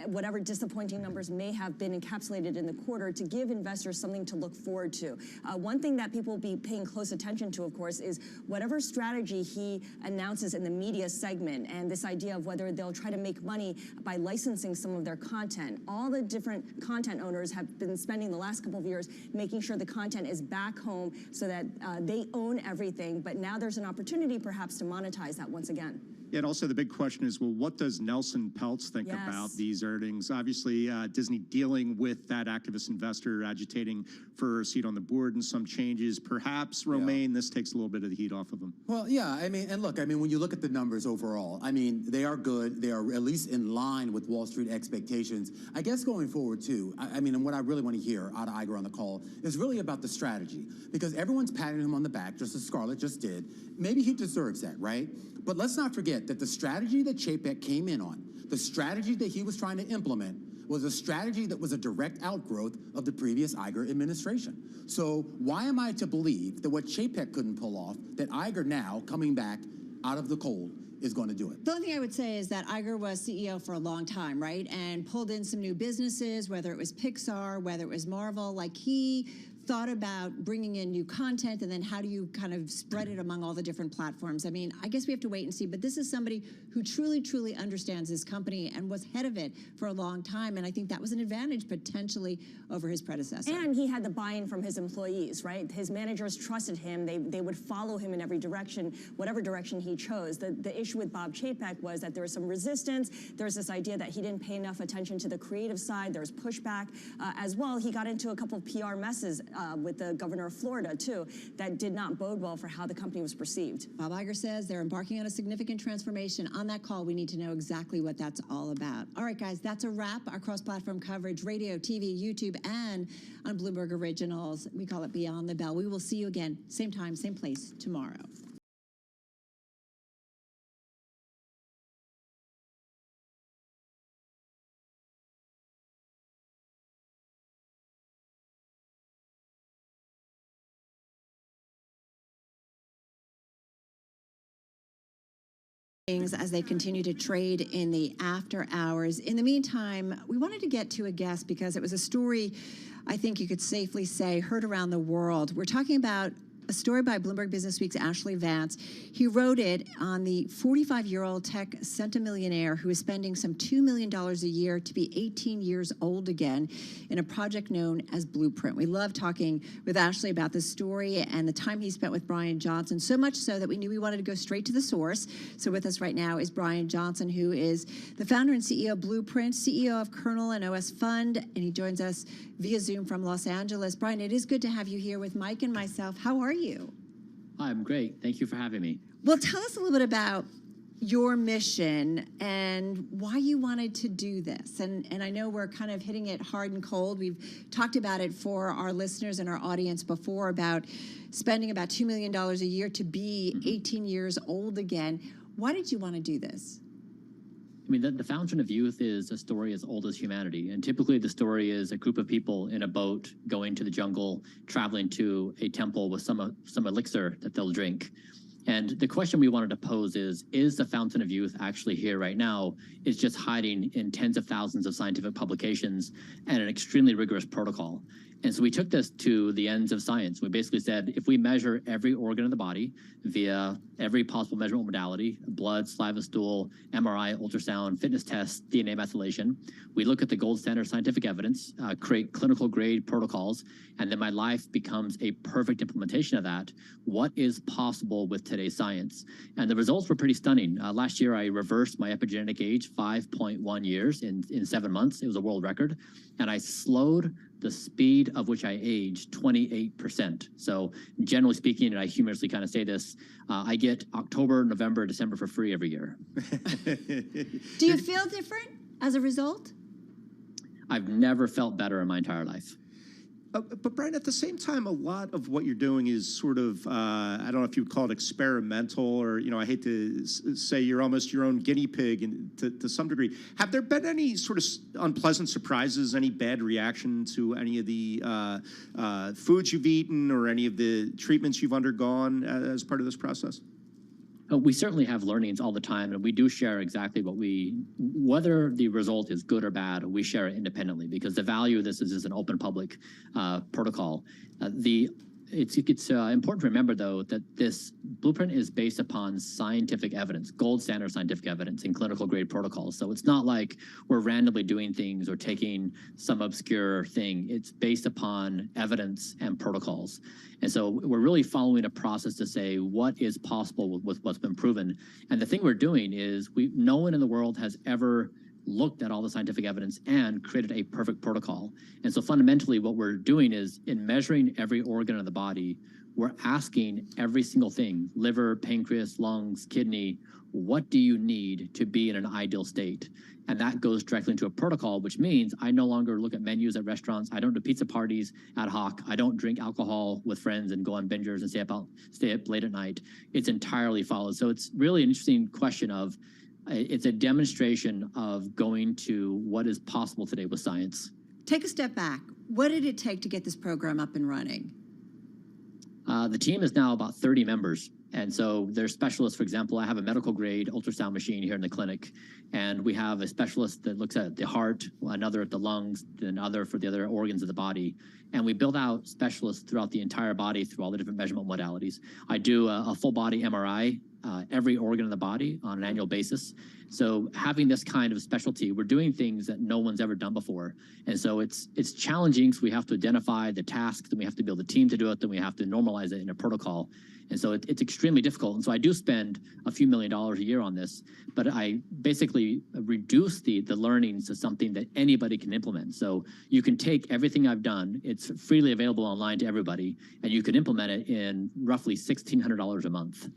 whatever disappointing numbers may have been encapsulated in the quarter to give investors something to look forward to. One thing that people will be paying close attention to, of course, is whatever strategy he announces in the media segment and this idea of whether they'll try to make money by licensing some of their content. All the different content owners have been spending the last couple of years making sure the content is back home so that they own everything, but now there's an opportunity perhaps to monetize that once again. Yeah, and also the big question is, well, what does Nelson Peltz think about these earnings? Obviously, Disney dealing with that activist investor agitating for a seat on the board and some changes. Perhaps, Romaine, this takes a little bit of the heat off of him. Well, yeah, I mean, and look, I mean, when you look at the numbers overall, I mean, they are good. They are at least in line with Wall Street expectations. I guess going forward, too, I mean, and what I really want to hear out of Iger on the call is really about the strategy, because everyone's patting him on the back, just as Scarlett just did. Maybe he deserves that, right? But let's not forget that the strategy that Chapek came in on, the strategy that he was trying to implement, was a strategy that was a direct outgrowth of the previous Iger administration. So why am I to believe that what Chapek couldn't pull off, that Iger now, coming back out of the cold, is going to do it? The only thing I would say is that Iger was CEO for a long time, right? And pulled in some new businesses, whether it was Pixar, whether it was Marvel, like he thought about bringing in new content and then how do you kind of spread it among all the different platforms. I mean, I guess we have to wait and see, but this is somebody who truly, truly understands this company and was head of it for a long time, and I think that was an advantage potentially over his predecessor. And he had the buy-in from his employees, right? His managers trusted him. They would follow him in every direction, whatever direction he chose. The issue with Bob Chapek was that there was some resistance. There was this idea that he didn't pay enough attention to the creative side. There was pushback as well. He got into a couple of PR messes with the governor of Florida, too, that did not bode well for how the company was perceived. Bob Iger says they're embarking on a significant transformation. On that call, we need to know exactly what that's all about. All right, guys, that's a wrap. Our cross-platform coverage, radio, TV, YouTube, and on Bloomberg Originals. We call it Beyond the Bell. We will see you again, same time, same place, tomorrow. As they continue to trade in the after hours. In the meantime, we wanted to get to a guest because it was a story I think you could safely say heard around the world. We're talking about a story by Bloomberg Businessweek's Ashley Vance. He wrote it on the 45-year-old tech centimillionaire who is spending some $2 million a year to be 18 years old again in a project known as Blueprint. We love talking with Ashley about this story and the time he spent with Brian Johnson, so much so that we knew we wanted to go straight to the source. So with us right now is Brian Johnson, who is the founder and CEO of Blueprint, CEO of Kernel and OS Fund, and he joins us via Zoom from Los Angeles. Brian, it is good to have you here with Mike and myself. How are you? I'm great. Thank you for having me. Well, tell us a little bit about your mission and why you wanted to do this. And I know we're kind of hitting it hard and cold. We've talked about it for our listeners and our audience before about spending about $2 million a year to be 18 years old again. Why did you want to do this? I mean, the fountain of youth is a story as old as humanity. And typically the story is a group of people in a boat going to the jungle, traveling to a temple with some elixir that they'll drink. And the question we wanted to pose is the fountain of youth actually here right now? Is just hiding in tens of thousands of scientific publications and an extremely rigorous protocol. And so we took this to the ends of science. We basically said, if we measure every organ of the body via every possible measurement modality, blood, saliva, stool, MRI, ultrasound, fitness tests, DNA methylation, we look at the gold standard scientific evidence, create clinical grade protocols, and then my life becomes a perfect implementation of that. What is possible with today's science? And the results were pretty stunning. Last year, I reversed my epigenetic age 5.1 years in 7 months. It was a world record. And I slowed the speed of which I aged 28%. So generally speaking, and I humorously kind of say this, I get October, November, December for free every year. Do you feel different as a result? I've never felt better in my entire life. But Brian, at the same time, a lot of what you're doing is sort of, I don't know if you would call it experimental, or, I hate to say you're almost your own guinea pig to some degree. Have there been any sort of unpleasant surprises, any bad reaction to any of the foods you've eaten or any of the treatments you've undergone as part of this process? We certainly have learnings all the time, and we do share exactly whether the result is good or bad, we share it independently, because the value of this is an open public protocol. It's important to remember, though, that this blueprint is based upon scientific evidence, gold standard scientific evidence in clinical grade protocols. So it's not like we're randomly doing things or taking some obscure thing. It's based upon evidence and protocols. And so we're really following a process to say what is possible with what's been proven. And the thing we're doing is no one in the world has ever looked at all the scientific evidence and created a perfect protocol. And so fundamentally what we're doing is, in measuring every organ of the body, we're asking every single thing, liver, pancreas, lungs, kidney, what do you need to be in an ideal state? And that goes directly into a protocol, which means I no longer look at menus at restaurants. I don't do pizza parties ad hoc. I don't drink alcohol with friends and go on bingers and stay up late at night. It's entirely followed. So it's really an interesting question of, it's a demonstration of going to what is possible today with science. Take a step back. What did it take to get this program up and running? The team is now about 30 members. And so there's specialists. For example, I have a medical grade ultrasound machine here in the clinic, and we have a specialist that looks at the heart, another at the lungs, another for the other organs of the body. And we build out specialists throughout the entire body through all the different measurement modalities. I do a full body MRI, every organ of the body on an annual basis. So having this kind of specialty, we're doing things that no one's ever done before. And so it's challenging, so we have to identify the tasks, then we have to build a team to do it, then we have to normalize it in a protocol. And so it's extremely difficult. And so I do spend a few $1 million a year on this, but I basically reduce the learnings to something that anybody can implement. So you can take everything I've done, it's freely available online to everybody, and you can implement it in roughly $1,600 a month.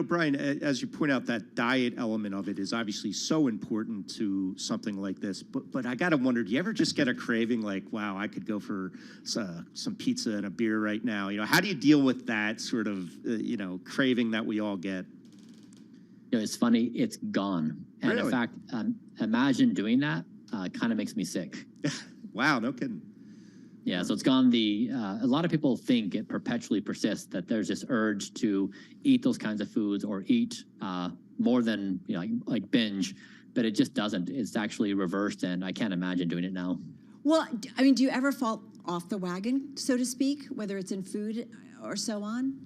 Brian, as you point out, that diet element of it is obviously so important to something like this. But I got to wonder, do you ever just get a craving like, wow, I could go for some pizza and a beer right now? How do you deal with that sort of, craving that we all get? It's funny, it's gone. And Really? in fact, imagine doing that kind of makes me sick. Wow, no kidding. Yeah, so it's gone. A lot of people think it perpetually persists, that there's this urge to eat those kinds of foods or eat more than, like binge, but it just doesn't. It's actually reversed, and I can't imagine doing it now. Well, I mean, do you ever fall off the wagon, so to speak, whether it's in food or so on?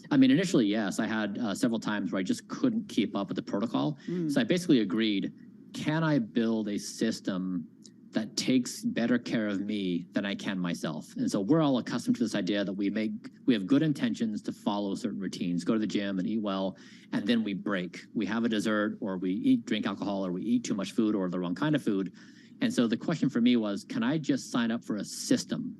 I mean, initially, yes. I had several times where I just couldn't keep up with the protocol. So I basically agreed, can I build a system that takes better care of me than I can myself? And so we're all accustomed to this idea that we have good intentions to follow certain routines, go to the gym and eat well, and then we break. We have a dessert, or we drink alcohol, or we eat too much food or the wrong kind of food. And so the question for me was, can I just sign up for a system,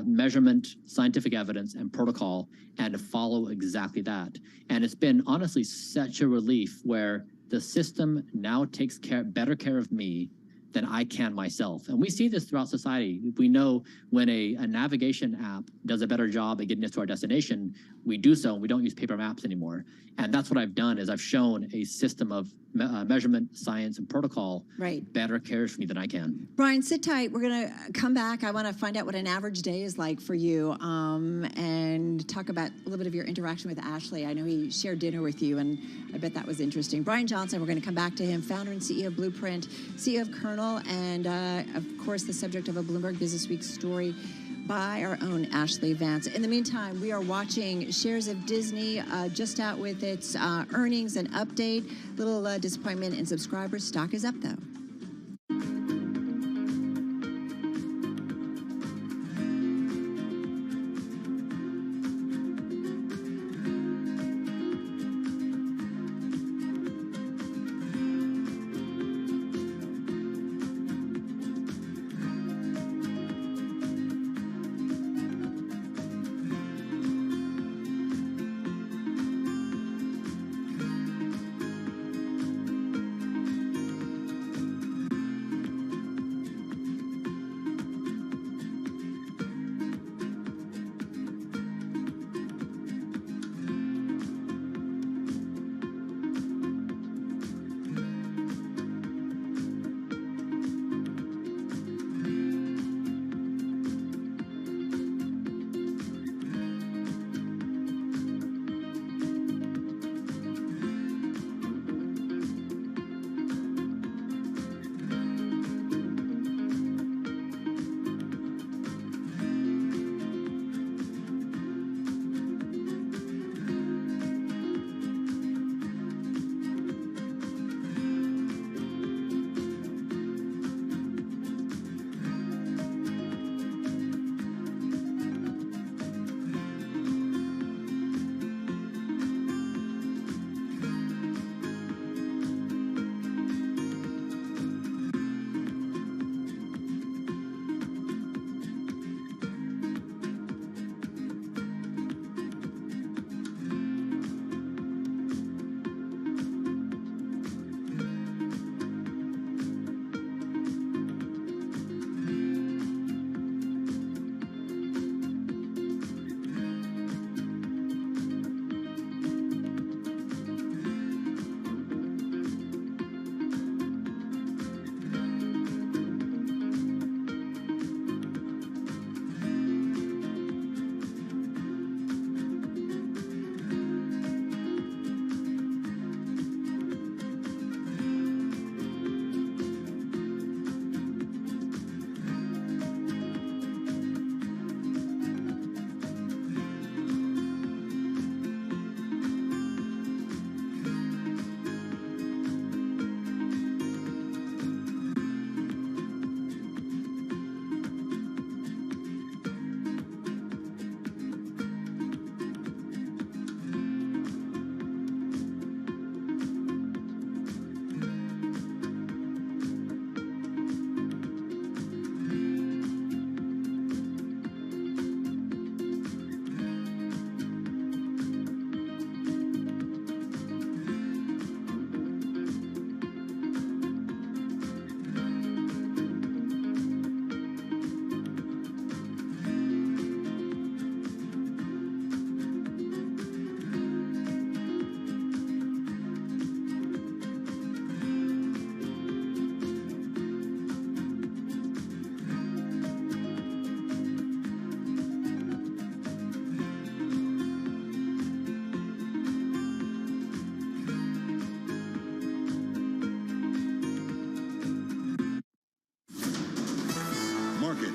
measurement, scientific evidence, and protocol, and follow exactly that? And it's been honestly such a relief where the system now takes better care of me than I can myself. And we see this throughout society. We know when a navigation app does a better job at getting us to our destination, we do so, and we don't use paper maps anymore. And that's what I've done, is I've shown a system of measurement, science, and protocol better cares for me than I can. Brian, sit tight. We're going to come back. I want to find out what an average day is like for you, and talk about a little bit of your interaction with Ashley. I know he shared dinner with you, and I bet that was interesting. Brian Johnson, we're going to come back to him, founder and CEO of Blueprint, CEO of Kernel, and of course the subject of a Bloomberg Business Week story by our own Ashley Vance. In the meantime, we are watching shares of Disney just out with its earnings and update. Little disappointment in subscribers. Stock is up, though.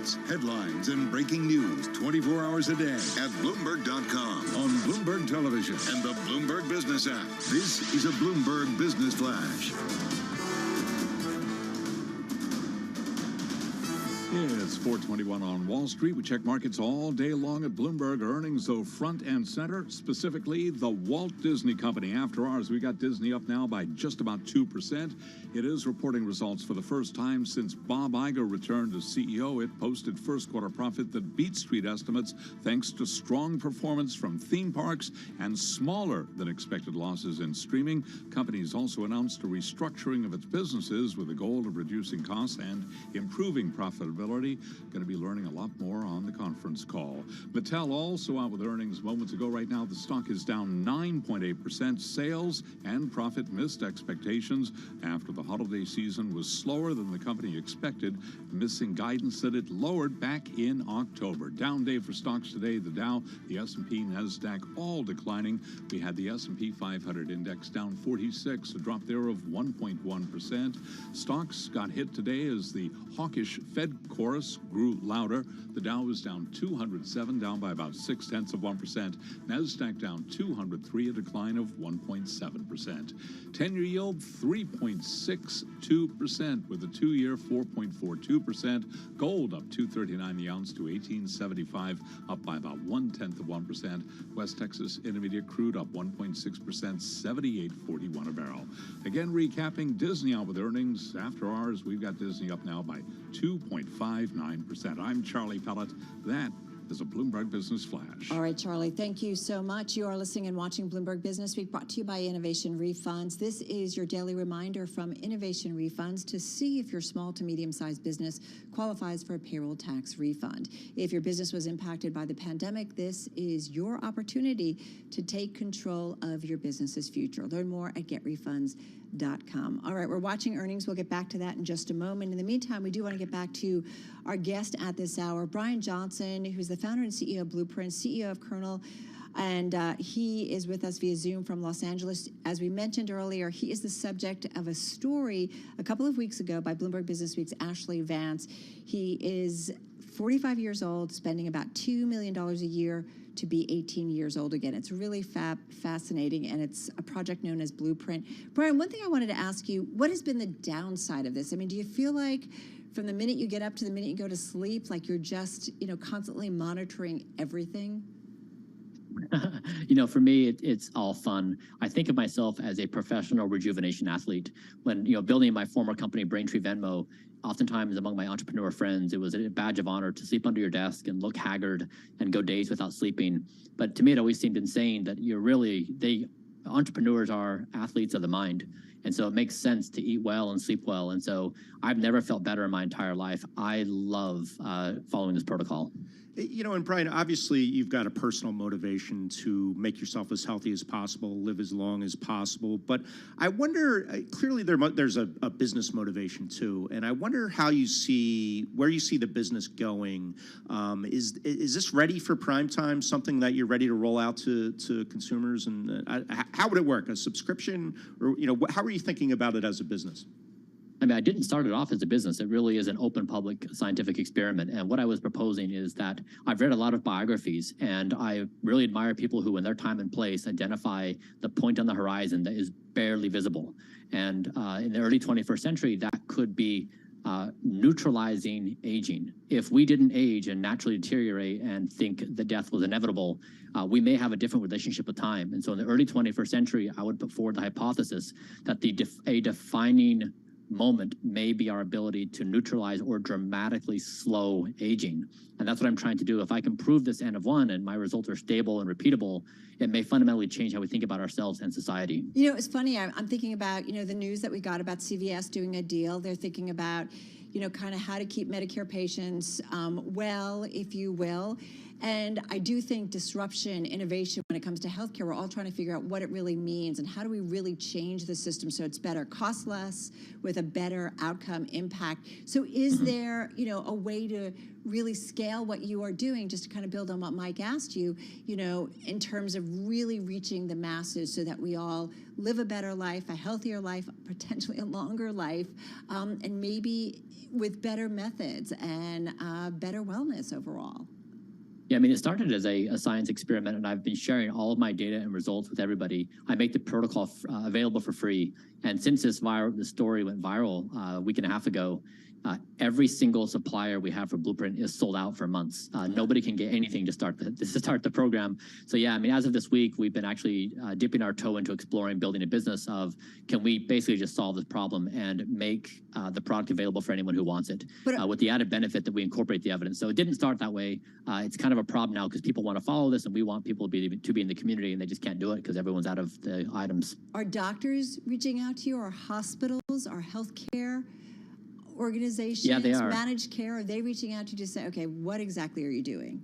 markets, headlines, and breaking news 24 hours a day at Bloomberg.com, on Bloomberg Television, and the Bloomberg Business app. This is a Bloomberg Business Flash. It's 4:21 on Wall Street. We check markets all day long at Bloomberg. Earnings, though, front and center, specifically the Walt Disney Company. After hours, we got Disney up now by just about 2%. It is reporting results for the first time since Bob Iger returned as CEO. It posted first quarter profit that beat street estimates thanks to strong performance from theme parks and smaller than expected losses in streaming. Companies also announced a restructuring of its businesses with the goal of reducing costs and improving profitability. Going to be learning a lot more on the conference call. Mattel also out with earnings moments ago. Right now, the stock is down 9.8%. Sales and profit missed expectations after the holiday season was slower than the company expected, missing guidance that it lowered back in October. Down day for stocks today. The Dow, the S&P, NASDAQ all declining. We had the S&P 500 index down 46, a drop there of 1.1%. Stocks got hit today as the hawkish Fed chorus grew louder. The Dow was down 207, down by about 0.6%. NASDAQ down 203, a decline of 1.7%. 10-year yield 3.62%, with a 2-year 4.42%. Gold up $2.39 the ounce to $18.75, up by about 0.1%. West Texas Intermediate crude up 1.6%, $78.41 a barrel. Again, recapping Disney out with earnings. After hours, we've got Disney up now by 2.59%. I'm Charlie Pellet. That is a Bloomberg Business Flash. All right, Charlie, thank you so much. You are listening and watching Bloomberg Business Week, brought to you by Innovation Refunds. This is your daily reminder from Innovation Refunds to see if your small to medium-sized business qualifies for a payroll tax refund. If your business was impacted by the pandemic, this is your opportunity to take control of your business's future. Learn more at getrefunds.com. All right, we're watching earnings. We'll get back to that in just a moment. In the meantime, we do want to get back to our guest at this hour, Brian Johnson, who's the founder and CEO of Blueprint, CEO of Kernel, and he is with us via Zoom from Los Angeles. As we mentioned earlier, he is the subject of a story a couple of weeks ago by Bloomberg Business Week's Ashley Vance. He is 45 years old, spending about $2 million a year to be 18 years old again. It's really fascinating, and it's a project known as Blueprint. Brian, one thing I wanted to ask you, what has been the downside of this? I mean, do you feel like from the minute you get up to the minute you go to sleep, like you're just, constantly monitoring everything? For me, it's all fun. I think of myself as a professional rejuvenation athlete. When, building my former company, Braintree Venmo, oftentimes among my entrepreneur friends, it was a badge of honor to sleep under your desk and look haggard and go days without sleeping. But to me, it always seemed insane that entrepreneurs are athletes of the mind. And so it makes sense to eat well and sleep well. And so I've never felt better in my entire life. I love following this protocol. And Brian, obviously you've got a personal motivation to make yourself as healthy as possible, live as long as possible. But I wonder, clearly there's a business motivation too. And I wonder where you see the business going. Is this ready for prime time, something that you're ready to roll out to consumers? And how would it work? A subscription? Or, how are you thinking about it as a business? I mean, I didn't start it off as a business. It really is an open public scientific experiment. And what I was proposing is that I've read a lot of biographies, and I really admire people who, in their time and place, identify the point on the horizon that is barely visible. And in the early 21st century, that could be neutralizing aging. If we didn't age and naturally deteriorate and think that death was inevitable, we may have a different relationship with time. And so in the early 21st century, I would put forward the hypothesis that a defining moment may be our ability to neutralize or dramatically slow aging. And that's what I'm trying to do. If I can prove this N of 1 and my results are stable and repeatable, it may fundamentally change how we think about ourselves and society. It's funny. I'm thinking about, the news that we got about CVS doing a deal. They're thinking about, kind of how to keep Medicare patients well, if you will. And I do think disruption, innovation when it comes to healthcare, we're all trying to figure out what it really means and how do we really change the system so it's better, cost less, with a better outcome impact. So is there, a way to really scale what you are doing, just to kind of build on what Mike asked you, in terms of really reaching the masses so that we all live a better life, a healthier life, potentially a longer life, and maybe with better methods and better wellness overall? Yeah, I mean, it started as a science experiment, and I've been sharing all of my data and results with everybody. I make the protocol available for free. And since the story went viral a week and a half ago, every single supplier we have for Blueprint is sold out for months. Nobody can get anything to start the program. So yeah, I mean, as of this week, we've been actually dipping our toe into exploring building a business of, can we basically just solve this problem and make the product available for anyone who wants it, with the added benefit that we incorporate the evidence. So it didn't start that way. It's kind of a problem now because people want to follow this, and we want people to be in the community, and they just can't do it because everyone's out of the items. Are doctors reaching out to you? Are hospitals? Are healthcare organizations, yeah, they are. Managed care, are they reaching out to you to say, okay, what exactly are you doing?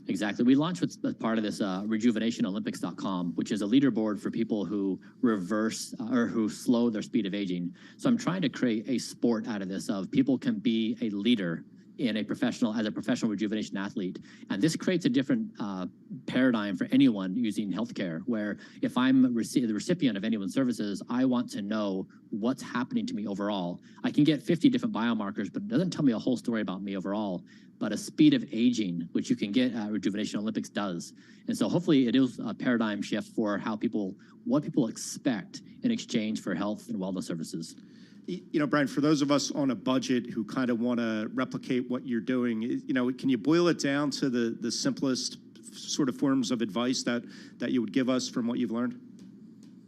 Exactly. We launched with part of this rejuvenationolympics.com, which is a leaderboard for people who reverse or who slow their speed of aging. So I'm trying to create a sport out of this of people can be a leader in as a professional rejuvenation athlete. And this creates a different paradigm for anyone using healthcare, where if I'm the recipient of anyone's services, I want to know what's happening to me overall. I can get 50 different biomarkers, but it doesn't tell me a whole story about me overall. But a speed of aging, which you can get at Rejuvenation Olympics, does. And so hopefully it is a paradigm shift for what people expect in exchange for health and wellness services. Brian, for those of us on a budget who kind of want to replicate what you're doing, can you boil it down to the simplest sort of forms of advice that you would give us from what you've learned?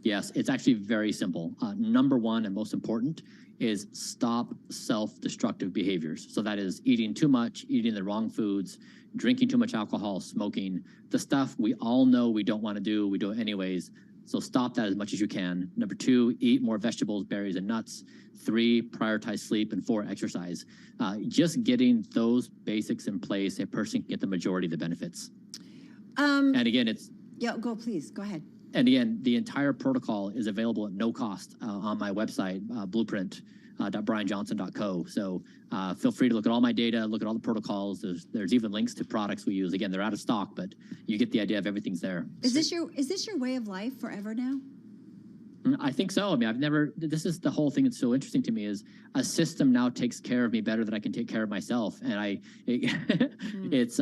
Yes, it's actually very simple. Number one and most important is stop self-destructive behaviors. So that is eating too much, eating the wrong foods, drinking too much alcohol, smoking, the stuff we all know we don't want to do, we do it anyways. So stop that as much as you can. Number two, eat more vegetables, berries, and nuts. 3, prioritize sleep. And 4, exercise. Just getting those basics in place, a person can get the majority of the benefits. And again, Yeah, please, go ahead. And again, the entire protocol is available at no cost on my website, blueprint.brianjohnson.co. So feel free to look at all my data, look at all the protocols. There's even links to products we use. Again, they're out of stock, but you get the idea of everything's there. Is this your way of life forever now? I think so. I mean, this is the whole thing that's so interesting to me is a system now takes care of me better than I can take care of myself. And it's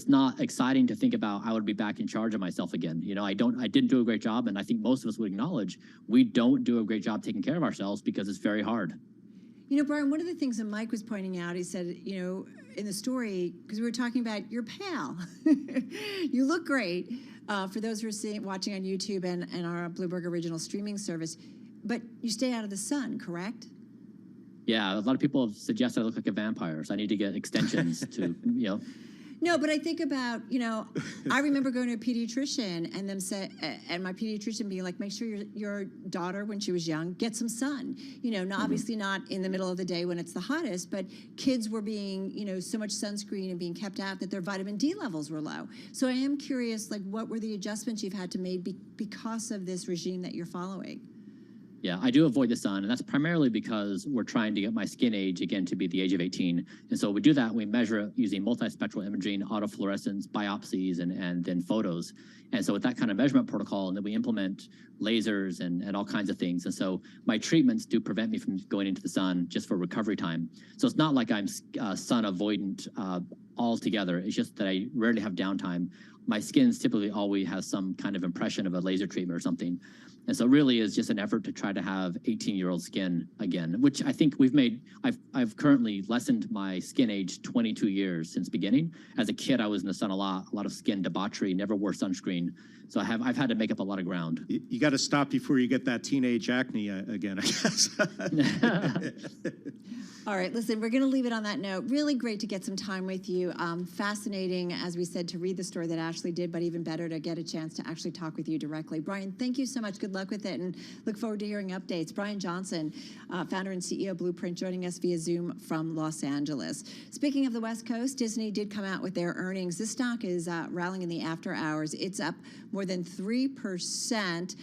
not exciting to think about I would be back in charge of myself again. I didn't do a great job. And I think most of us would acknowledge we don't do a great job taking care of ourselves because it's very hard. Brian, one of the things that Mike was pointing out, he said, in the story, because we were talking about your pal, you look great. For those who are watching on YouTube and our Bloomberg Original streaming service, but you stay out of the sun, correct? Yeah, a lot of people have suggested I look like a vampire, so I need to get extensions to, No, but I think about, I remember going to a pediatrician and them and my pediatrician being like, make sure your daughter, when she was young, get some sun. Obviously not in the middle of the day when it's the hottest, but kids were being, so much sunscreen and being kept out that their vitamin D levels were low. So I am curious, what were the adjustments you've had to make because of this regime that you're following? Yeah, I do avoid the sun, and that's primarily because we're trying to get my skin age, again, to be the age of 18. And so we do that, we measure it using multispectral imaging, autofluorescence, biopsies, and then photos. And so with that kind of measurement protocol, and then we implement lasers and all kinds of things. And so my treatments do prevent me from going into the sun just for recovery time. So it's not like I'm sun avoidant altogether. It's just that I rarely have downtime. My skin's typically always has some kind of impression of a laser treatment or something. And so it really is just an effort to try to have 18-year-old skin again, which I think I've currently lessened my skin age 22 years since beginning. As a kid, I was in the sun a lot of skin debauchery, never wore sunscreen. So I've had to make up a lot of ground. You got to stop before you get that teenage acne again, I guess. All right, listen, we're going to leave it on that note. Really great to get some time with you. Fascinating, as we said, to read the story that Ashley did, but even better to get a chance to actually talk with you directly. Brian, thank you so much. Good luck with it, and look forward to hearing updates. Brian Johnson, founder and CEO of Blueprint, joining us via Zoom from Los Angeles. Speaking of the West Coast, Disney did come out with their earnings. This stock is rallying in the after hours. It's up more than 3%.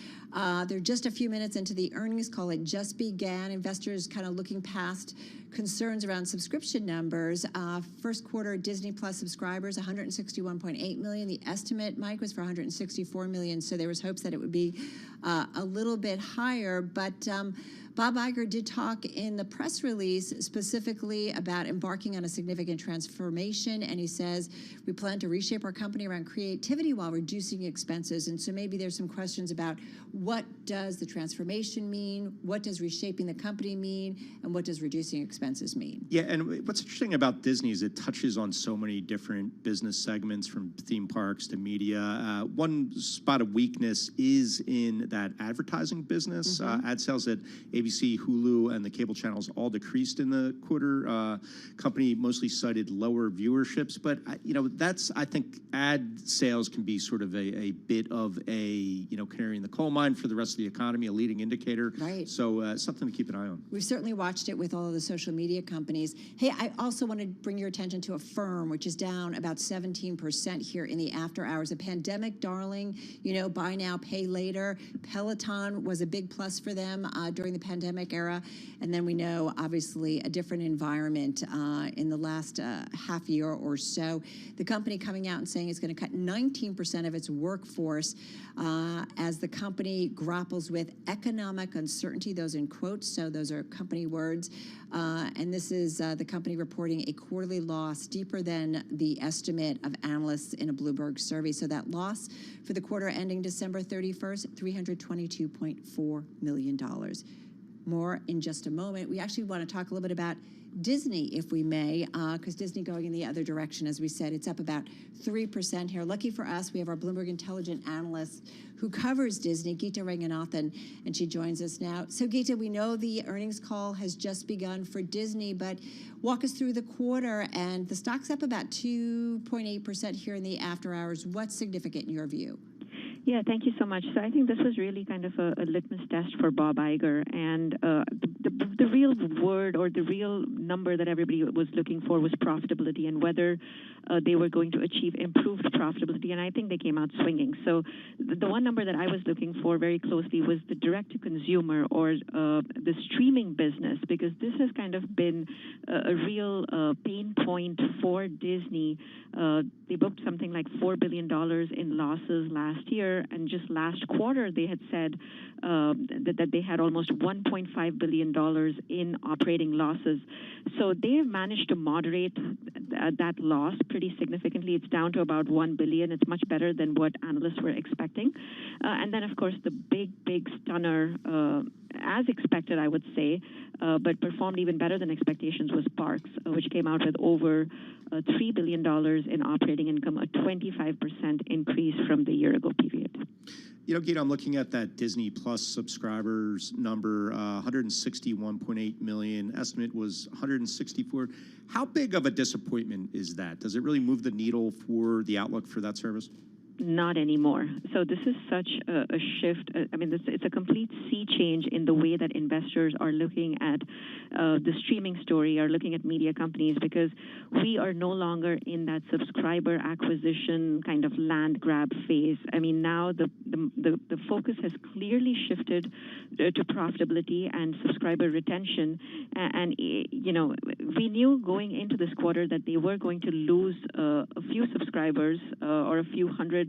They're just a few minutes into the earnings call. It just began. Investors kind of looking past concerns around subscription numbers. First quarter Disney Plus subscribers, 161.8 million. The estimate, Mike, was for 164 million, so there was hopes that it would be a little bit higher. But Bob Iger did talk in the press release specifically about embarking on a significant transformation, and he says, we plan to reshape our company around creativity while reducing expenses. And so maybe there's some questions about what does the transformation mean, what does reshaping the company mean, and what does reducing expenses mean? Yeah, and what's interesting about Disney is it touches on so many different business segments, from theme parks to media. One spot of weakness is in that advertising business. Ad sales at ABC, Hulu, and the cable channels all decreased in the quarter. Company mostly cited lower viewerships, but that's, I think, ad sales can be sort of a bit of a canary in the coal mine for the rest of the economy, a leading indicator. Right. So something to keep an eye on. We've certainly watched it with all of the social media companies. Hey, I also want to bring your attention to Affirm, which is down about 17% here in the after hours. A pandemic darling, buy now, pay later. Peloton was a big plus for them during the pandemic era. And then we know, obviously, a different environment in the last half year or so. The company coming out and saying it's going to cut 19% of its workforce as the company grapples with economic uncertainty, those in quotes, so those are company words. And this is the company reporting a quarterly loss deeper than the estimate of analysts in a Bloomberg survey. So that loss for the quarter ending December 31st, $322.4 million. More in just a moment. We actually want to talk a little bit about Disney, if we may, because Disney going in the other direction, as we said. It's up about 3% here. Lucky for us, we have our Bloomberg Intelligent analyst who covers Disney, Geeta Ranganathan, and she joins us now. So, Geeta, we know the earnings call has just begun for Disney, but walk us through the quarter, and the stock's up about 2.8% here in the after hours. What's significant in your view? Yeah, thank you so much. So I think this was really kind of a litmus test for Bob Iger, and the real word or the real number that everybody was looking for was profitability, and whether they were going to achieve improved profitability, and I think they came out swinging. So the one number that I was looking for very closely was the direct-to-consumer or the streaming business, because this has kind of been a real pain point for Disney. They booked something like $4 billion in losses last year, and just last quarter they had said that they had almost $1.5 billion in operating losses. So they have managed to moderate that loss pretty significantly. It's down to about $1 billion. It's much better than what analysts were expecting. And then, of course, the big stunner, as expected, I would say, but performed even better than expectations, was Parks, which came out with over $3 billion in operating income, a 25% increase from the year-ago period. Geeta, I'm looking at that Disney Plus subscribers number, 161.8 million. Estimate was 164. How big of a disappointment is that? Does it really move the needle for the outlook for that service? Not anymore. So this is such a shift. I mean, it's a complete sea change in the way that investors are looking at the streaming story, are looking at media companies, because we are no longer in that subscriber acquisition kind of land grab phase. I mean, now the focus has clearly shifted to profitability and subscriber retention. And we knew going into this quarter that they were going to lose a few subscribers or a few hundred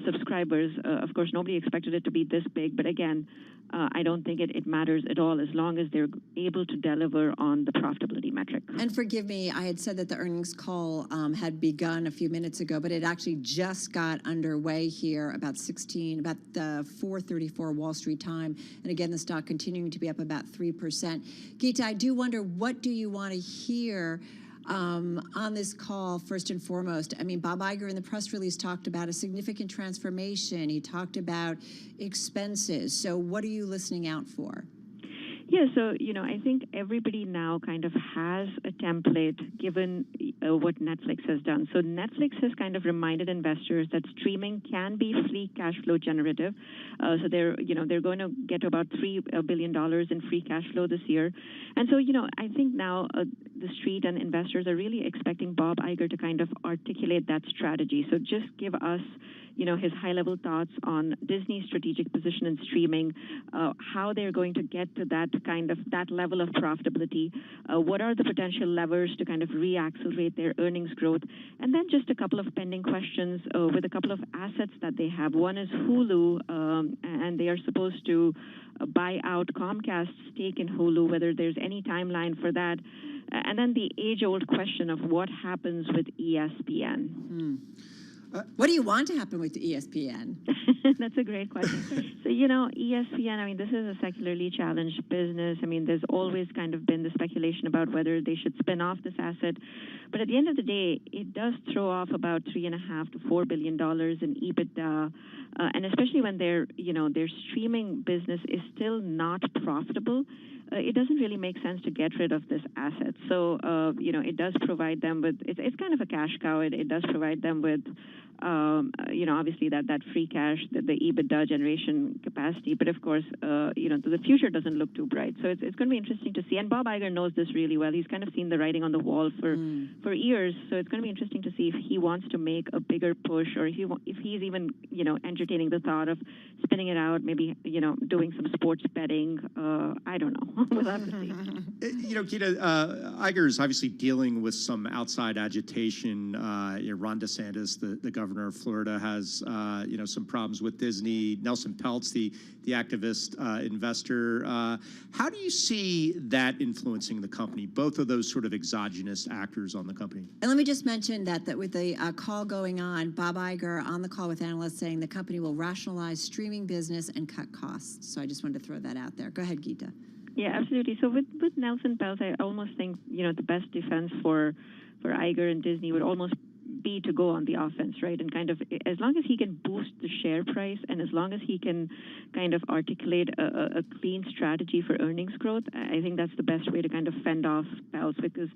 subscribers. Of course, nobody expected it to be this big, but again, I don't think it matters at all as long as they're able to deliver on the profitability metric. And forgive me, I had said that the earnings call had begun a few minutes ago, but it actually just got underway here about 4:34 Wall Street time. And again, the stock continuing to be up about 3%. Geeta, I do wonder, what do you want to hear on this call, first and foremost? I mean, Bob Iger in the press release talked about a significant transformation. He talked about expenses. So what are you listening out for? Yeah, so, I think everybody now kind of has a template given what Netflix has done. So Netflix has kind of reminded investors that streaming can be free cash flow generative. So they're going to get to about $3 billion in free cash flow this year. And so, I think now the street and investors are really expecting Bob Iger to kind of articulate that strategy. So just give us his high-level thoughts on Disney's strategic position in streaming, how they're going to get to that level of profitability, what are the potential levers to kind of reaccelerate their earnings growth, and then just a couple of pending questions with a couple of assets that they have. One is Hulu, and they are supposed to buy out Comcast's stake in Hulu, whether there's any timeline for that. And then the age-old question of what happens with ESPN. What do you want to happen with ESPN? That's a great question. So, ESPN, this is a secularly challenged business. There's always kind of been the speculation about whether they should spin off this asset. But at the end of the day, it does throw off about $3.5 to $4 billion in EBITDA. And especially when their streaming business is still not profitable, it doesn't really make sense to get rid of this asset. So, it does provide them with, it's kind of a cash cow. It does provide them with, obviously that free cash, the EBITDA generation capacity. But of course, the future doesn't look too bright. So it's going to be interesting to see. And Bob Iger knows this really well. He's kind of seen the writing on the wall for years. So it's going to be interesting to see if he wants to make a bigger push, or if he's even, entertaining the thought of spinning it out, maybe, doing some sports betting. I don't know. We'll have to see. Geeta, Iger is obviously dealing with some outside agitation. Ron DeSantis, the governor of Florida, has some problems with Disney. Nelson Peltz, the activist investor. How do you see that influencing the company? Both of those sort of exogenous actors on the company. And let me just mention that with the call going on, Bob Iger on the call with analysts saying the company will rationalize streaming business and cut costs. So I just wanted to throw that out there. Go ahead, Geeta. Yeah, absolutely. So with Nelson Peltz, I almost think, the best defense for Iger and Disney would almost be to go on the offense, right? And kind of, as long as he can boost the share price, and as long as he can kind of articulate a clean strategy for earnings growth, I think that's the best way to kind of fend off Peltz, because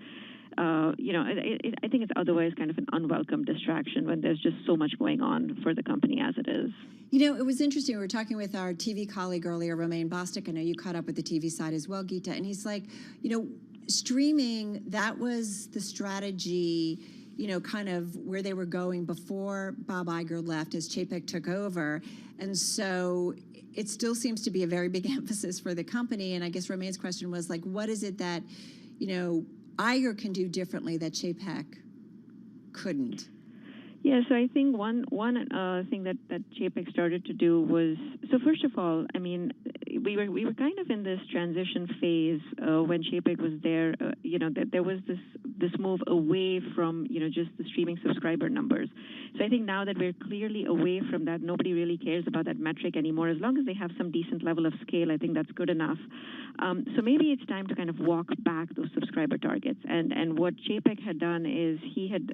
I think it's otherwise kind of an unwelcome distraction when there's just so much going on for the company as it is. It was interesting. We were talking with our TV colleague earlier, Romain Bostic. I know you caught up with the TV side as well, Geeta. And he's like, streaming, that was the strategy, kind of where they were going before Bob Iger left as Chapek took over. And so it still seems to be a very big emphasis for the company. And I guess Romain's question was like, what is it that, Iger can do differently that Chapek couldn't? Yeah, so I think one thing that Chapek started to do was, so first of all, we were kind of in this transition phase when Chapek was there. That there was this move away from just the streaming subscriber numbers. So I think now that we're clearly away from that, nobody really cares about that metric anymore. As long as they have some decent level of scale, I think that's good enough. So maybe it's time to kind of walk back those subscriber targets. And what Chapek had done is he had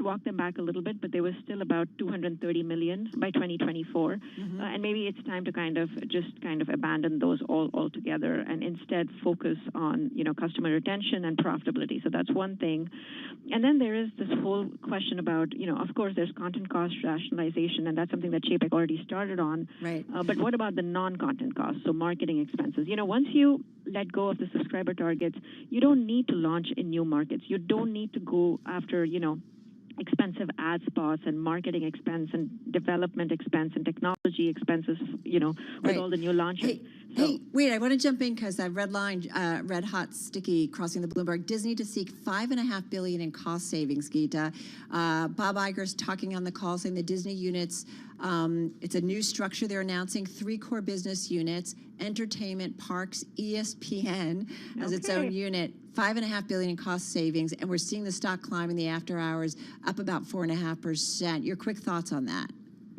walked them back a little bit, but there was still about 230 million by 2024. And maybe it's time to kind of abandon those altogether and instead focus on customer retention and profitability. So that's one thing. And then there is this whole question about of course there's content cost rationalization, and that's something that Chapek already started on. Right. But what about the non-content costs? So marketing expenses. Once you let go of the subscriber targets, you don't need to launch in new markets. You don't need to go after expensive ad spots and marketing expense and development expense and technology expenses, with all the new launches. Hey, wait, I want to jump in because that red line, red hot, sticky, crossing the Bloomberg. Disney to seek $5.5 billion in cost savings, Geeta. Bob Iger's talking on the call saying the Disney units, it's a new structure they're announcing, 3 core business units, entertainment, parks, ESPN as its own unit, $5.5 billion in cost savings, and we're seeing the stock climb in the after hours, up about 4.5%. Your quick thoughts on that?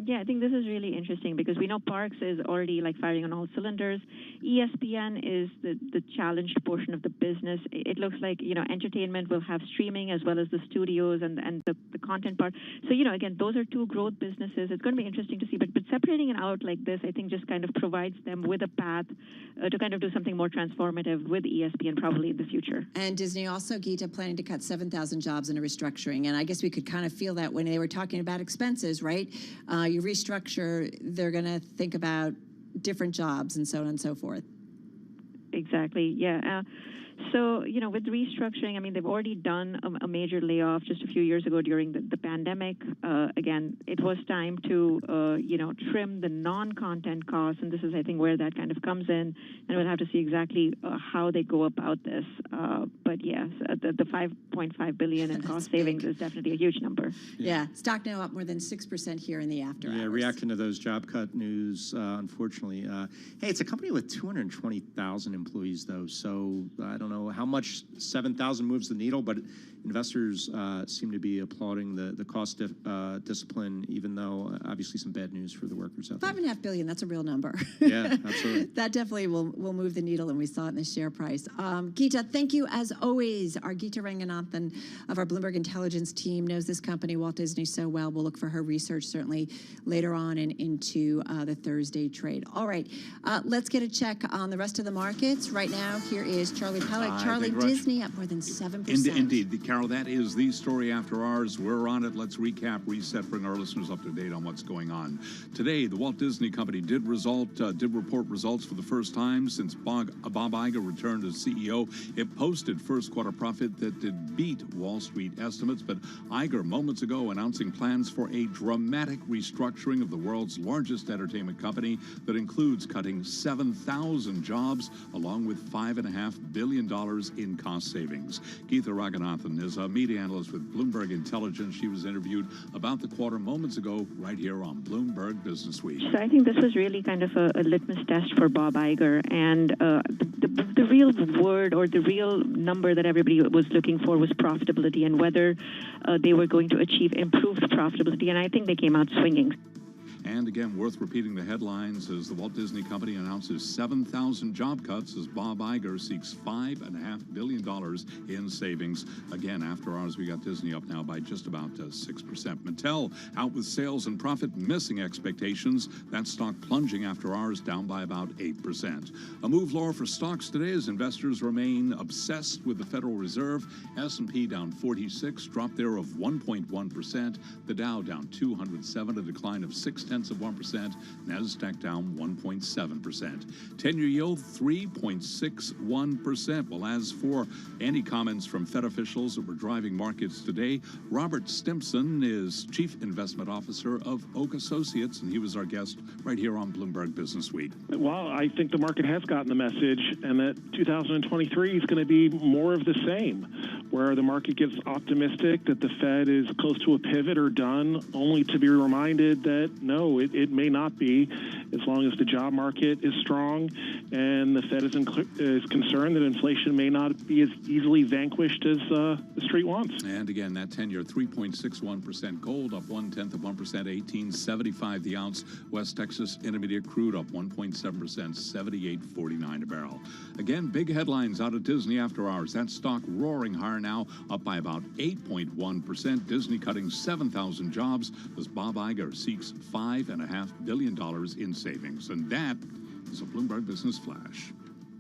Yeah, I think this is really interesting because we know Parks is already like firing on all cylinders. ESPN is the challenged portion of the business. It looks like, entertainment will have streaming as well as the studios and the content part. So, again, those are two growth businesses. It's going to be interesting to see. But separating it out like this, I think just kind of provides them with a path to kind of do something more transformative with ESPN probably in the future. And Disney also, Geeta, planning to cut 7,000 jobs in a restructuring. And I guess we could kind of feel that when they were talking about expenses, right? You restructure, they're going to think about different jobs and so on and so forth. Exactly, yeah. So, with restructuring, I mean, they've already done a major layoff just a few years ago during the pandemic. Again, it was time to, trim the non-content costs, and this is, I think, where that kind of comes in, and we'll have to see exactly how they go about this. But yes, the $5.5 billion in cost savings is definitely a huge number. Yeah, stock now up more than 6% here in the after hours. Yeah, reaction to those job cut news, unfortunately. Hey, it's a company with 220,000 employees, though, so I don't know how much 7,000 moves the needle, but investors seem to be applauding the cost discipline, even though obviously some bad news for the workers out there. $5.5 billion, that's a real number. Yeah, absolutely. That definitely will move the needle, and we saw it in the share price. Geeta, thank you as always. Our Geeta Ranganathan of our Bloomberg Intelligence team knows this company, Walt Disney, so well. We'll look for her research certainly later on and into the Thursday trade. All right, let's get a check on the rest of the markets. Right now, here is Charlie Pellick. Charlie, Disney up more than 7%. Indeed, Carol, that is the story after ours. We're on it. Let's recap, reset, bring our listeners up to date on what's going on. Today, the Walt Disney Company did report results for the first time since Bob Iger returned as CEO. It posted first quarter profit that did beat Wall Street estimates, but Iger moments ago announcing plans for a dramatic restructuring of the world's largest entertainment company that includes cutting 7,000 jobs along with $5.5 billion in cost savings. Geeta Ranganathan is a media analyst with Bloomberg Intelligence. She was interviewed about the quarter moments ago right here on Bloomberg Business Week. So I think this was really kind of a litmus test for Bob Iger, and the real word or the real number that everybody was looking for was profitability and whether they were going to achieve improved profitability, and I think they came out swinging. And again, worth repeating the headlines as the Walt Disney Company announces 7,000 job cuts as Bob Iger seeks $5.5 billion in savings. Again, after hours, we got Disney up now by just about 6%. Mattel out with sales and profit missing expectations. That stock plunging after hours, down by about 8%. A move lower for stocks today as investors remain obsessed with the Federal Reserve. S&P down 46, drop there of 1.1%. The Dow down 207, a decline of 0.6%. NASDAQ down 1.7%. 10-year yield 3.61%. Well, as for any comments from Fed officials that were driving markets today, Robert Stimson is Chief Investment Officer of Oak Associates, and he was our guest right here on Bloomberg Business Week. Well, I think the market has gotten the message, and that 2023 is going to be more of the same, where the market gets optimistic that the Fed is close to a pivot or done, only to be reminded that no, it may not be, as long as the job market is strong and the Fed is concerned that inflation may not be as easily vanquished as the street wants. And again, that 10-year 3.61%. Gold up 0.1%, 18.75 the ounce. West Texas Intermediate crude up 1.7%, 78.49 a barrel. Again, big headlines out of Disney after hours. That stock roaring higher now, up by about 8.1%. Disney cutting 7,000 jobs as Bob Iger seeks $5.5 billion in savings. And that is a Bloomberg Business Flash.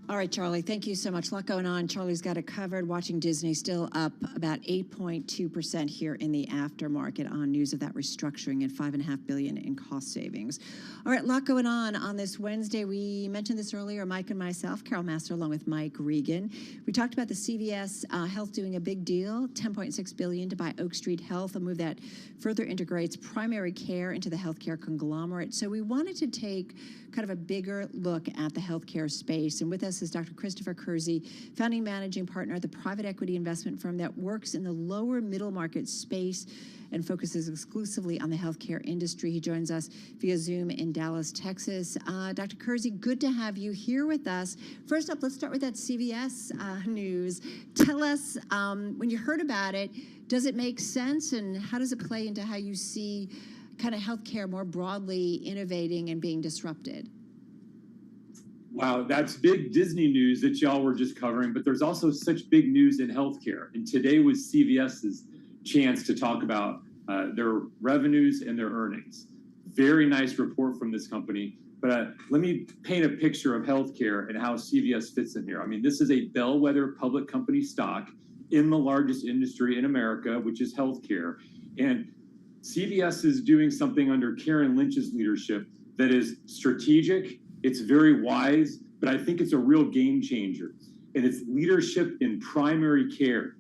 All right, Charlie, thank you so much. A lot going on. Charlie's got it covered. Watching Disney still up about 8.2% here in the aftermarket on news of that restructuring and $5.5 billion in cost savings. All right, a lot going on this Wednesday. We mentioned this earlier, Mike and myself, Carol Master, along with Mike Regan. We talked about the CVS Health doing a big deal, $10.6 billion to buy Oak Street Health, a move that further integrates primary care into the healthcare conglomerate. So we wanted to take kind of a bigger look at the healthcare space. And with us is Dr. Christopher Kersey, founding managing partner at the private equity investment firm that works in the lower middle market space and focuses exclusively on the healthcare industry. He joins us via Zoom in Dallas, Texas. Dr. Kersey, good to have you here with us. First up, let's start with that CVS news. Tell us, when you heard about it, does it make sense, and how does it play into how you see kind of healthcare more broadly innovating and being disrupted? Wow, that's big Disney news that y'all were just covering, but there's also such big news in healthcare. And today was CVS's chance to talk about their revenues and their earnings. Very nice report from this company. But let me paint a picture of healthcare and how CVS fits in here. I mean, this is a bellwether public company stock in the largest industry in America, which is healthcare. And CVS is doing something under Karen Lynch's leadership that is strategic. It's very wise, but I think it's a real game changer. And it's leadership in primary care.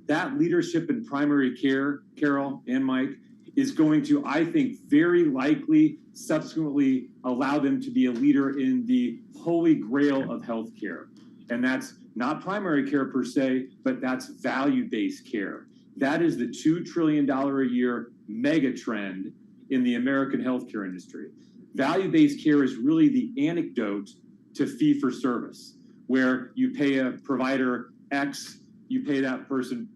That leadership in primary care, Carol and Mike, is going to, I think, very likely subsequently allow them to be a leader in the holy grail of healthcare. And that's not primary care per se, but that's value-based care. That is the $2 trillion a year mega trend in the American healthcare industry. Value-based care is really the antidote to fee-for-service, where you pay a provider X, you pay that person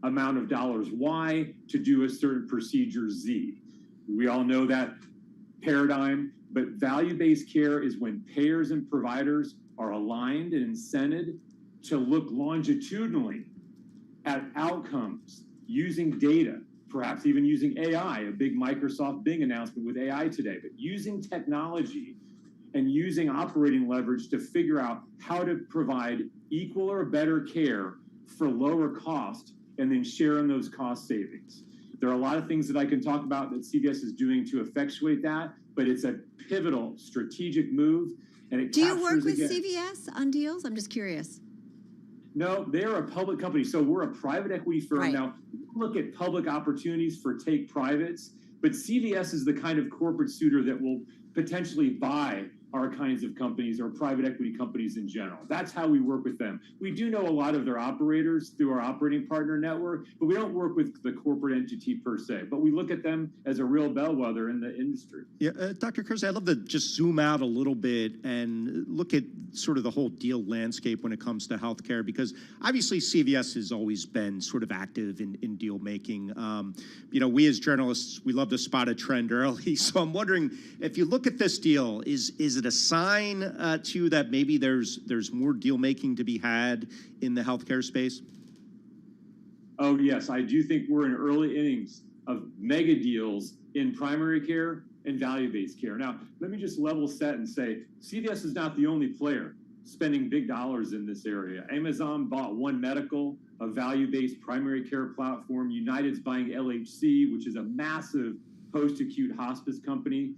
amount of dollars Y to do a certain procedure Z. We all know that paradigm, but value-based care is when payers and providers are aligned and incented to look longitudinally at outcomes using data, perhaps even using AI, a big Microsoft Bing announcement with AI today, but using technology and using operating leverage to figure out how to provide equal or better care for lower cost and then share in those cost savings. There are a lot of things that I can talk about that CVS is doing to effectuate that, but it's a pivotal strategic move. And it Do you work with again, CVS on deals? I'm just curious. No, they are a public company. So we're a private equity firm. Right. Now, we look at public opportunities for take privates, but CVS is the kind of corporate suitor that will potentially buy our kinds of companies or private equity companies in general. That's how we work with them. We do know a lot of their operators through our operating partner network, but we don't work with the corporate entity per se. But we look at them as a real bellwether in the industry. Yeah, Dr. Kersey, I'd love to just zoom out a little bit and look at sort of the whole deal landscape when it comes to healthcare, because obviously CVS has always been sort of active in deal making. We as journalists, we love to spot a trend early. So I'm wondering, if you look at this deal, is it a sign to you that maybe there's more deal making to be had in the healthcare space? Oh, yes. I do think we're in early innings of mega deals in primary care and value-based care. Now, let me just level set and say, CVS is not the only player spending big dollars in this area. Amazon bought One Medical, a value-based primary care platform. United's buying LHC, which is a massive post-acute hospice company.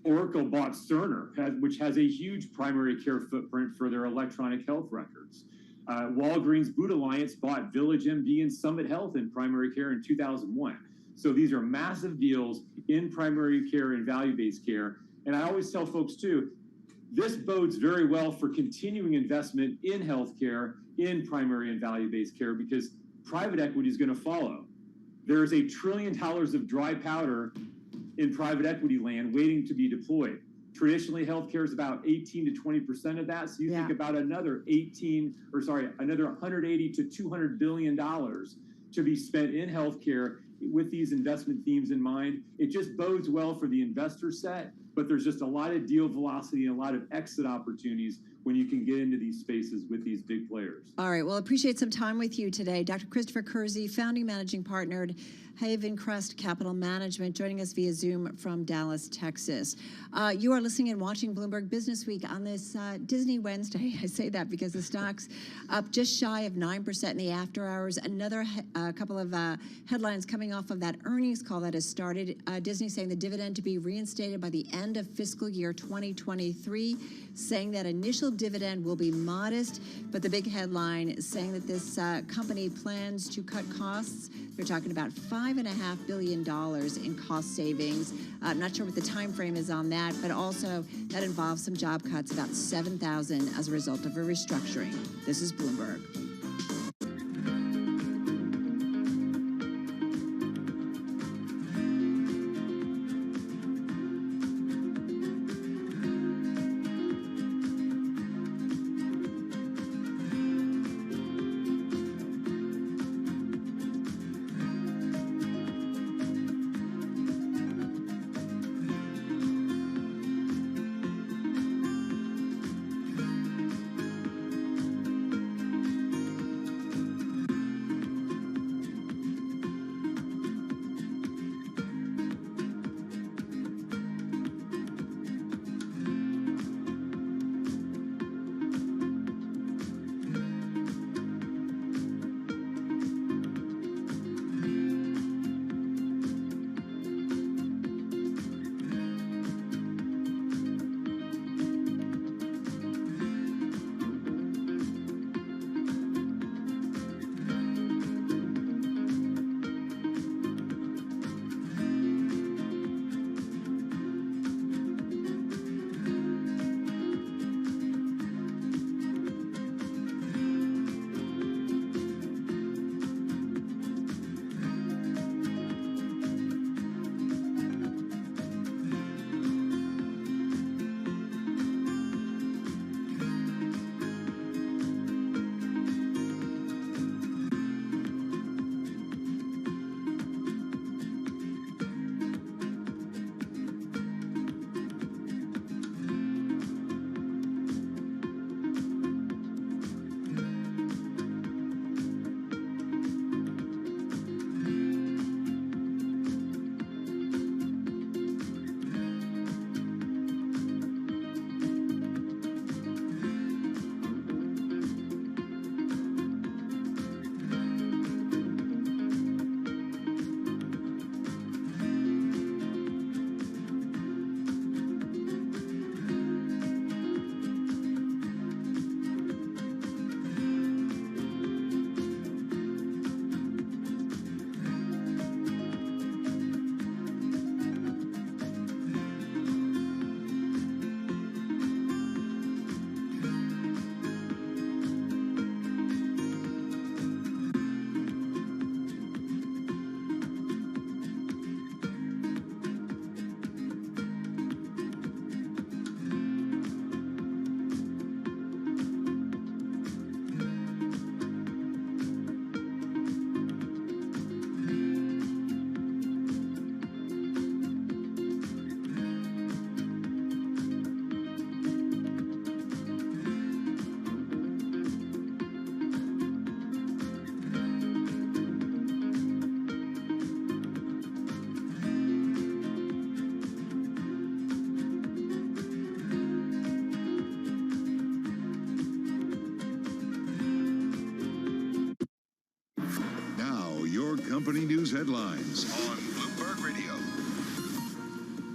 Oracle bought Cerner, which has a huge primary care footprint for their electronic health records. Walgreens Boot Alliance bought Village MD and Summit Health in primary care in 2001. So these are massive deals in primary care and value-based care. And I always tell folks too, this bodes very well for continuing investment in healthcare, in primary and value-based care, because private equity is going to follow. There is $1 trillion of dry powder in private equity land waiting to be deployed. Traditionally, healthcare is about 18 to 20% of that. So you think about another 180 to $200 billion to be spent in healthcare with these investment themes in mind. It just bodes well for the investor set, but there's just a lot of deal velocity and a lot of exit opportunities when you can get into these spaces with these big players. All right. Well, appreciate some time with you today. Dr. Christopher Kersey, founding managing partner at Haven Crest Capital Management, joining us via Zoom from Dallas, Texas. You are listening and watching Bloomberg Business Week on this Disney Wednesday. I say that because the stock's up just shy of 9% in the after hours. Another couple of headlines coming off of that earnings call that has started. Disney saying the dividend to be reinstated by the end of fiscal year 2023, saying that initial dividend will be modest, but the big headline is saying that this company plans to cut costs. They're talking about $5.5 billion in cost savings. I'm not sure what the time frame is on that, but also that involves some job cuts, about 7,000 as a result of a restructuring. This is Bloomberg. Thank you. company news headlines on Bloomberg Radio.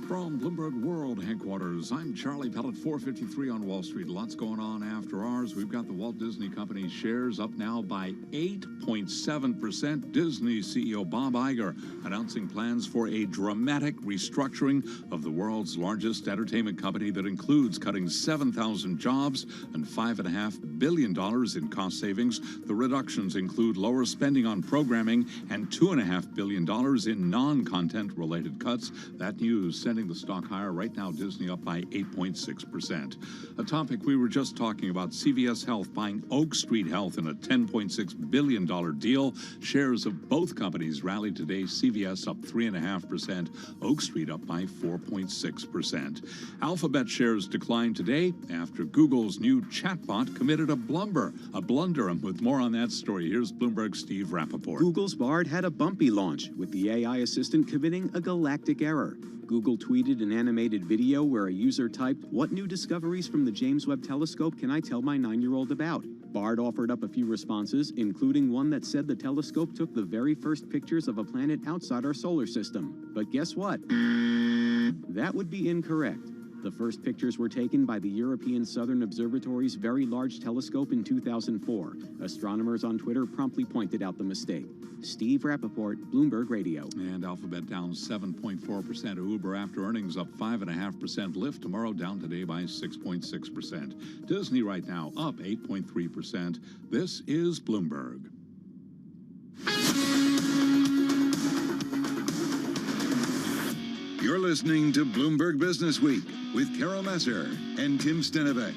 From Bloomberg World Headquarters, I'm Charlie Pellet, 453 on Wall Street. Lots going on after ours. We've got the Walt Disney Company shares up now by 8.7%. Disney CEO Bob Iger announcing plans for a dramatic restructuring of the world's largest entertainment company that includes cutting 7,000 jobs and $5.5 billion in cost savings. The reductions include lower spending on programming and $2.5 billion in non-content related cuts. That news sending the stock higher. Right now, Disney up by 8.6%. A topic we were just talking about, CVS Health buying Oak Street Health in a $10.6 billion deal. Shares of both companies rallied today. CVS up 3.5%. Oak Street up by 4.6%. Alphabet shares declined today after Google's new chatbot committed a blunder. And with more on that story, here's Bloomberg's Steve Rappaport. Google's Bard had a bumpy launch, with the AI assistant committing a galactic error. Google tweeted an animated video where a user typed, "What new discoveries from the James Webb Telescope can I tell my 9-year-old about?" Bard offered up a few responses, including one that said the telescope took the very first pictures of a planet outside our solar system. But guess what? That would be incorrect. The first pictures were taken by the European Southern Observatory's Very Large Telescope in 2004. Astronomers on Twitter promptly pointed out the mistake. Steve Rappaport, Bloomberg Radio. And Alphabet down 7.4%. Uber after earnings up 5.5%. Lyft tomorrow down today by 6.6%. Disney right now up 8.3%. This is Bloomberg. You're listening to Bloomberg Business Week with Carol Messer and Tim Stenevec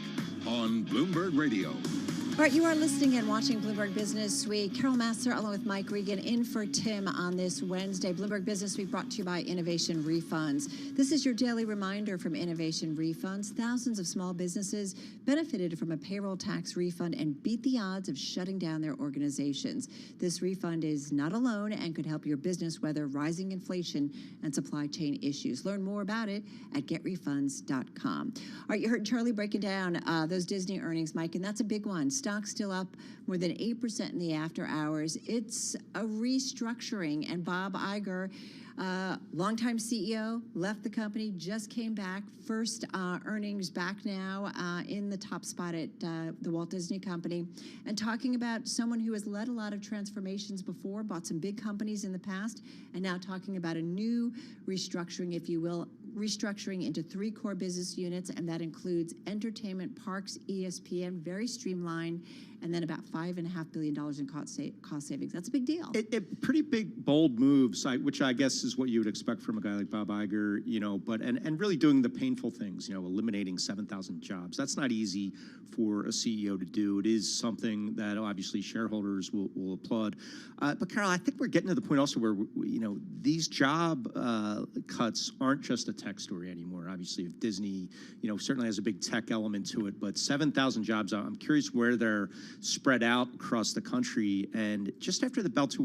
on Bloomberg Radio. All right, you are listening and watching Bloomberg Business Week. Carol Masser, along with Mike Regan, in for Tim on this Wednesday. Bloomberg Business Week brought to you by Innovation Refunds. This is your daily reminder from Innovation Refunds. Thousands of small businesses benefited from a payroll tax refund and beat the odds of shutting down their organizations. This refund is not alone and could help your business weather rising inflation and supply chain issues. Learn more about it at getrefunds.com. All right, you heard Charlie breaking down those Disney earnings, Mike, and that's a big one. Stock's still up more than 8% in the after hours. It's a restructuring, and Bob Iger, longtime CEO, left the company, just came back. First earnings back now in the top spot at the Walt Disney Company. And talking about someone who has led a lot of transformations before, bought some big companies in the past, and now talking about a new restructuring, if you will, restructuring into 3 core business units, and that includes entertainment, parks, ESPN, very streamlined, and then about $5.5 billion in cost savings. That's a big deal. Pretty big, bold moves, which I guess is what you would expect from a guy like Bob Iger, but and really doing the painful things, eliminating 7,000 jobs. That's not easy for a CEO to do. It is something that obviously shareholders will applaud. But Carol, I think we're getting to the point also where, these job cuts aren't just a tech story anymore. Obviously, if Disney, certainly has a big tech element to it, but 7,000 jobs, I'm curious where they're spread out across the country. And just after the Bell Tour